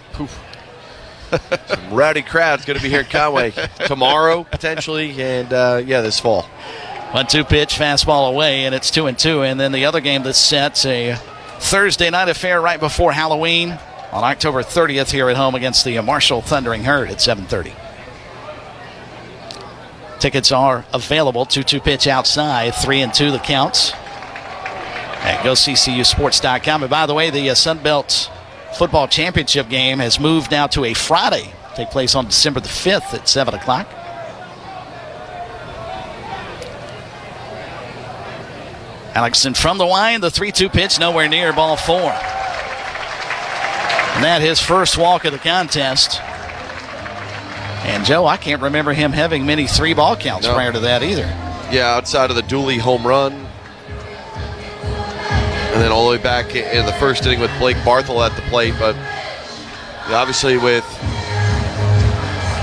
Some rowdy crowd's going to be here at Conway tomorrow, potentially, and this fall.
1-2 pitch, fastball away, and it's 2-2. And then the other game that's set, a Thursday night affair right before Halloween on October 30th here at home against the Marshall Thundering Herd at 7:30. Tickets are available. 2-2 pitch outside, 3-2 the counts. At GoCCUSports.com. And by the way, the Sun Belt Football Championship game has moved now to a Friday. Take place on December the 5th at 7 o'clock. Alexson from the line, the 3-2 pitch, nowhere near, ball 4. And that his first walk of the contest. And Joe, I can't remember him having many 3-ball counts prior to that either.
Yeah, outside of the Dooley home run. And then all the way back in the first inning with Blake Barthel at the plate. But obviously with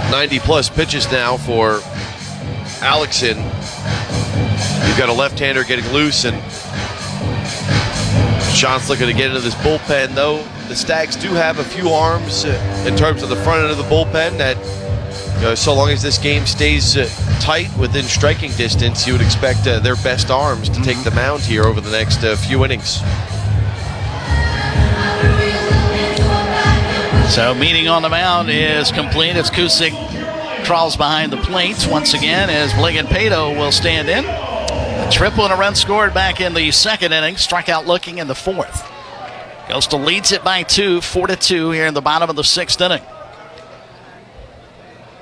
90-plus pitches now for Alexson, you've got a left-hander getting loose, and Sean's looking to get into this bullpen, though. The Stags do have a few arms in terms of the front end of the bullpen that, so long as this game stays tight within striking distance, you would expect their best arms to take the mound here over the next few innings.
So meeting on the mound is complete as Kusick crawls behind the plate once again as Bligan Pato will stand in. A triple and a run scored back in the second inning. Strikeout looking in the 4th. Coastal leads it by 2, 4-2 here in the bottom of the 6th inning.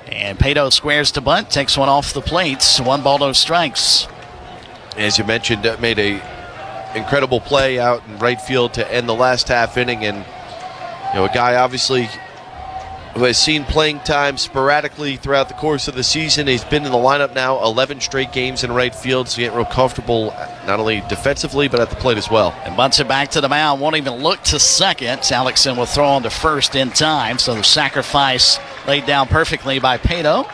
And Pato squares to bunt, takes one off the plate. 1 ball, no strikes.
As you mentioned, made a incredible play out in right field to end the last half inning, and a guy obviously who has seen playing time sporadically throughout the course of the season. He's been in the lineup now 11 straight games in right field, so getting real comfortable not only defensively but at the plate as well.
And bunts it back to the mound, won't even look to second. Alexson will throw on to first in time, so the sacrifice laid down perfectly by Pato.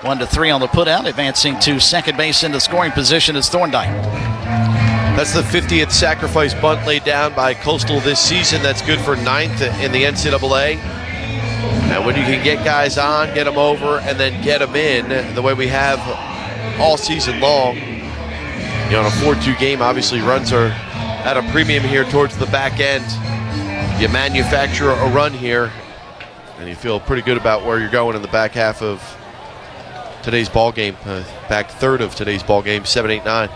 1-3 on the putout, advancing to second base into scoring position is Thorndike.
That's the 50th sacrifice bunt laid down by Coastal this season. That's good for 9th in the NCAA. And when you can get guys on, get them over, and then get them in the way we have all season long, in a 4-2 game, obviously runs are at a premium here towards the back end. You manufacture a run here, and you feel pretty good about where you're going in the back half of today's ball game, back third of today's ball game, 7-8-9.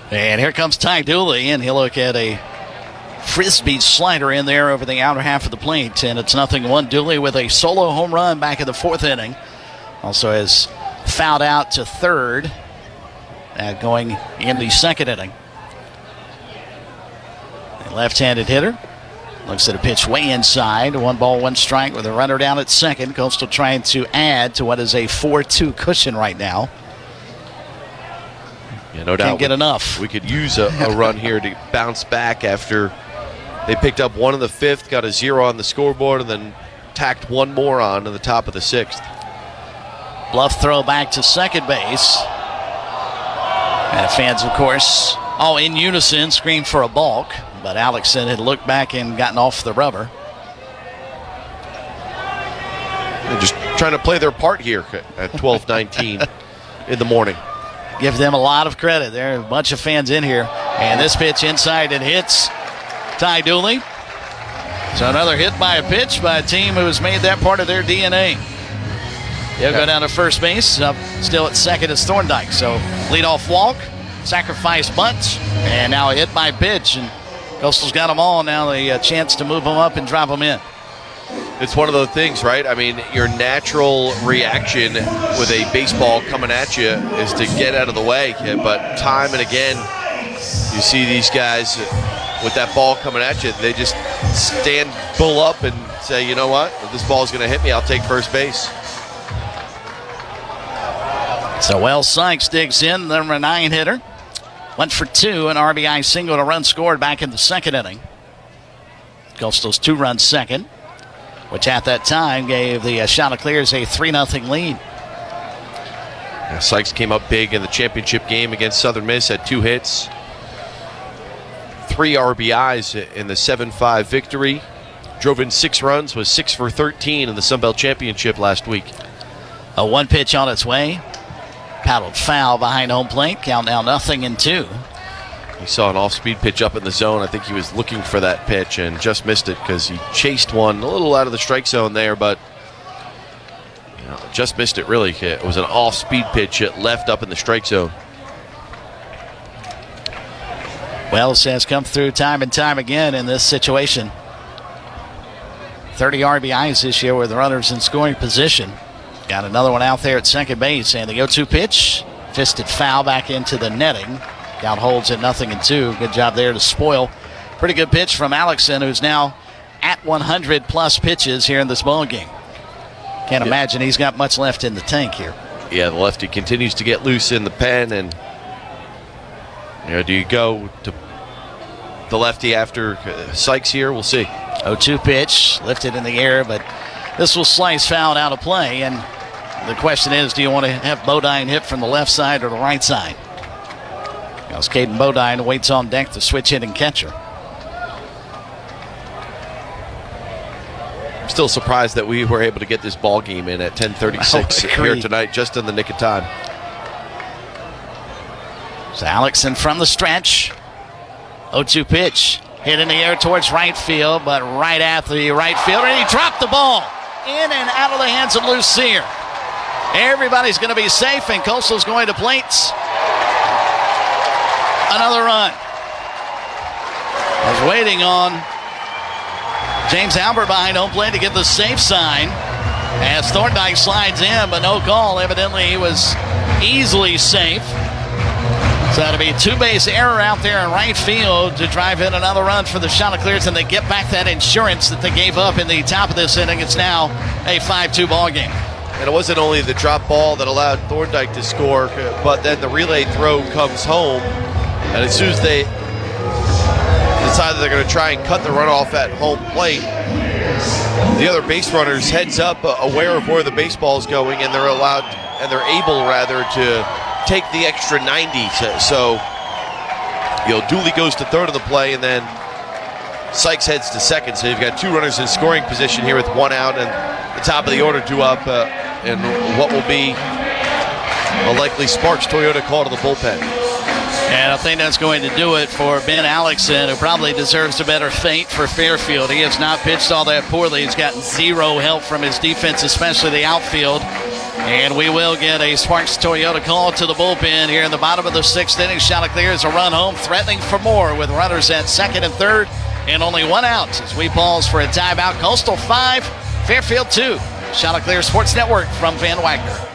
And here comes Ty Dooley, and he'll look at a frisbee slider in there over the outer half of the plate, and it's 0-1. Dooley with a solo home run back in the 4th inning. Also has fouled out to third, going in the 2nd inning. A left-handed hitter looks at a pitch way inside. 1 ball, 1 strike with a runner down at second. Coastal trying to add to what is a 4-2 cushion right now.
Yeah, no doubt.
Can't get enough.
We could use a run here to bounce back after they picked up 1 in the 5th, got a 0 on the scoreboard, and then tacked 1 more on to the top of the 6th.
Bluff throw back to second base. And fans, of course, all in unison scream for a balk. but Alexson had looked back and gotten off the rubber.
They're just trying to play their part here at 12:19 in the morning.
Give them a lot of credit. There are a bunch of fans in here. And this pitch inside, it hits Ty Dooley. So another hit by a pitch by a team who has made that part of their DNA. He'll go down to first base. Up still at second is Thorndike. So leadoff walk, sacrifice bunt, and now a hit by pitch. And Coastal's got them all. Now a chance to move them up and drop them in.
It's one of those things, right? I mean, your natural reaction with a baseball coming at you is to get out of the way. But time and again, you see these guys with that ball coming at you, they just stand bull up and say, you know what? If this ball's going to hit me, I'll take first base.
So Wells Sykes digs in, the number 9 hitter. Went for 2, an RBI single, and a run scored back in the second inning. Coastal's 2-run second, which at that time gave the Chanticleers a 3-0 lead.
Sykes came up big in the championship game against Southern Miss, had 2 hits, 3 RBIs in the 7-5 victory. Drove in 6 runs, was 6 for 13 in the Sun Belt Championship last week.
A 1 pitch on its way. Paddled foul behind home plate. Count now 0-2.
He saw an off-speed pitch up in the zone. I think he was looking for that pitch and just missed it because he chased one a little out of the strike zone there, but just missed it really. It was an off-speed pitch that left up in the strike zone.
Wells has come through time and time again in this situation. 30 RBIs this year with runners in scoring position. Got another one out there at second base, and the 0-2 pitch, fisted foul back into the netting. Count holds at 0-2. Good job there to spoil. Pretty good pitch from Alexson, who's now at 100-plus pitches here in this ball game. Can't imagine he's got much left in the tank here.
Yeah, the lefty continues to get loose in the pen, and do you go to the lefty after Sykes here? We'll see.
0-2 pitch, lifted in the air, but this will slice foul out of play, and the question is, do you want to have Bodine hit from the left side or the right side? As Caden Bodine waits on deck to switch hitting catcher.
I'm still surprised that we were able to get this ball game in at 10:36 here tonight, just in the nick of time.
So Alexson from the stretch. 0-2 pitch. Hit in the air towards right field, but right at the right fielder, and he dropped the ball in and out of the hands of Lucier. Everybody's going to be safe, and Coastal's going to plates. Another run. I was waiting on James Albert behind home plate to get the safe sign as Thorndike slides in, but no call. Evidently, he was easily safe. So that'll be a 2-base error out there in right field to drive in another run for the Chanticleers, and they get back that insurance that they gave up in the top of this inning. It's now a 5-2 ball game.
And it wasn't only the drop ball that allowed Thorndike to score, but then the relay throw comes home, and as soon as they decide that they're going to try and cut the runoff at home plate, the other base runners heads up, aware of where the baseball is going, and they're able to take the extra 90. So Dooley goes to third of the play, and then Sykes heads to second. So you've got 2 runners in scoring position here with 1 out, and the top of the order due up, and what will be a likely Sparks Toyota call to the bullpen.
And I think that's going to do it for Ben Alexson, who probably deserves a better fate for Fairfield. He has not pitched all that poorly. He's gotten 0 help from his defense, especially the outfield. And we will get a Sparks Toyota call to the bullpen here in the bottom of the 6th inning. Chanticleers a run home, threatening for more with runners at second and third, and only 1 out as we pause for a timeout. Coastal 5, Fairfield 2. Chanticleer Sports Network from Van Wagner.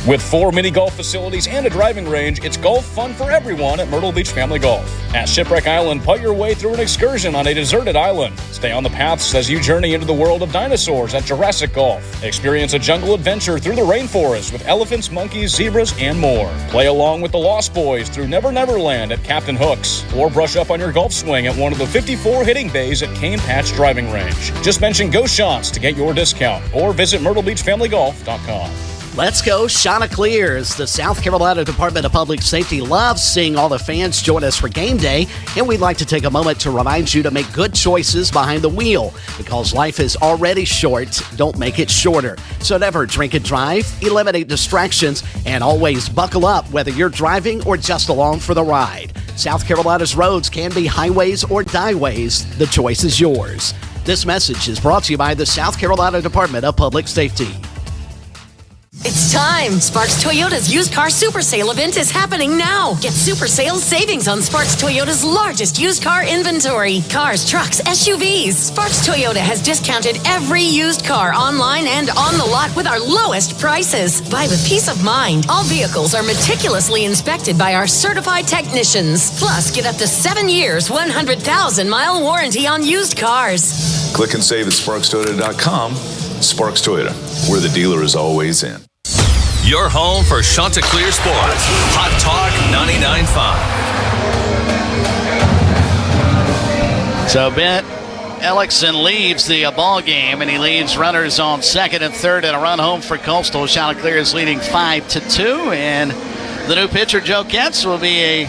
With 4 mini golf facilities and a driving range, it's golf fun for everyone at Myrtle Beach Family Golf. At Shipwreck Island, putt your way through an excursion on a deserted island. Stay on the paths as you journey into the world of dinosaurs at Jurassic Golf. Experience a jungle adventure through the rainforest with elephants, monkeys, zebras, and more. Play along with the Lost Boys through Never Never Land at Captain Hooks. Or brush up on your golf swing at one of the 54 hitting bays at Cane Patch Driving Range. Just mention Go Shots to get your discount, or visit myrtlebeachfamilygolf.com.
Let's go Chanticleers. The South Carolina Department of Public Safety loves seeing all the fans join us for game day, and we'd like to take a moment to remind you to make good choices behind the wheel. Because life is already short, don't make it shorter. So never drink and drive, eliminate distractions, and always buckle up whether you're driving or just along for the ride. South Carolina's roads can be highways or dieways. The choice is yours. This message is brought to you by the South Carolina Department of Public Safety.
It's time! Sparks Toyota's used car super sale event is happening now. Get super sales savings on Sparks Toyota's largest used car inventory. Cars, trucks, SUVs. Sparks Toyota has discounted every used car online and on the lot with our lowest prices. Buy with peace of mind. All vehicles are meticulously inspected by our certified technicians. Plus, get up to 7 years, 100,000-mile warranty on used cars.
Click and save at sparkstoyota.com. Sparks Toyota, where the dealer is always in.
Your home for Chanticleer Sports. Hot Talk 99.5.
So Ben Ellickson leaves the ball game, and he leaves runners on second and third and a run home for Coastal. Chanticleer is leading 5-2, and the new pitcher, Joe Ketz, will be a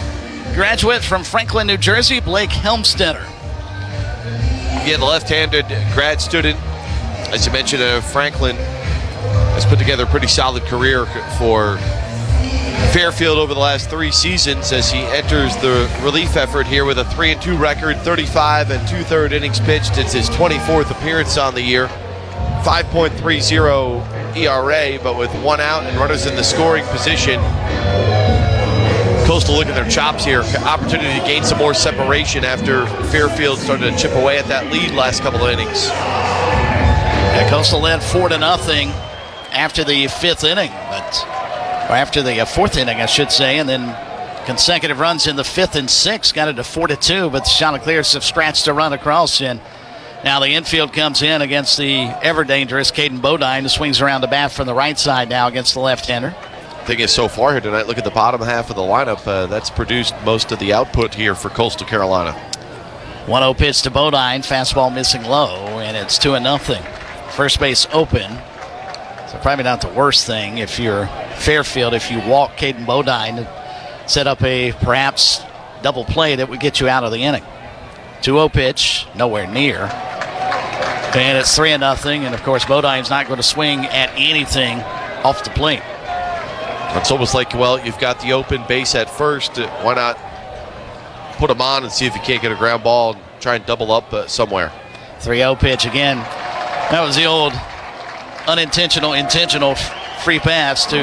graduate from Franklin, New Jersey, Blake Helmstetter.
Again, the left-handed grad student, as you mentioned, Franklin has put together a pretty solid career for Fairfield over the last 3 seasons as he enters the relief effort here with a 3-2 record, 35 2/3 innings pitched. It's his 24th appearance on the year, 5.30 ERA, but with 1 out and runners in the scoring position. Coastal looking at their chops here, opportunity to gain some more separation after Fairfield started to chip away at that lead last couple of innings.
Yeah, Coastal led 4-0 after the 5th inning, or after the 4th inning, I should say, and then consecutive runs in the 5th and 6th got it to 4-2, but the Chanticleers have scratched a run across, and now the infield comes in against the ever-dangerous Caden Bodine, who swings around the bat from the right side now against the left-hander.
Thing is, so far here tonight, look at the bottom half of the lineup. That's produced most of the output here for Coastal Carolina.
1-0 pitch to Bodine, fastball missing low, and it's 2-0. First base open. So probably not the worst thing if you're Fairfield, if you walk Caden Bodine and set up a perhaps double play that would get you out of the inning. 2-0 pitch, nowhere near. And it's 3-0, and of course Bodine's not going to swing at anything off the plate.
It's almost like, well, you've got the open base at first. Why not put him on and see if you can't get a ground ball and try and double up somewhere.
3-0 pitch again. That was the old intentional free pass to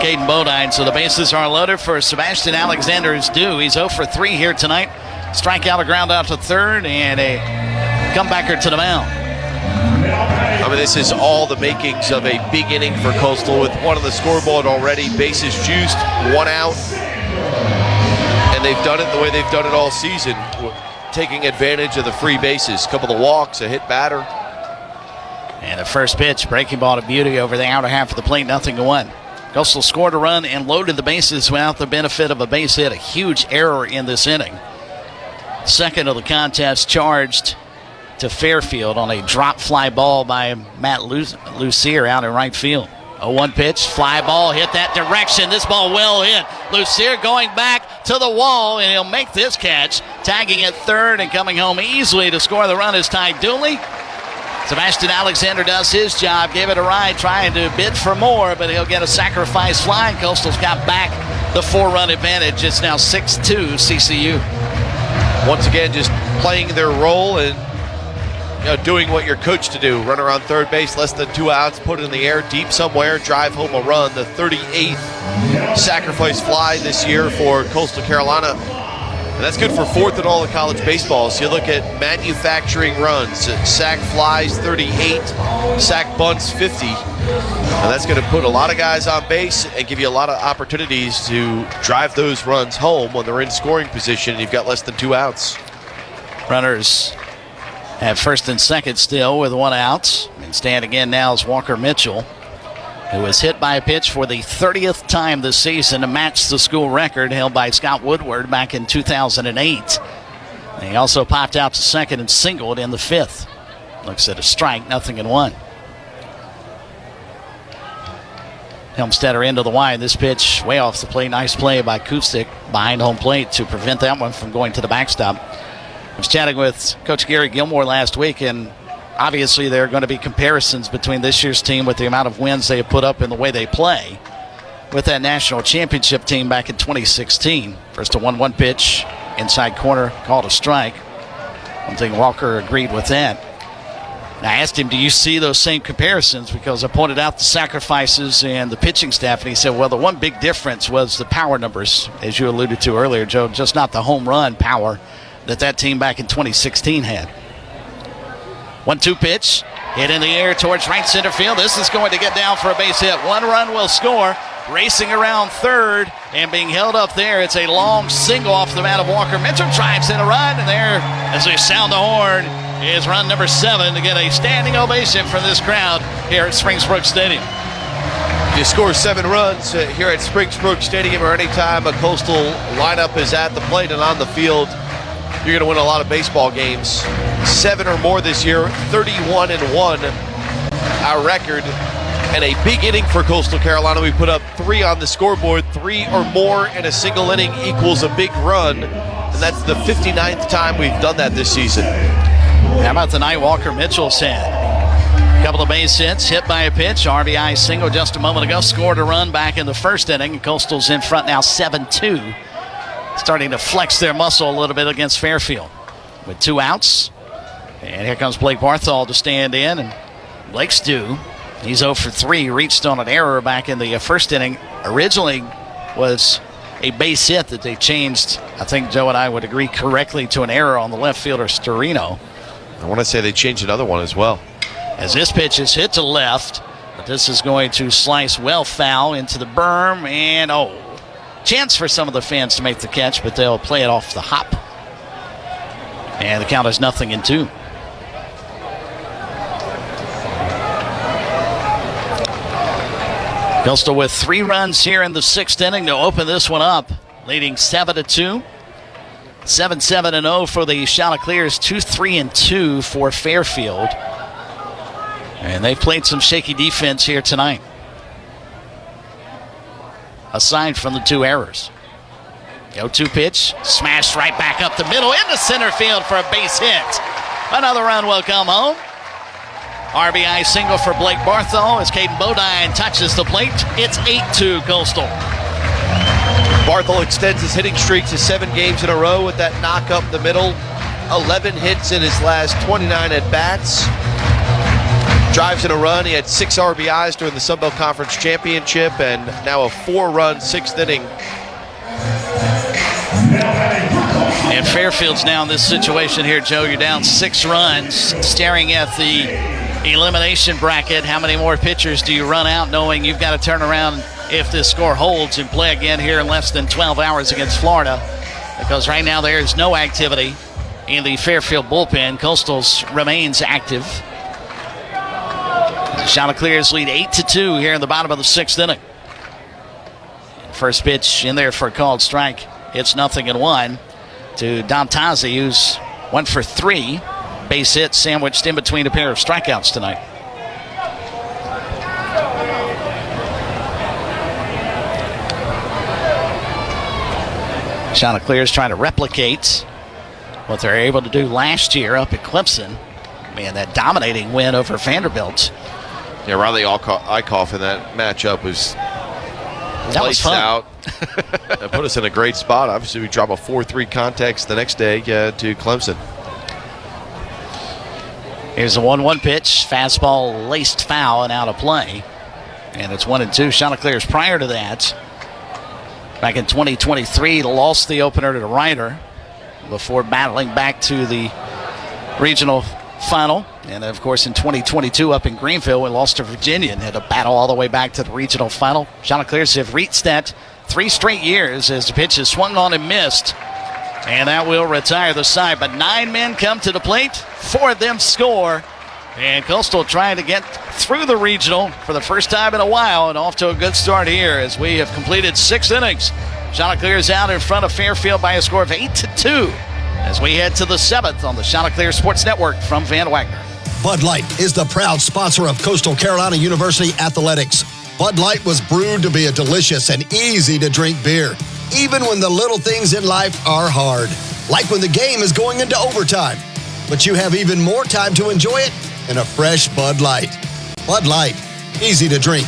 Caden Bodine. So the bases are loaded for Sebastian Alexander's due. He's 0 for 3 here tonight. Strikeout, a ground out to third, and a comebacker to the mound.
I mean, this is all the makings of a big inning for Coastal with 1 on the scoreboard already. Bases juiced, 1 out. And they've done it the way they've done it all season, taking advantage of the free bases. A couple of walks, a hit batter.
And the first pitch, breaking ball to Beauty over the outer half of the plate, 0-1. Coastal scored a run and loaded the bases without the benefit of a base hit. A huge error in this inning. Second of the contest charged to Fairfield on a drop fly ball by Matt Lucier out in right field. 0-1 pitch, fly ball, hit that direction. This ball well hit. Lucier going back to the wall, and he'll make this catch. Tagging at third and coming home easily to score the run is Ty Dooley. Sebastian Alexander does his job, gave it a ride, trying to bid for more, but he'll get a sacrifice fly. Coastal's got back the 4-run advantage. It's now 6-2 CCU.
Once again, just playing their role and doing what you're coached to do. Runner on third base, less than 2 outs, put it in the air, deep somewhere, drive home a run. The 38th sacrifice fly this year for Coastal Carolina. And that's good for 4th in all of college baseball. So you look at manufacturing runs, sack flies 38, sack bunts 50. And that's going to put a lot of guys on base and give you a lot of opportunities to drive those runs home when they're in scoring position and you've got less than 2 outs.
Runners at first and second still with 1 out. And stand again now is Walker Mitchell, who was hit by a pitch for the 30th time this season to match the school record held by Scott Woodward back in 2008. And he also popped out to second and singled in the 5th. Looks at a strike, 0-1. Helmstetter into the wide. This pitch way off the plate. Nice play by Kustik behind home plate to prevent that one from going to the backstop. I was chatting with Coach Gary Gilmore last week, and obviously there are going to be comparisons between this year's team with the amount of wins they have put up and the way they play with that national championship team back in 2016. First a 1-1 pitch, inside corner, called a strike. One thing Walker agreed with that. And I asked him, do you see those same comparisons? Because I pointed out the sacrifices and the pitching staff, and he said, well, the one big difference was the power numbers, as you alluded to earlier, Joe, just not the home run power that team back in 2016 had. 1-2 pitch, hit in the air towards right center field. This is going to get down for a base hit. 1 run will score. Racing around third and being held up there. It's a long single off the bat of Walker Mitchell. Drives in a run, and there, as they sound the horn, is run number 7 to get a standing ovation from this crowd here at Springsbrook Stadium.
You score 7 runs here at Springsbrook Stadium, or anytime a Coastal lineup is at the plate and on the field, you're going to win a lot of baseball games. 7 or more this year, 31-1, our record. And a big inning for Coastal Carolina. We put up 3 on the scoreboard. 3 or more in a single inning equals a big run. And that's the 59th time we've done that this season.
How about the night Walker Mitchell's had? A couple of base hits, hit by a pitch. RBI single just a moment ago. Scored a run back in the first inning. Coastal's in front now 7-2. Starting to flex their muscle a little bit against Fairfield. With 2 outs. And here comes Blake Barthol to stand in. And Blake's due. He's 0 for 3, reached on an error back in the first inning. Originally was a base hit that they changed, I think Joe and I would agree correctly, to an error on the left fielder Storino.
I want to say they changed another one as well.
As this pitch is hit to left, but this is going to slice well foul into the berm, and chance for some of the fans to make the catch, but they'll play it off the hop. And the count is 0-2. Coastal with 3 runs here in the 6th inning to open this one up, leading 7-2. 7-7-0 for the Chanticleers, 2-3-2 for Fairfield. And they've played some shaky defense here tonight, aside from the 2 errors. 0-2 pitch, smashed right back up the middle into center field for a base hit. Another run will come home. RBI single for Blake Barthol as Caden Bodine touches the plate. It's 8-2 Coastal.
Barthol extends his hitting streak to 7 games in a row with that knock up the middle. 11 hits in his last 29 at-bats. Drives in a run. He had 6 RBIs during the Sun Belt Conference Championship, and now a 4-run 6th inning.
And Fairfield's now in this situation here, Joe. You're down 6 runs, staring at the elimination bracket. How many more pitchers do you run out, knowing you've got to turn around if this score holds and play again here in less than 12 hours against Florida? Because right now there is no activity in the Fairfield bullpen. Coastal's remains active. The Chanticleers lead 8-2 here in the bottom of the 6th inning. First pitch in there for a called strike. It's 0-1 to Dom Tazi, who's 1 for 3. Base hit sandwiched in between a pair of strikeouts tonight. Chanticleers trying to replicate what they were able to do last year up at Clemson. Man, that dominating win over Vanderbilt.
Yeah, Riley Eichhoff in that matchup was lights out. That put us in a great spot. Obviously, we drop a 4-3 context the next day to Clemson.
Here's the 1-1 pitch. Fastball laced foul and out of play. And it's 1-2. Chanticleers prior to that, back in 2023, lost the opener to the Ryder before battling back to the regional final. And, of course, in 2022 up in Greenville, we lost to Virginia and had to battle all the way back to the regional final. Chanticleers have reached that 3 straight years as the pitch is swung on and missed. And that will retire the side. But 9 men come to the plate. 4 of them score. And Coastal trying to get through the regional for the first time in a while, and off to a good start here as we have completed 6 innings. Chanticleers out in front of Fairfield by a score of 8-2 as we head to the 7th on the Chanticleer Sports Network from Van Wagner.
Bud Light is the proud sponsor of Coastal Carolina University Athletics. Bud Light was brewed to be a delicious and easy-to-drink beer, even when the little things in life are hard, like when the game is going into overtime. But you have even more time to enjoy it in a fresh Bud Light. Bud Light, easy to drink,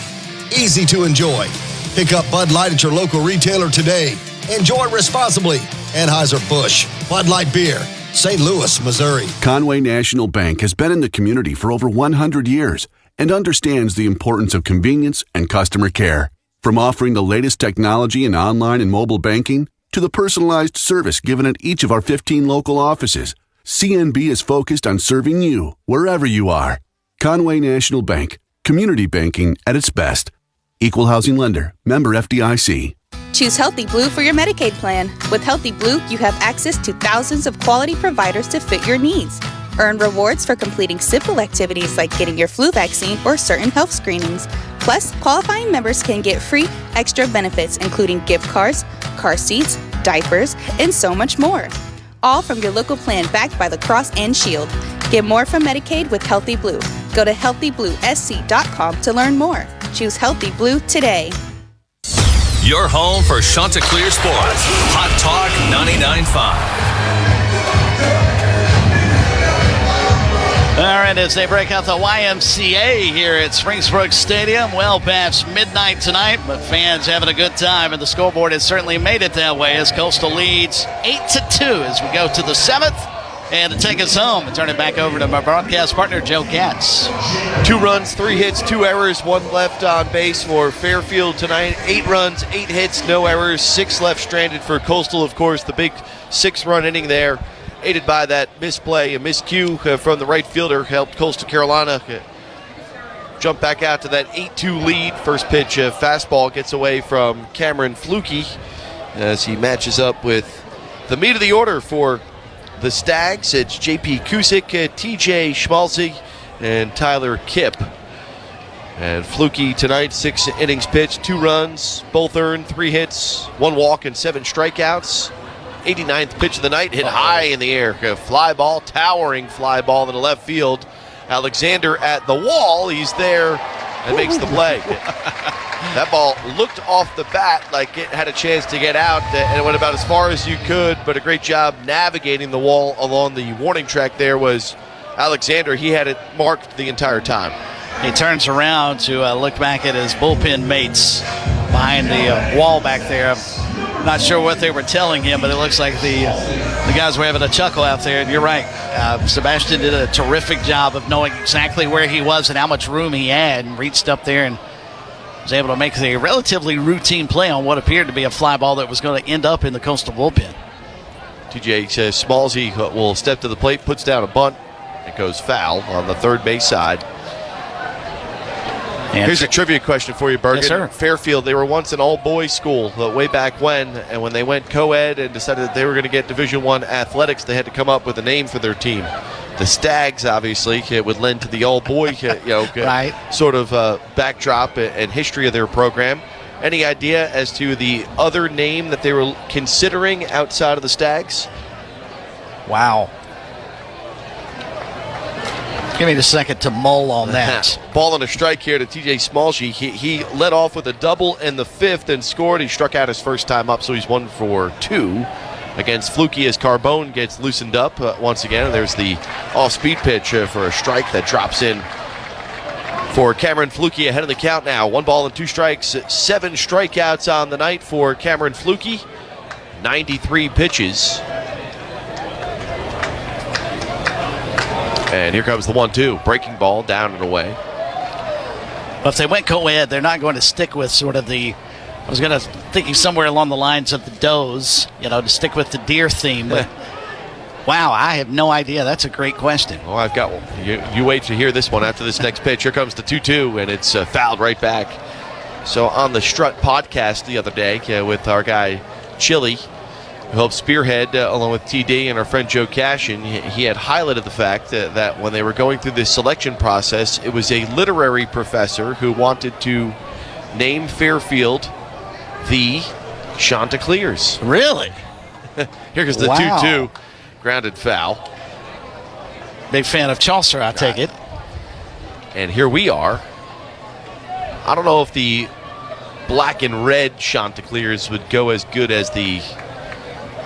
easy to enjoy. Pick up Bud Light at your local retailer today. Enjoy responsibly. Anheuser-Busch, Bud Light Beer, St. Louis, Missouri.
Conway National Bank has been in the community for over 100 years and understands the importance of convenience and customer care. From offering the latest technology in online and mobile banking to the personalized service given at each of our 15 local offices, CNB is focused on serving you wherever you are. Conway National Bank, community banking at its best. Equal housing lender, member FDIC.
Choose Healthy Blue for your Medicaid plan. With Healthy Blue, you have access to thousands of quality providers to fit your needs. Earn rewards for completing simple activities like getting your flu vaccine or certain health screenings. Plus, qualifying members can get free extra benefits, including gift cards, car seats, diapers, and so much more. All from your local plan backed by the Cross and Shield. Get more from Medicaid with Healthy Blue. Go to healthybluesc.com to learn more. Choose Healthy Blue today.
Your home for Chanticleer Sports. Hot Talk 99.5.
All right, as they break out the YMCA here at Springsbrook Stadium, well past midnight tonight, but fans having a good time, and the scoreboard has certainly made it that way as Coastal leads 8-2 as we go to the 7th. And to take us home and turn it back over to my broadcast partner, Joe Katz.
2 runs, 3 hits, 2 errors, 1 left on base for Fairfield tonight. 8 runs, 8 hits, no errors, 6 left stranded for Coastal. Of course, the big 6-run inning there, aided by that misplay, a miscue from the right fielder, helped Coastal Carolina jump back out to that 8-2 lead. First pitch, fastball gets away from Cameron Flukie as he matches up with the meat of the order for the Stags. It's J.P. Kusick, T.J. Schmalzi, and Tyler Kipp. And Flukie tonight, 6 innings pitched, 2 runs, both earned, 3 hits, 1 walk, and 7 strikeouts. 89th pitch of the night, hit high in the air. A fly ball, towering fly ball in the left field. Alexander at the wall. He's there and makes the play. That ball looked off the bat like it had a chance to get out, and it went about as far as you could, but a great job navigating the wall along the warning track there was Alexander. He had it marked the entire time.
He turns around to look back at his bullpen mates behind the wall back there. I'm not sure what they were telling him, but it looks like the guys were having a chuckle out there. And you're right. Sebastian did a terrific job of knowing exactly where he was and how much room he had, and reached up there and was able to make a relatively routine play on what appeared to be a fly ball that was going to end up in the Coastal bullpen.
TJ says Schmalzi will step to the plate, puts down a bunt. It goes foul on the third base side. And here's a trivia question for you, Bergen.
Yes, sir.
Fairfield, they were once an all-boys school way back when, and when they went co-ed and decided that they were going to get Division I athletics, they had to come up with a name for their team. The Stags, obviously, it would lend to the all-boy
right.
sort of backdrop and history of their program. Any idea as to the other name that they were considering outside of the Stags?
Wow. Give me a second to mull on that.
Ball and a strike here to T.J. Schmalzi. He led off with a double in the 5th and scored. He struck out his first time up, so he's 1 for 2 against Flukie as Carbone gets loosened up once again. There's the off-speed pitch for a strike that drops in for Cameron Flukie ahead of the count now. 1 ball and 2 strikes, 7 strikeouts on the night for Cameron Flukie. 93 pitches. And here comes the 1-2. Breaking ball down and away.
But if they went co-ed, they're not going to stick with sort of the, I was going to thinking somewhere along the lines of the does, to stick with the deer theme. But wow, I have no idea. That's a great question.
Oh, I've got one. You wait to hear this one after this next pitch. Here comes the 2-2, and it's fouled right back. So on the Strut podcast the other day with our guy Chili, who helped spearhead along with TD and our friend Joe Cashin, he had highlighted the fact that when they were going through this selection process, it was a literary professor who wanted to name Fairfield the Chanticleers.
Really?
Here goes the 2-2. Grounded foul.
Big fan of Chaucer, I take it.
And here we are I don't know if the black and red chanticleers would go as good as the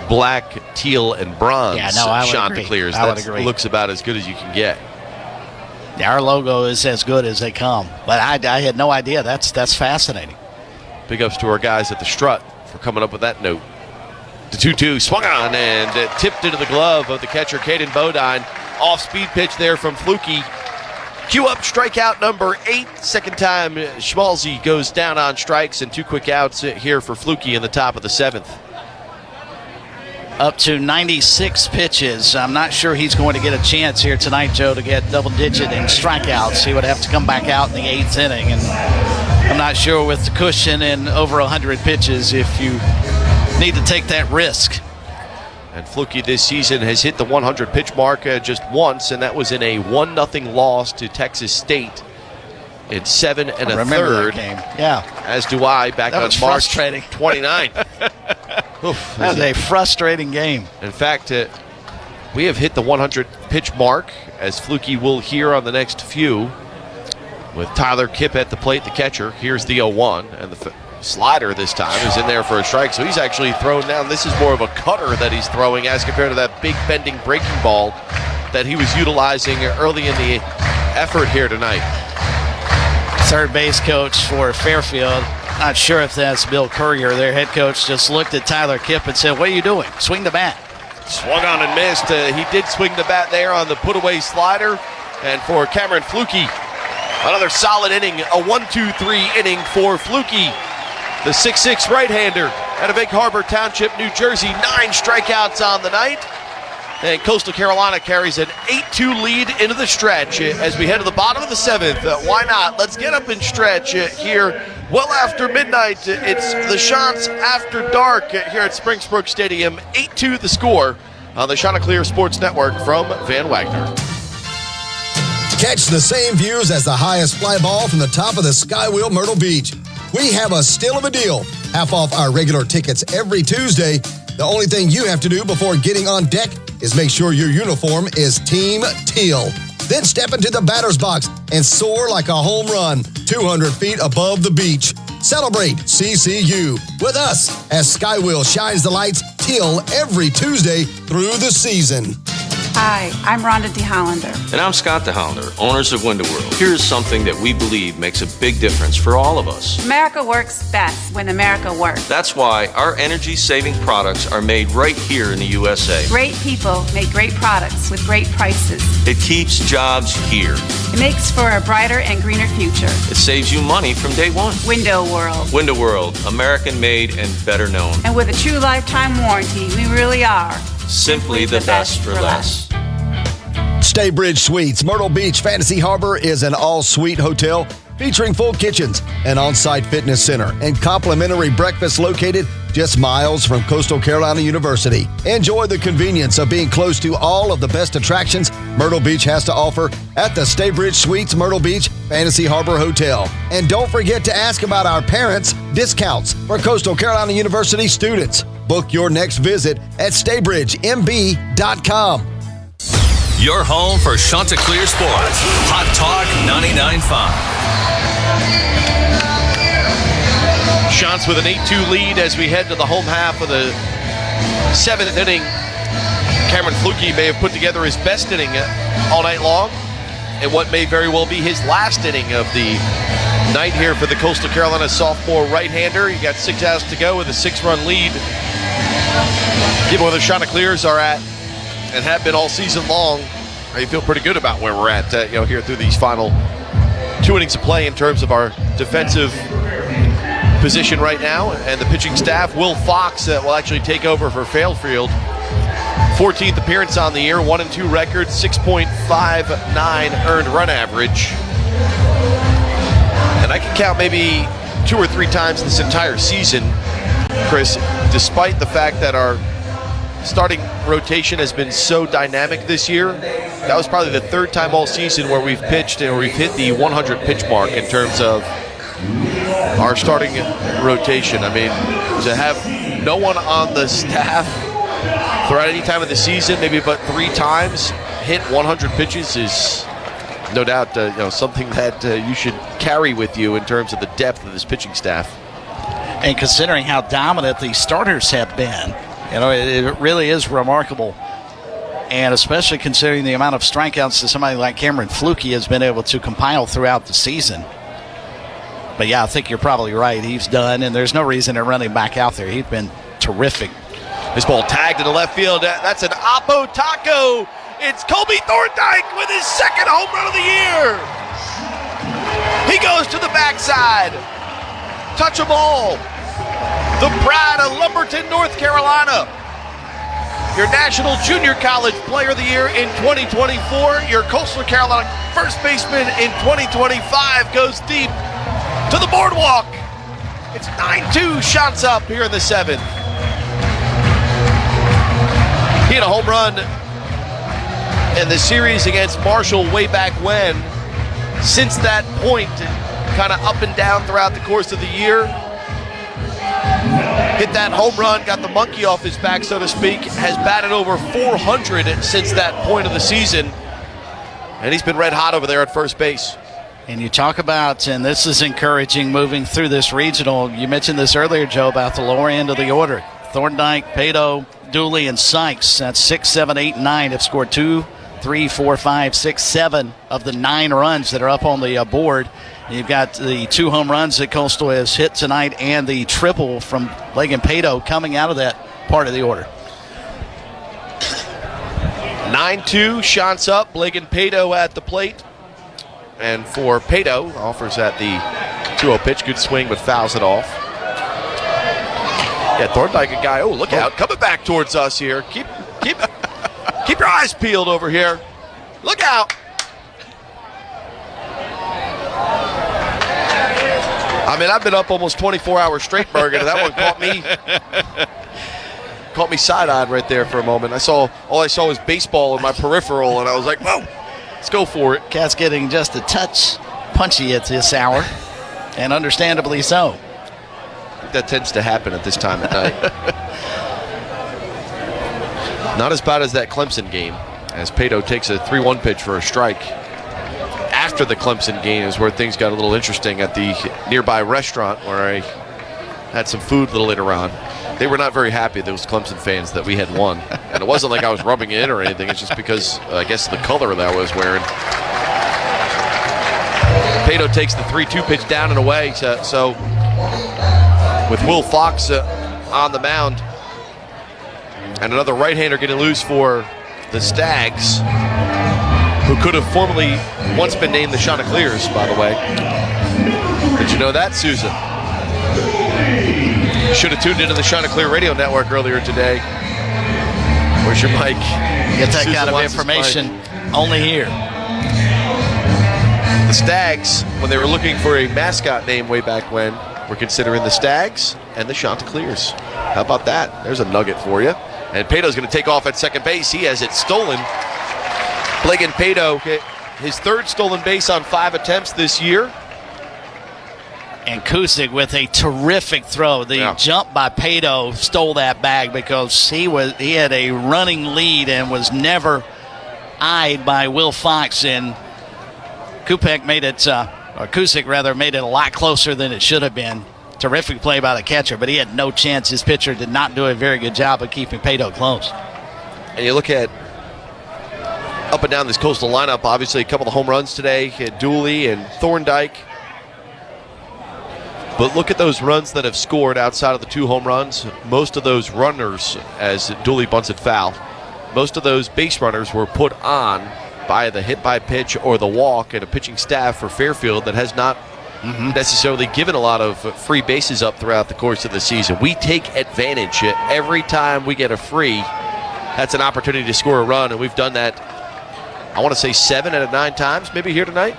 black, teal, and bronze chanticleers.
That
looks about as good as you can get.
Yeah, our logo is as good as they come. But I had no idea. That's fascinating.
Big ups to our guys at the Strut for coming up with that note. The 2-2 swung on and tipped into the glove of the catcher, Caden Bodine. Off-speed pitch there from Flukie. Cue up strikeout number 8. Second time Schmalzy goes down on strikes, and 2 quick outs here for Flukie in the top of the 7th.
Up to 96 pitches. I'm not sure he's going to get a chance here tonight, Joe, to get double-digit in strikeouts. He would have to come back out in the 8th inning, and I'm not sure with the cushion and over 100 pitches if you need to take that risk.
And Flukie this season has hit the 100-pitch mark just once, and that was in a 1-0 loss to Texas State in 7 1/3.
Yeah.
As do I back on March 29th.
That was a frustrating game.
In fact, we have hit the 100-pitch mark, as Flukie will hear on the next few, with Tyler Kipp at the plate, the catcher. Here's the 0-1, and the slider this time is in there for a strike, so he's actually thrown down. This is more of a cutter that he's throwing as compared to that big bending breaking ball that he was utilizing early in the effort here tonight.
Third base coach for Fairfield, not sure if that's Bill Courier, their head coach, just looked at Tyler Kipp and said, "What are you doing? Swing the bat."
Swung on and missed. He did swing the bat there on the put-away slider. And for Cameron Flukie, another solid inning, a 1-2-3 inning for Flukie, the 6'6" right-hander out of Egg Harbor Township, New Jersey. 9 strikeouts on the night. And Coastal Carolina carries an 8-2 lead into the stretch as we head to the bottom of the 7th. Why not? Let's get up and stretch here well after midnight. It's the Shots After Dark here at Springsbrook Stadium. 8-2 the score on the Chanticleer Sports Network from Van Wagner.
Catch the same views as the highest fly ball from the top of the skywheel Myrtle Beach. We have a steal of a deal. Half off our regular tickets every Tuesday. The only thing you have to do before getting on deck is make sure your uniform is Team Teal. Then step into the batter's box and soar like a home run 200 feet above the beach. Celebrate CCU with us as Skywheel shines the lights teal every Tuesday through the season.
Hi, I'm Rhonda DeHollander.
And I'm Scott DeHollander, owners of Window World. Here's something that we believe makes a big difference for all of us.
America works best when America works.
That's why our energy-saving products are made right here in the USA.
Great people make great products with great prices.
It keeps jobs here.
It makes for a brighter and greener future.
It saves you money from day one.
Window World.
Window World, American-made and better known.
And with a true lifetime warranty, we really are
simply the best for less.
Staybridge Suites, Myrtle Beach Fantasy Harbor is an all-suite hotel featuring full kitchens, an on-site fitness center, and complimentary breakfast located just miles from Coastal Carolina University. Enjoy the convenience of being close to all of the best attractions Myrtle Beach has to offer at the Staybridge Suites Myrtle Beach Fantasy Harbor Hotel. And don't forget to ask about our parents' discounts for Coastal Carolina University students. Book your next visit at StaybridgeMB.com.
Your home for Chanticleer Sports. Hot Talk 99.5.
Shots with an 8-2 lead as we head to the home half of the 7th inning. Cameron Flukie may have put together his best inning all night long, and what may very well be his last inning of the night here for the Coastal Carolina sophomore right-hander. You got 6 outs to go with a 6-run lead. Given where the Chanticleers are at and have been all season long, I feel pretty good about where we're at here through these final 2 innings of play in terms of our defensive position right now. And the pitching staff, Will Fox will actually take over for Fairfield. 14th appearance on the year, 1-2 record, 6.59 earned run average. And I can count maybe 2 or 3 times this entire season, Chris, despite the fact that our starting rotation has been so dynamic this year. That was probably the 3rd time all season where we've pitched and we've hit the 100 pitch mark in terms of our starting rotation. I mean, to have no one on the staff throughout any time of the season, maybe but 3 times, hit 100 pitches is No doubt, something that you should carry with you in terms of the depth of this pitching staff.
And considering how dominant the starters have been, it really is remarkable. And especially considering the amount of strikeouts that somebody like Cameron Flukie has been able to compile throughout the season. But yeah, I think you're probably right. He's done, and there's no reason to run him back out there. He's been terrific.
This ball tagged into left field. That's an Oppo Taco. It's Colby Thorndike with his second home run of the year. He goes to the backside. Touch 'em all. The pride of Lumberton, North Carolina. Your National Junior College Player of the Year in 2024. Your Coastal Carolina first baseman in 2025 goes deep to the boardwalk. It's 9-2 shots up here in the 7th. He had a home run in the series against Marshall way back when. Since that point, kind of up and down throughout the course of the year. Hit that home run, got the monkey off his back, so to speak. Has batted over 400 since that point of the season. And he's been red hot over there at first base.
And you talk about, and this is encouraging moving through this regional. You mentioned this earlier, Joe, about the lower end of the order. Thorndike, Pato, Dooley, and Sykes. That's 6, 7, 8, 9 have scored 2, 3, 4, 5, 6, 7 of the 9 runs that are up on the board. You've got the 2 home runs that Coastal has hit tonight and the triple from Blake and Pato coming out of that part of the order.
9-2 shots up. Blake and Pato at the plate. And for Pato, offers at the 2-0 pitch. Good swing, but fouls it off. Yeah, Thorndike, a guy. Oh, look out. Coming back towards us here. Keep your eyes peeled over here. Look out. I mean, I've been up almost 24 hours straight, Bergen, and that one caught me side-eyed right there for a moment. All I saw was baseball in my peripheral, and I was like, whoa, let's go for it.
Cat's getting just a touch punchy at this hour, and understandably so.
I think that tends to happen at this time at night. Not as bad as that Clemson game, as Pato takes a 3-1 pitch for a strike. After the Clemson game is where things got a little interesting at the nearby restaurant where I had some food a little later on. They were not very happy, those Clemson fans, that we had won. And it wasn't like I was rubbing it in or anything. It's just because, I guess, the color that I was wearing. Pato takes the 3-2 pitch down and away. So with Will Fox on the mound and another right-hander getting loose for the Stags, who could have formerly once been named the Chanticleers, by the way. Did you know that, Susan? Should have tuned into the Chanticleer Radio Network earlier today. Where's your mic?
Get that kind of information only here.
The Stags, when they were looking for a mascot name way back when, were considering the Stags and the Chanticleers. How about that? There's a nugget for you. And Pato's going to take off at second base. He has it stolen. Blake and Pato, his 3rd stolen base on 5 attempts this year.
And Kusick with a terrific throw. The jump by Pato stole that bag because he had a running lead and was never eyed by Will Fox. And Kusick made it a lot closer than it should have been. Terrific play by the catcher, but he had no chance. His pitcher did not do a very good job of keeping Pato close.
And you look at up and down this Coastal lineup, obviously a couple of home runs today, Dooley and Thorndike. But look at those runs that have scored outside of the 2 home runs. Most of those runners, as Dooley bunts it foul, most of those base runners were put on by the hit by pitch or the walk, and a pitching staff for Fairfield that has not necessarily given a lot of free bases up throughout the course of the season. We take advantage every time we get a free. That's an opportunity to score a run, and we've done that, I want to say 7 out of 9 times maybe here tonight.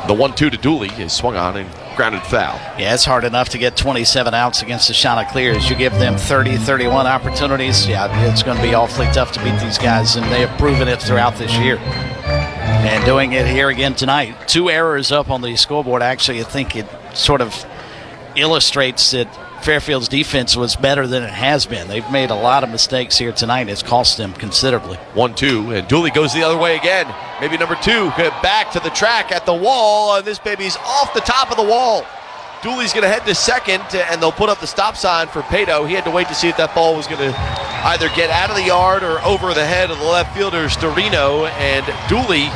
The 1-2 to Dooley is swung on and grounded foul.
Yeah, it's hard enough to get 27 outs against the Chanticleers. You give them 30, 31 opportunities. Yeah, it's going to be awfully tough to beat these guys, and they have proven it throughout this year. And doing it here again tonight. 2 errors up on the scoreboard. Actually, I think it sort of illustrates that Fairfield's defense was better than it has been. They've made a lot of mistakes here tonight. It's cost them considerably.
1-2, and Dooley goes the other way again. Maybe number 2, back to the track at the wall, and this baby's off the top of the wall. Dooley's going to head to second, and they'll put up the stop sign for Pato. He had to wait to see if that ball was going to either get out of the yard or over the head of the left fielder, Storino. And Dooley,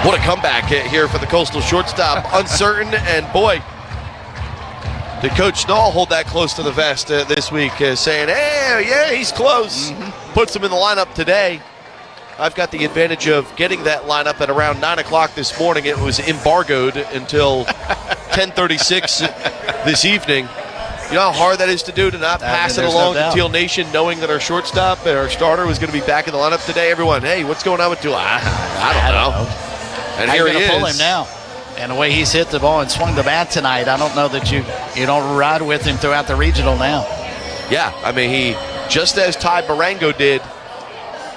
what a comeback here for the Coastal shortstop. Uncertain, and boy, did Coach Schnull hold that close to the vest this week, saying, hey, yeah, he's close. Puts him in the lineup today. I've got the advantage of getting that lineup at around 9 o'clock this morning. It was embargoed until 10:36 this evening. You know how hard that is to do, to not pass it along to Teal Nation, knowing that our shortstop and our starter was going to be back in the lineup today. Everyone, hey, what's going on with Dooley? I don't know. And here he is. Pull him now.
And the way he's hit the ball and swung the bat tonight, I don't know that you don't ride with him throughout the regional now.
Yeah, I mean, he, just as Ty Barango did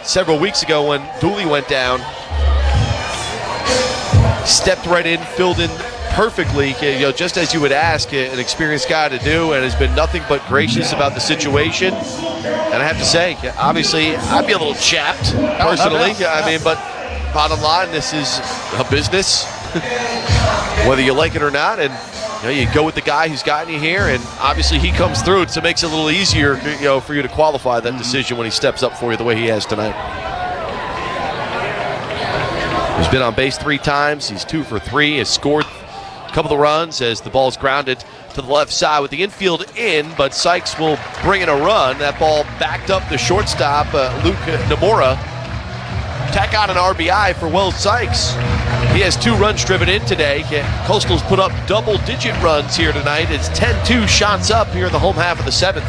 several weeks ago when Dooley went down, stepped right in, filled in perfectly, just as you would ask an experienced guy to do, and has been nothing but gracious about the situation. And I have to say, obviously, I'd be a little chapped personally. I mean, but bottom line, this is a business, whether you like it or not, and you go with the guy who's gotten you here, and obviously he comes through, so it makes it a little easier, for you to qualify that decision when he steps up for you the way he has tonight. He's been on base 3 times. He's 2 for 3. Has scored a couple of runs as the ball's grounded to the left side with the infield in, but Sykes will bring in a run. That ball backed up the shortstop, Luke Namora. Tack on an RBI for Will Sykes. He has 2 runs driven in today. Coastal's put up double-digit runs here tonight. It's 10-2 shots up here in the home half of the 7th.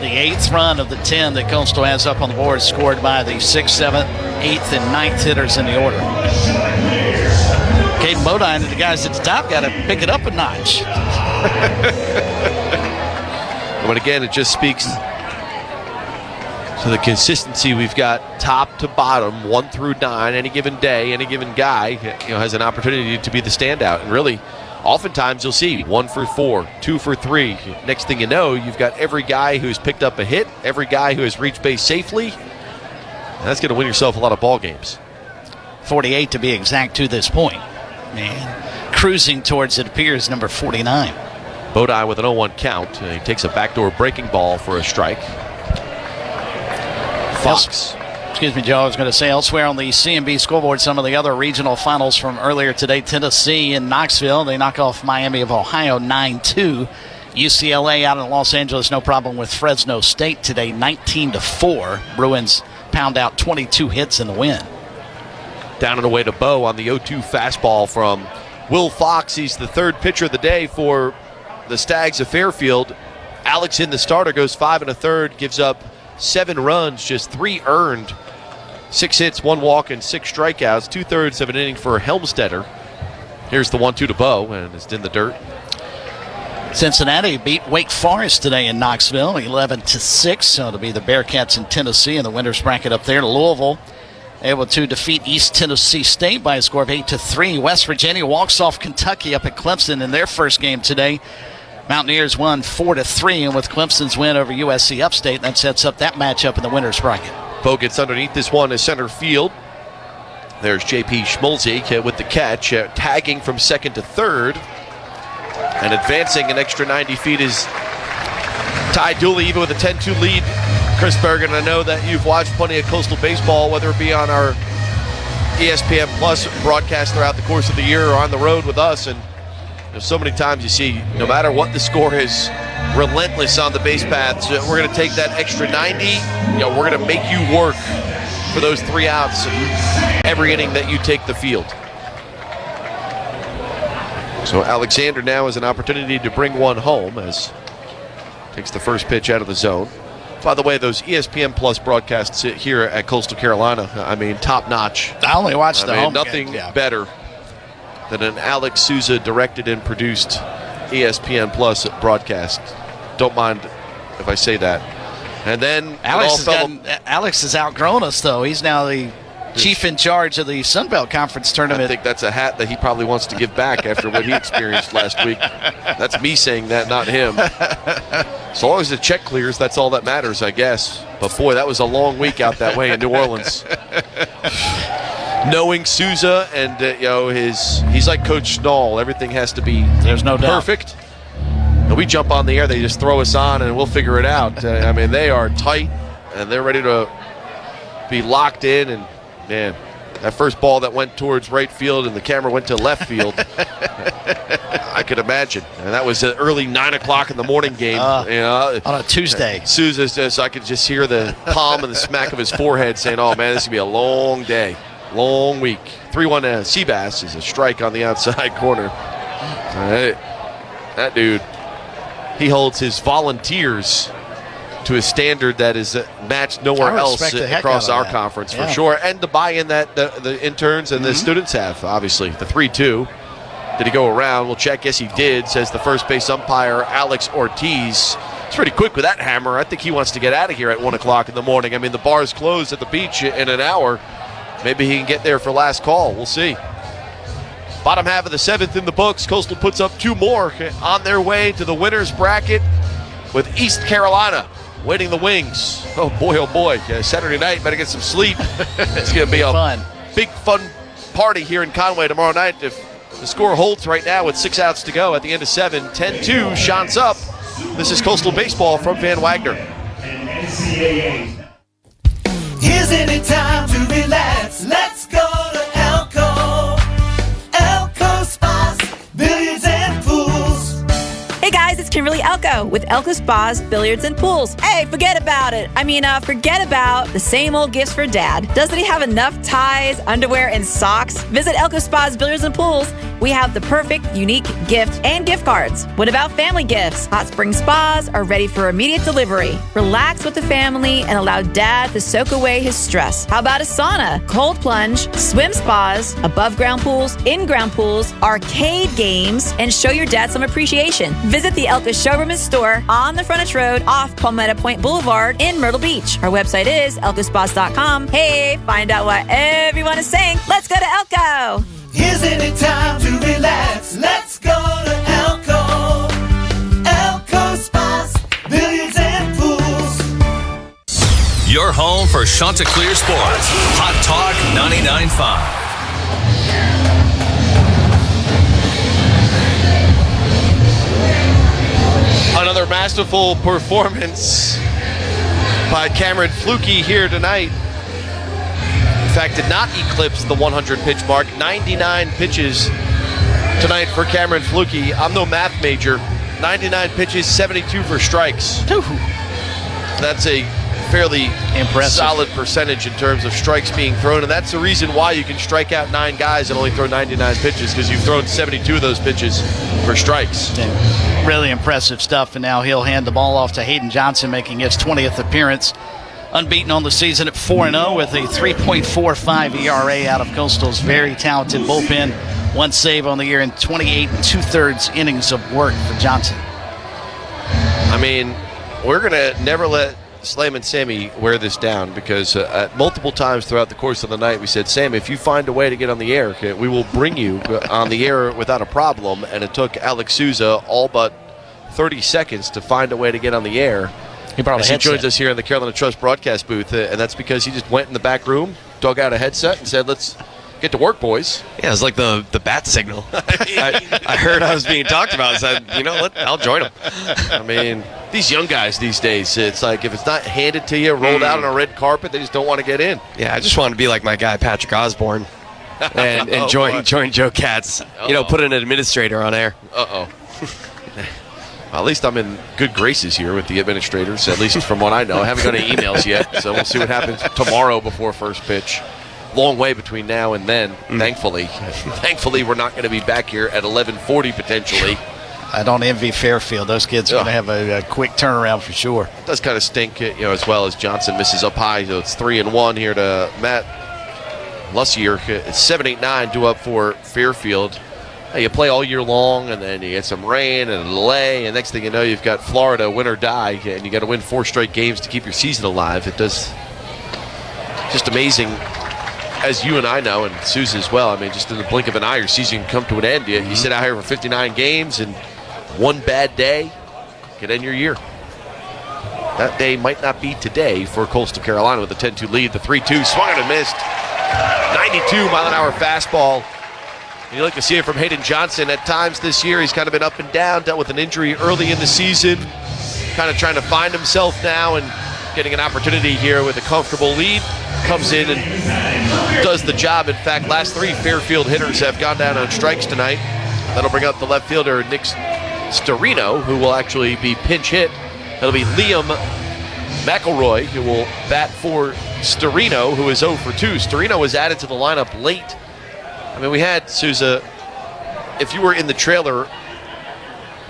The 8th run of the 10 that Coastal has up on the board, scored by the 6th, 7th, 8th, and 9th hitters in the order. Caden Bodine and the guys at the top got to pick it up a notch.
But again, it just speaks to the consistency we've got top to bottom, 1 through 9. Any given day, any given guy has an opportunity to be the standout. And really, oftentimes you'll see 1 for 4, 2 for 3. Next thing you know, you've got every guy who's picked up a hit, every guy who has reached base safely. And that's going to win yourself a lot of ball games.
48 to be exact to this point. Man, cruising towards, it appears, number 49.
Bodine with an 0-1 count. He takes a backdoor breaking ball for a strike. Fox.
Excuse me, Joe. I was going to say elsewhere on the CMB scoreboard, some of the other regional finals from earlier today. Tennessee in Knoxville, they knock off Miami of Ohio 9-2. UCLA out in Los Angeles, no problem with Fresno State today, 19-4. Bruins pound out 22 hits in the win.
Down and away to Bo on the 0-2 fastball from Will Fox. He's the 3rd pitcher of the day for the Stags of Fairfield. Alex in the starter goes 5 1/3, gives up 7 runs, just 3 earned, 6 hits, 1 walk, and 6 strikeouts. 2/3 of an inning for Helmstetter. Here's the 1-2 to Bo, and it's in the dirt.
Cincinnati beat Wake Forest today in Knoxville, 11-6. So it'll be the Bearcats in Tennessee in the winners bracket up there. Louisville able to defeat East Tennessee State by a score of 8-3. West Virginia walks off Kentucky up at Clemson in their first game today. Mountaineers won 4-3, and with Clemson's win over USC Upstate, that sets up that matchup in the winners bracket.
Bo gets underneath this one to center field. There's J.P. Schmulzik with the catch, tagging from 2nd to 3rd. And advancing an extra 90 feet is Ty Dooley, even with a 10-2 lead. Chris Bergen, I know that you've watched plenty of Coastal baseball, whether it be on our ESPN Plus broadcast throughout the course of the year or on the road with us. And so many times you see, no matter what the score is, relentless on the base paths. We're going to take that extra 90. We're going to make you work for those 3 outs every inning that you take the field. So Alexander now has an opportunity to bring one home as takes the first pitch out of the zone. By the way, those ESPN Plus broadcasts here at Coastal Carolina, I mean, top notch.
I only watched the home
nothing
game.
better than an Alex Souza directed and produced ESPN Plus broadcast. Don't mind if I say that. And then
Alex has outgrown us, though. He's now the chief in charge of the Sun Belt Conference tournament.
I think that's a hat that he probably wants to give back after what he experienced last week. That's me saying that, not him. As long as the check clears, that's all that matters, I guess. But boy, that was a long week out that way in New Orleans. Knowing Souza and he's like Coach Schnull. Everything has to be perfect. And we jump on the air, they just throw us on, and we'll figure it out. I mean, they are tight, and they're ready to be locked in. And man, that first ball that went towards right field and the camera went to left field, I could imagine. And that was an early 9 o'clock in the morning game.
On a Tuesday.
Souza's just, I could just hear the palm and the smack of his forehead saying, oh man, this is going to be a long day. Long week. 3-1 Seabass is a strike on the outside corner. That dude, he holds his volunteers to a standard that is matched nowhere else across our conference for sure. And the buy-in that the interns and the students have, obviously. The 3-2. Did he go around? We'll check. Yes, he did, says the first base umpire, Alex Ortiz. It's pretty quick with that hammer. I think he wants to get out of here at 1 o'clock in the morning. I mean, the bar's closed at the beach in an hour. Maybe he can get there for last call. We'll see. Bottom half of the 7th in the books. Coastal puts up 2 more on their way to the winner's bracket with East Carolina waiting the wings. Oh, boy. Saturday night, better get some sleep. It's going to be a big, fun party here in Conway tomorrow night. If the score holds right now with 6 outs to go at the end of 7, 10-2, Shant's up. This is Coastal Baseball from Van Wagner.
Isn't it time to relax? Let's go to Elko. Elko Spas, Billiards and Pools.
Hey guys, it's Kimberly Elko with Elko Spas, Billiards and Pools. Hey, forget about it. Forget about the same old gifts for Dad. Doesn't he have enough ties, underwear, and socks? Visit Elko Spas, Billiards and Pools. We have the perfect, unique gift and gift cards. What about family gifts? Hot spring spas are ready for immediate delivery. Relax with the family and allow Dad to soak away his stress. How about a sauna, cold plunge, swim spas, above-ground pools, in-ground pools, arcade games, and show your dad some appreciation. Visit the Elko Showroom and Store on the frontage road off Palmetto Point Boulevard in Myrtle Beach. Our website is elkospas.com. Hey, find out what everyone is saying. Let's go to Elko.
Isn't it time to relax? Let's go to Elko. Elko Spas, Billiards and Pools.
Your home for Chanticleer Sports. Hot Talk 99.5.
Another masterful performance by Cameron Flukie here tonight. In fact, did not eclipse the 100-pitch mark. 99 pitches tonight for Cameron Flukie. I'm no math major. 99 pitches, 72 for strikes. That's a fairly solid percentage in terms of strikes being thrown, and that's the reason why you can strike out 9 guys and only throw 99 pitches, because you've thrown 72 of those pitches for strikes.
Yeah, really impressive stuff, and now he'll hand the ball off to Hayden Johnson, making his 20th appearance. Unbeaten on the season at 4-0 with a 3.45 ERA out of Coastal's very talented bullpen. 1 save on the year and 28 2/3 innings of work for Johnson.
I mean, we're going to never let Slam and Sammy wear this down, because multiple times throughout the course of the night we said, Sam, if you find a way to get on the air, okay, we will bring you on the air without a problem. And it took Alex Souza all but 30 seconds to find a way to get on the air. He joins us here in the Carolina Trust broadcast booth, and that's because he just went in the back room, dug out a headset, and said, let's get to work, boys.
Yeah, it was like the bat signal. I heard I was being talked about, so I'll join him.
I mean, these young guys these days, it's like if it's not handed to you, rolled out on a red carpet, they just don't want to get in.
Yeah, I just want to be like my guy, Patrick Osborne, and join Joe Katz. Put an administrator on air.
Well, at least I'm in good graces here with the administrators, at least from what I know. I haven't got any emails yet, so we'll see what happens tomorrow before first pitch. Long way between now and then, thankfully. Thankfully, we're not going to be back here at 11:40 potentially.
I don't envy Fairfield. Those kids are going to have a quick turnaround for sure.
It does kind of stink, as well as Johnson misses up high. So it's 3-1 here to Matt Lussier. It's 7-8-9 due up for Fairfield. You play all year long, and then you get some rain and a delay, and next thing you know, you've got Florida win or die, and you got to win 4 straight games to keep your season alive. It does just amazing as you and I know, and Susan as well, I mean, just in the blink of an eye, your season can come to an end. You sit out here for 59 games, and one bad day could end your year. That day might not be today for Coastal Carolina with a 10-2 lead. The 3-2 swung and missed. 92-mile-an-hour fastball. You like to see it from Hayden Johnson at times this year. He's kind of been up and down, dealt with an injury early in the season, kind of trying to find himself now and getting an opportunity here with a comfortable lead. Comes in and does the job. In fact, last 3 Fairfield hitters have gone down on strikes tonight. That'll bring up the left fielder, Nick Storino, who will actually be pinch hit. It'll be Liam McElroy, who will bat for Storino, who is 0 for 2. Storino was added to the lineup late. I mean, we had, Sousa, if you were in the trailer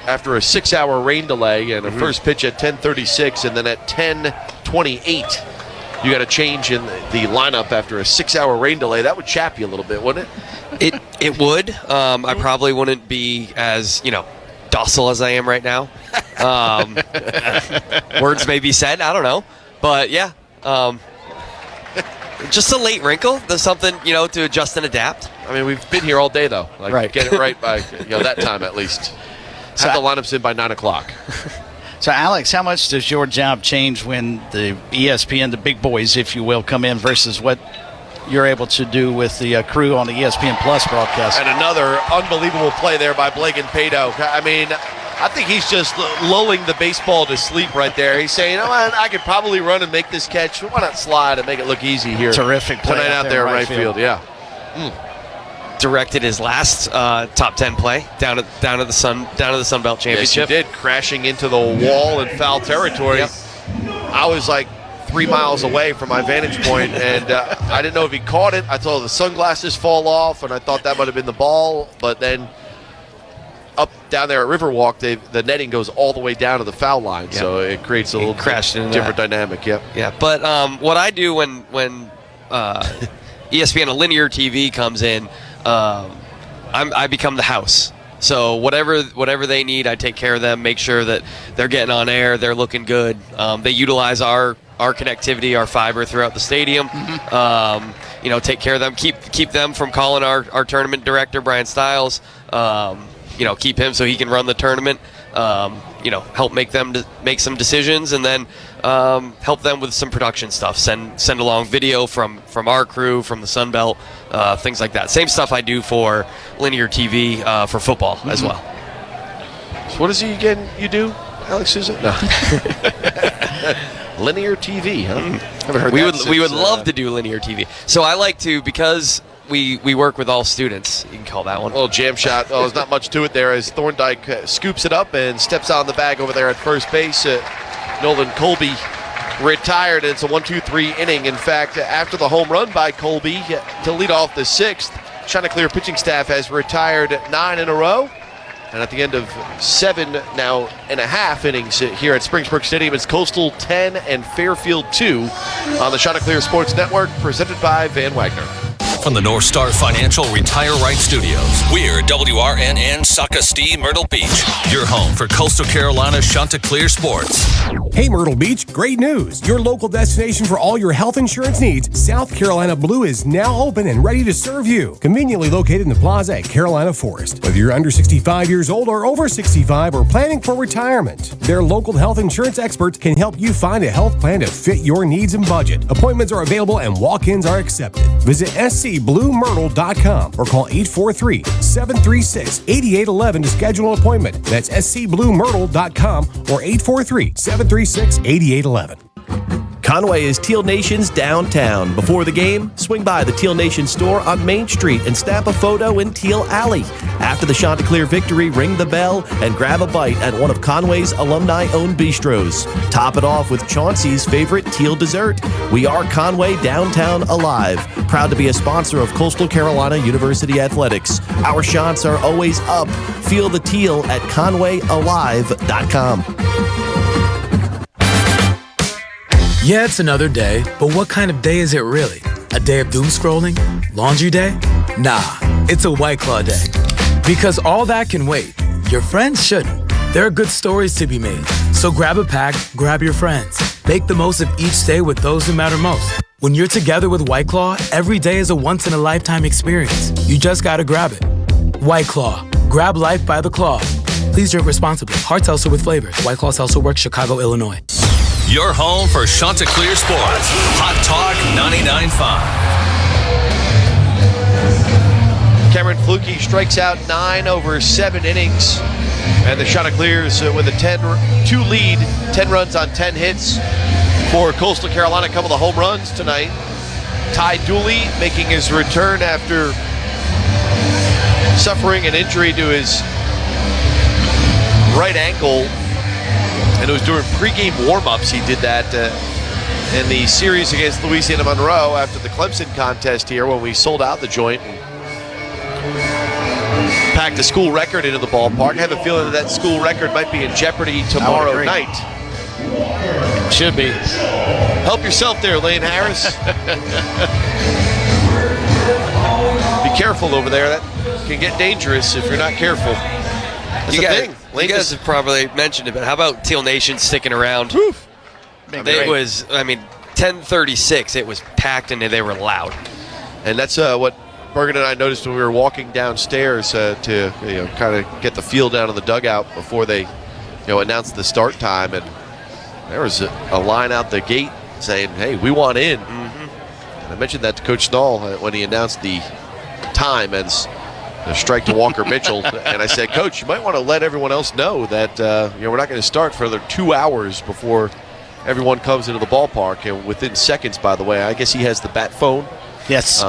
after a 6-hour rain delay and a first pitch at 10:36 and then at 10:28, you got a change in the lineup after a 6-hour rain delay, that would chap you a little bit, wouldn't it?
It would. I probably wouldn't be as, docile as I am right now. Words may be said, I don't know. But yeah, just a late wrinkle. There's something, to adjust and adapt.
I mean, we've been here all day, though.
Right.
Get it right by that time at least. Have the lineups in by 9 o'clock.
So, Alex, how much does your job change when the ESPN, the big boys, if you will, come in versus what you're able to do with the crew on the ESPN Plus broadcast?
And another unbelievable play there by Blake and Pato. I mean, I think he's just lulling the baseball to sleep right there. He's saying, I could probably run and make this catch. Why not slide and make it look easy here?
Terrific play
tonight out there in right field. Yeah.
Directed his last top 10 play down at the Sun Belt Championship.
Yes, he did, crashing into the wall in foul territory. Yep. I was like 3 miles away from my vantage point, and I didn't know if he caught it. I saw the sunglasses fall off, and I thought that might have been the ball. But then up down there at Riverwalk, the netting goes all the way down to the foul line, so it creates a little different dynamic. Yep.
Yeah, but what I do when ESPN, a linear TV, comes in, I become the house. So whatever they need, I take care of them, make sure that they're getting on air, they're looking good. They utilize our connectivity, our fiber throughout the stadium. Take care of them, keep them from calling our tournament director, Brian Stiles. Keep him so he can run the tournament. Help make them make some decisions, and then help them with some production stuff. Send along video from our crew, from the Sun Belt, things like that. Same stuff I do for linear TV for football as well.
So what is it again you do, Alex Sousa? No. Linear TV, huh? Haven't heard
we would love to do linear TV. So I like to, because we work with all students. You can call that one.
A little jam shot. There's not much to it there as Thorndike scoops it up and steps on the bag over there at first base. Nolan Colby retired. It's a 1-2-3 inning. In fact, after the home run by Colby to lead off the 6th, Chanticleer pitching staff has retired 9 in a row. And at the end of 7.5 innings here at Springsburg Stadium, it's Coastal 10 and Fairfield 2 on the Chanticleer Sports Network, presented by Van Wagner.
From the North Star Financial Retire Right Studios, we're WRNN Saukastee, Myrtle Beach, your home for Coastal Carolina Chanticleer sports.
Hey Myrtle Beach, great news! Your local destination for all your health insurance needs, South Carolina Blue, is now open and ready to serve you. Conveniently located in the plaza at Carolina Forest. Whether you're under 65 years old or over 65 or planning for retirement, their local health insurance experts can help you find a health plan to fit your needs and budget. Appointments are available and walk-ins are accepted. Visit scbluemyrtle.com or call 843-736-8811 to schedule an appointment. That's scbluemyrtle.com or 843-736-8811.
Conway is Teal Nation's downtown. Before the game, swing by the Teal Nation store on Main Street and snap a photo in Teal Alley. After the Chanticleer victory, ring the bell and grab a bite at one of Conway's alumni-owned bistros. Top it off with Chauncey's favorite Teal dessert. We are Conway Downtown Alive. Proud to be a sponsor of Coastal Carolina University Athletics. Our shots are always up. Feel the Teal at conwayalive.com.
Yeah, it's another day, but what kind of day is it really? A day of doom scrolling? Laundry day? Nah, it's a White Claw day. Because all that can wait. Your friends shouldn't. There are good stories to be made. So grab a pack, grab your friends. Make the most of each day with those who matter most. When you're together with White Claw, every day is a once-in-a-lifetime experience. You just gotta grab it. White Claw. Grab life by the claw. Please drink responsibly. Hard seltzer with flavors. White Claw Seltzer Works, Chicago, Illinois.
Your home for Chanticleer Sports. Hot Talk 99.5.
Cameron Fluke strikes out 9 over 7 innings. And the Chanticleers with a 10-2 lead, 10 runs on 10 hits. For Coastal Carolina, a couple of home runs tonight. Dooley making his return after suffering an injury to his right ankle. And it was during pregame warm-ups he did that in the series against Louisiana Monroe after the Clemson contest here when we sold out the joint and packed a school record into the ballpark. I have a feeling that school record might be in jeopardy tomorrow night.
Should be.
Help yourself there, Lane Harris. Be careful over there. That can get dangerous if you're not careful. That's
You
the
guys,
thing.
you guys have probably mentioned it, but how about Teal Nation sticking around? It was, 10:36. It was packed and they were loud.
And that's what Bergen and I noticed when we were walking downstairs to kind of get the feel down in the dugout before they announced the start time. And there was a line out the gate saying, "Hey, we want in." And I mentioned that to Coach Schnull when he announced the time as the strike to Walker Mitchell. And I said, "Coach, you might want to let everyone else know that we're not going to start for another 2 hours before everyone comes into the ballpark." And within seconds, by the way, I guess he has the bat phone.
Yes.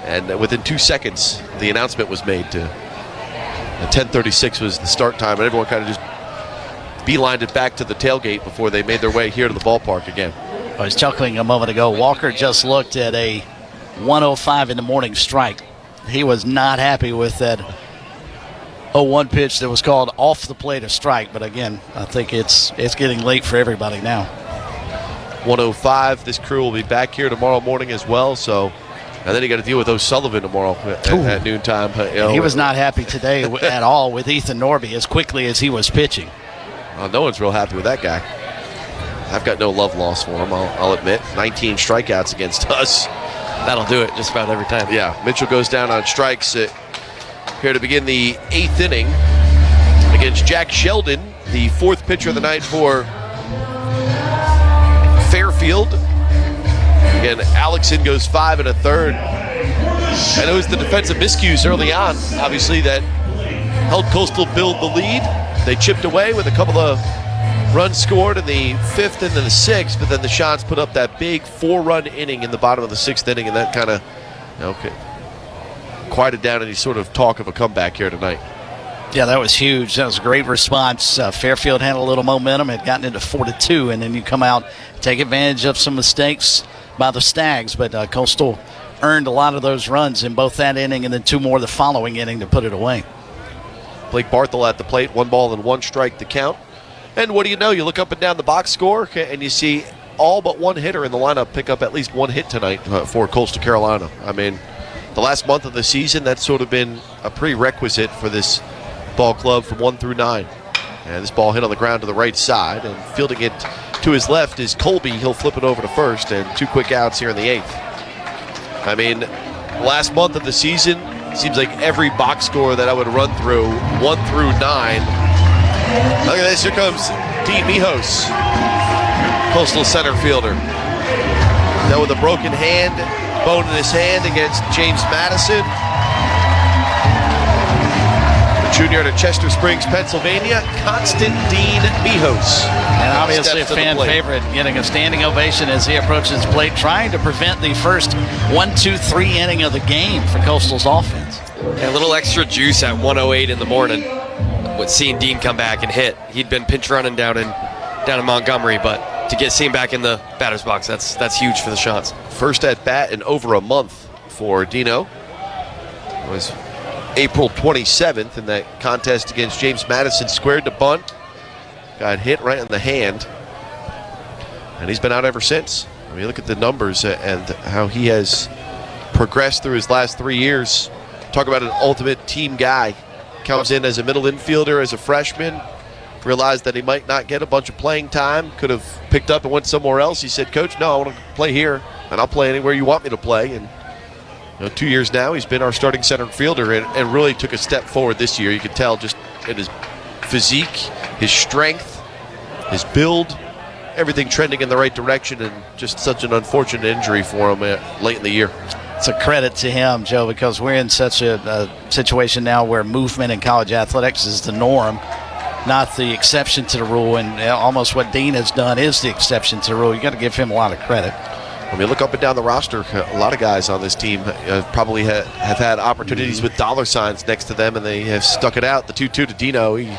And within 2 seconds, the announcement was made to 10:36 was the start time, and everyone kind of just beelined it back to the tailgate before they made their way here to the ballpark again.
I was chuckling a moment ago. Walker just looked at a 1:05 in the morning strike. He was not happy with that 0-1 pitch that was called off the plate a strike. But again, I think it's getting late for everybody now.
1:05. This crew will be back here tomorrow morning as well. So, and then you got to deal with O'Sullivan tomorrow at noontime.
He was not happy today at all with Ethan Norby as quickly as he was pitching.
Well, no one's real happy with that guy. I've got no love lost for him, I'll admit. 19 strikeouts against us.
That'll do it just about every time.
Yeah, Mitchell goes down on strikes here to begin the 8th inning against Jack Sheldon, the 4th pitcher of the night for Fairfield. Again, Alexson goes 5 1/3. And it was the defensive miscues early on, obviously, that helped Coastal build the lead. They chipped away with a couple of runs scored in the 5th and then the 6th, but then the Shans put up that big 4-run inning in the bottom of the 6th inning, and that kind of quieted down any sort of talk of a comeback here tonight.
Yeah, that was huge. That was a great response. Fairfield had a little momentum, had gotten into 4-2, and then you come out, take advantage of some mistakes by the Stags, but Coastal earned a lot of those runs in both that inning and then 2 more the following inning to put it away.
Blake Barthel at the plate, 1 ball and 1 strike to count. And what do you know? You look up and down the box score, and you see all but one hitter in the lineup pick up at least 1 hit tonight for Coastal Carolina. I mean, the last month of the season, that's sort of been a prerequisite for this ball club from 1 through 9. And this ball hit on the ground to the right side, and fielding it to his left is Colby. He'll flip it over to first, and 2 quick outs here in the 8th. I mean, last month of the season, seems like every box score that I would run through, 1 through 9. Look at this, here comes Dean Mijos, Coastal center fielder. Now with a broken hand, bone in his hand against James Madison. The junior out of Chester Springs, Pennsylvania, Constantine Mijos.
And obviously a fan favorite, getting a standing ovation as he approaches the plate, trying to prevent the first 1-2-3 inning of the game for Coastal's offense.
A little extra juice at 1:08 in the morning with seeing Dean come back and hit. He'd been pinch running down in Montgomery, but to see him back in the batter's box, that's huge for the Shans.
First at bat in over a month for Dino. It was April 27th in that contest against James Madison. Squared to bunt, got hit right in the hand, and he's been out ever since. I mean, look at the numbers and how he has progressed through his last 3 years. Talk about an ultimate team guy. Comes in as a middle infielder as a freshman, realized that he might not get a bunch of playing time, could have picked up and went somewhere else. He said, Coach, no, I want to play here, and I'll play anywhere you want me to play. And 2 years now, he's been our starting center fielder and really took a step forward this year. You can tell just in his physique, his strength, his build, everything trending in the right direction, and just such an unfortunate injury for him late in the year.
It's a credit to him, Joe, because we're in such a situation now where movement in college athletics is the norm, not the exception to the rule, and almost what Dean has done is the exception to the rule. You got to give him a lot of credit.
When you look up and down the roster, a lot of guys on this team probably have had opportunities with dollar signs next to them, and they have stuck it out. The 2-2 to Dino. He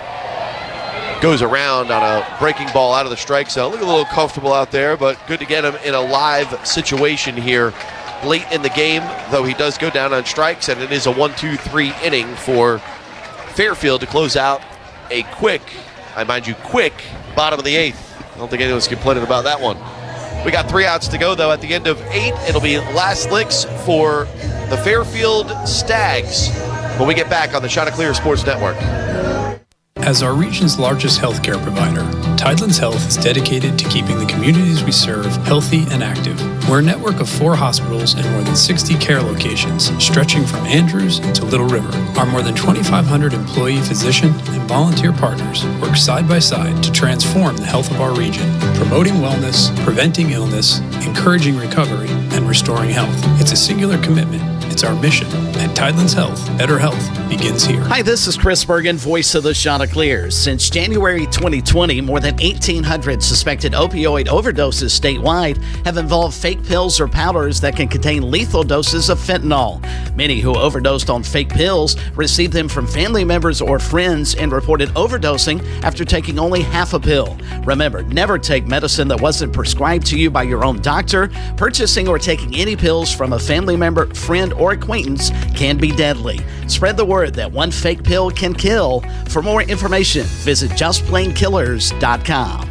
goes around on a breaking ball out of the strike zone. Look a little comfortable out there, but good to get him in a live situation here late in the game, though he does go down on strikes, and it is a 1-2-3 inning for Fairfield to close out a quick bottom of the eighth. I don't think anyone's complaining about that one. We got 3 outs to go, though. At the end of 8, it'll be last licks for the Fairfield Stags when we get back on the Chanticleers Sports Network.
As our region's largest healthcare provider, Tidland's Health is dedicated to keeping the communities we serve healthy and active. We're a network of 4 hospitals and more than 60 care locations, stretching from Andrews to Little River. Our more than 2,500 employee, physician, and volunteer partners work side by side to transform the health of our region, promoting wellness, preventing illness, encouraging recovery, and restoring health. It's a singular commitment. It's our mission. At Tidland's Health, better health begins here.
Hi, this is Chris Bergen, voice of the Chanticleers. Since January 2020, more than 1,800 suspected opioid overdoses statewide have involved fake pills or powders that can contain lethal doses of fentanyl. Many who overdosed on fake pills received them from family members or friends and reported overdosing after taking only half a pill. Remember, never take medicine that wasn't prescribed to you by your own doctor. Purchasing or taking any pills from a family member, friend, or acquaintance can be deadly. Spread the word that one fake pill can kill. For more information, visit justplainkillers.com.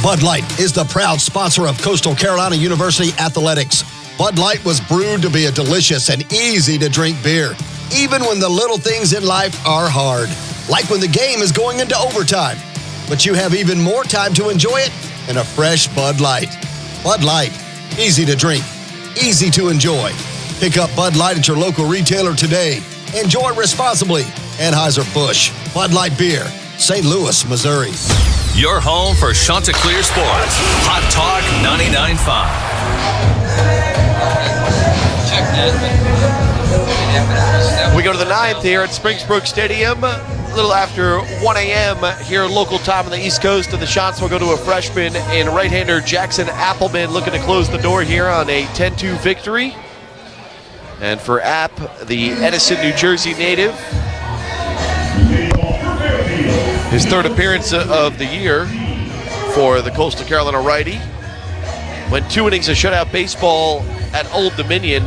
Bud Light is the proud sponsor of Coastal Carolina University Athletics. Bud Light was brewed to be a delicious and easy to drink beer, even when the little things in life are hard, like when the game is going into overtime. But you have even more time to enjoy it in a fresh Bud Light. Bud Light, easy to drink, easy to enjoy. Pick up Bud Light at your local retailer today. Enjoy responsibly. Anheuser-Busch, Bud Light Beer, St. Louis, Missouri.
Your home for Chanticleer Sports. Hot Talk 99.5.
We go to the 9th here at Springsbrook Stadium. A little after 1 a.m. here local time on the East Coast, and the shots will go to a freshman in right-hander Jackson Appleman, looking to close the door here on a 10-2 victory. And for App, the Edison, New Jersey native, his 3rd appearance of the year for the Coastal Carolina righty. Went 2 innings of shutout baseball at Old Dominion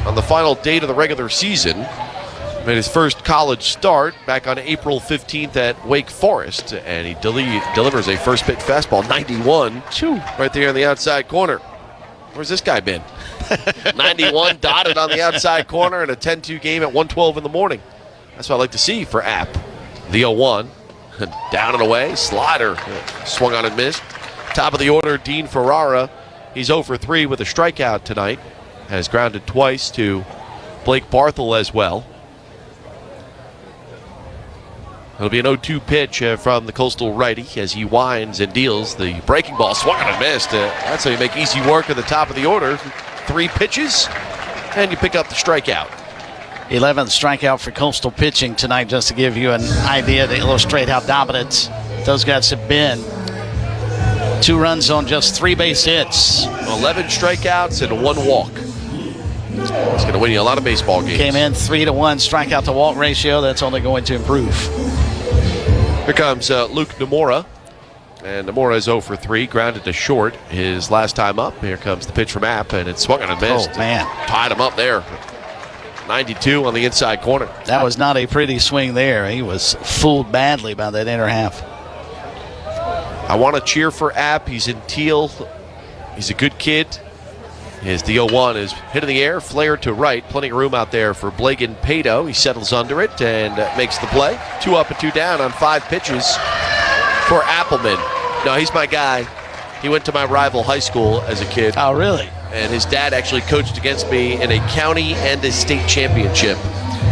on the final date of the regular season. Made his first college start back on April 15th at Wake Forest, and he delivers a first pitch fastball, 91, right there in the outside corner. Where's this guy been? 91 dotted on the outside corner in a 10-2 game at 1:12 in the morning. That's what I like to see for App. The 0-1, down and away, slider, swung on and missed. Top of the order, Dean Ferrara. He's 0 for 3 with a strikeout tonight. Has grounded twice to Blake Barthel as well. It'll be an 0-2 pitch from the Coastal righty as he winds and deals the breaking ball. Swung on and missed. That's how you make easy work at the top of the order. 3 pitches, and you pick up the strikeout.
11th strikeout for Coastal pitching tonight, just to give you an idea to illustrate how dominant those guys have been. 2 runs on just 3 base hits.
11 strikeouts and 1 walk. It's going to win you a lot of baseball games.
Came in 3-1 strikeout to walk ratio. That's only going to improve.
Here comes Luke Nomura. And Nomura is 0 for 3, grounded to short his last time up. Here comes the pitch from App, and it's swung on and missed.
Oh, man.
Tied him up there. 92 on the inside corner.
That was not a pretty swing there. He was fooled badly by that inner half.
I want to cheer for App. He's in teal. He's a good kid. His the 0-1 is hit in the air, flare to right. Plenty of room out there for Blagan Pato. He settles under it and makes the play. 2 up and 2 down on 5 pitches. for Appleman. No, he's my guy. He went to my rival high school as a kid.
Oh, really?
And his dad actually coached against me in a county and a state championship.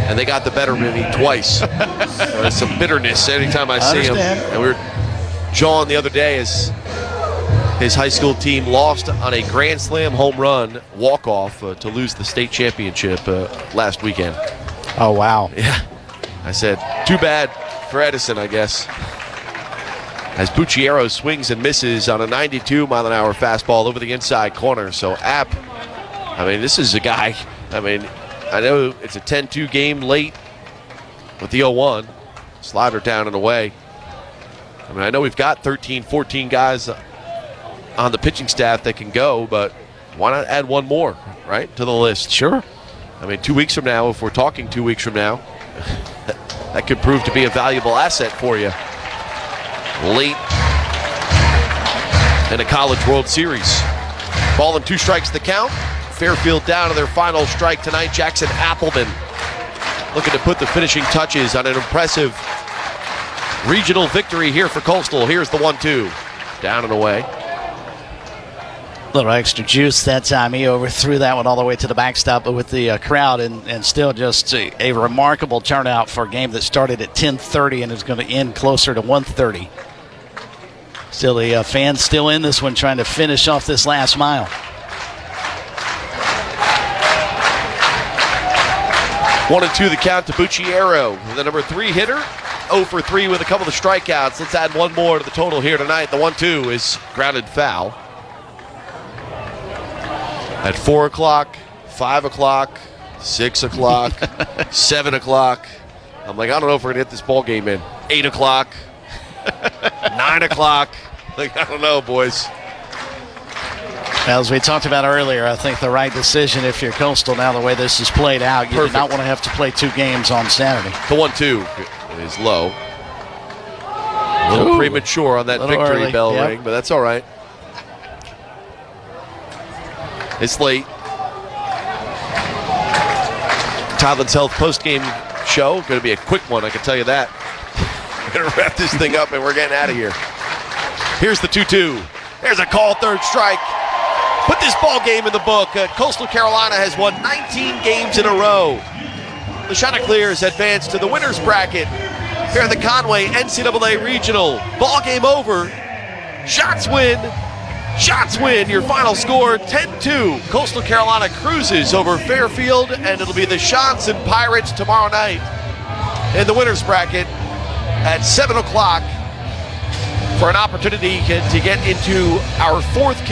And they got the better of me twice. There's some bitterness anytime I see him. And we were jawing the other day as his high school team lost on a Grand Slam home run walk-off to lose the state championship last weekend.
Oh, wow.
Yeah. I said, too bad for Edison, I guess. As Bucciero swings and misses on a 92-mile-an-hour fastball over the inside corner. So App, I mean, this is a guy, I mean, I know it's a 10-2 game late with the 0-1. Slider down and away. I mean, I know we've got 13, 14 guys on the pitching staff that can go, but why not add one more, right, to the list?
Sure.
I mean, 2 weeks from now, if we're talking 2 weeks from now, that could prove to be a valuable asset for you. Late in a College World Series. Ball and 2 strikes the count. Fairfield down to their final strike tonight. Jackson Appleman looking to put the finishing touches on an impressive regional victory here for Coastal. Here's the 1-2. Down and away.
A little extra juice that time. He overthrew that one all the way to the backstop, but with the crowd and still just a remarkable turnout for a game that started at 10:30 and is going to end closer to 1:30. Still, the fans still in this one trying to finish off this last mile.
1-2 the count to Bucciero, the number 3 hitter. 0 for 3 with a couple of strikeouts. Let's add one more to the total here tonight. The 1-2 is grounded foul. At 4 o'clock, 5 o'clock, 6 o'clock, 7 o'clock. I'm like, I don't know if we're going to get this ball game in. 8 o'clock, 9 o'clock. Like, I don't know, boys.
As we talked about earlier, I think the right decision if you're Coastal now, the way this is played out, you do not want to have to play 2 games on Saturday.
The 1-2 is low. A little premature on that victory
early.
bell ring, but that's all right. It's late. Tidland's Health post-game show. Going to be a quick one, I can tell you that. We're going to wrap this thing up and we're getting out of here. Here's the 2-2. There's a call, 3rd strike. Put this ball game in the book. Coastal Carolina has won 19 games in a row. The Chanticleers advance to the winners bracket here at the Conway NCAA Regional. Ball game over. Shots win. Shots win. Your final score, 10-2. Coastal Carolina cruises over Fairfield, and it'll be the Shots and Pirates tomorrow night in the winners bracket at 7 o'clock for an opportunity to get into our 4th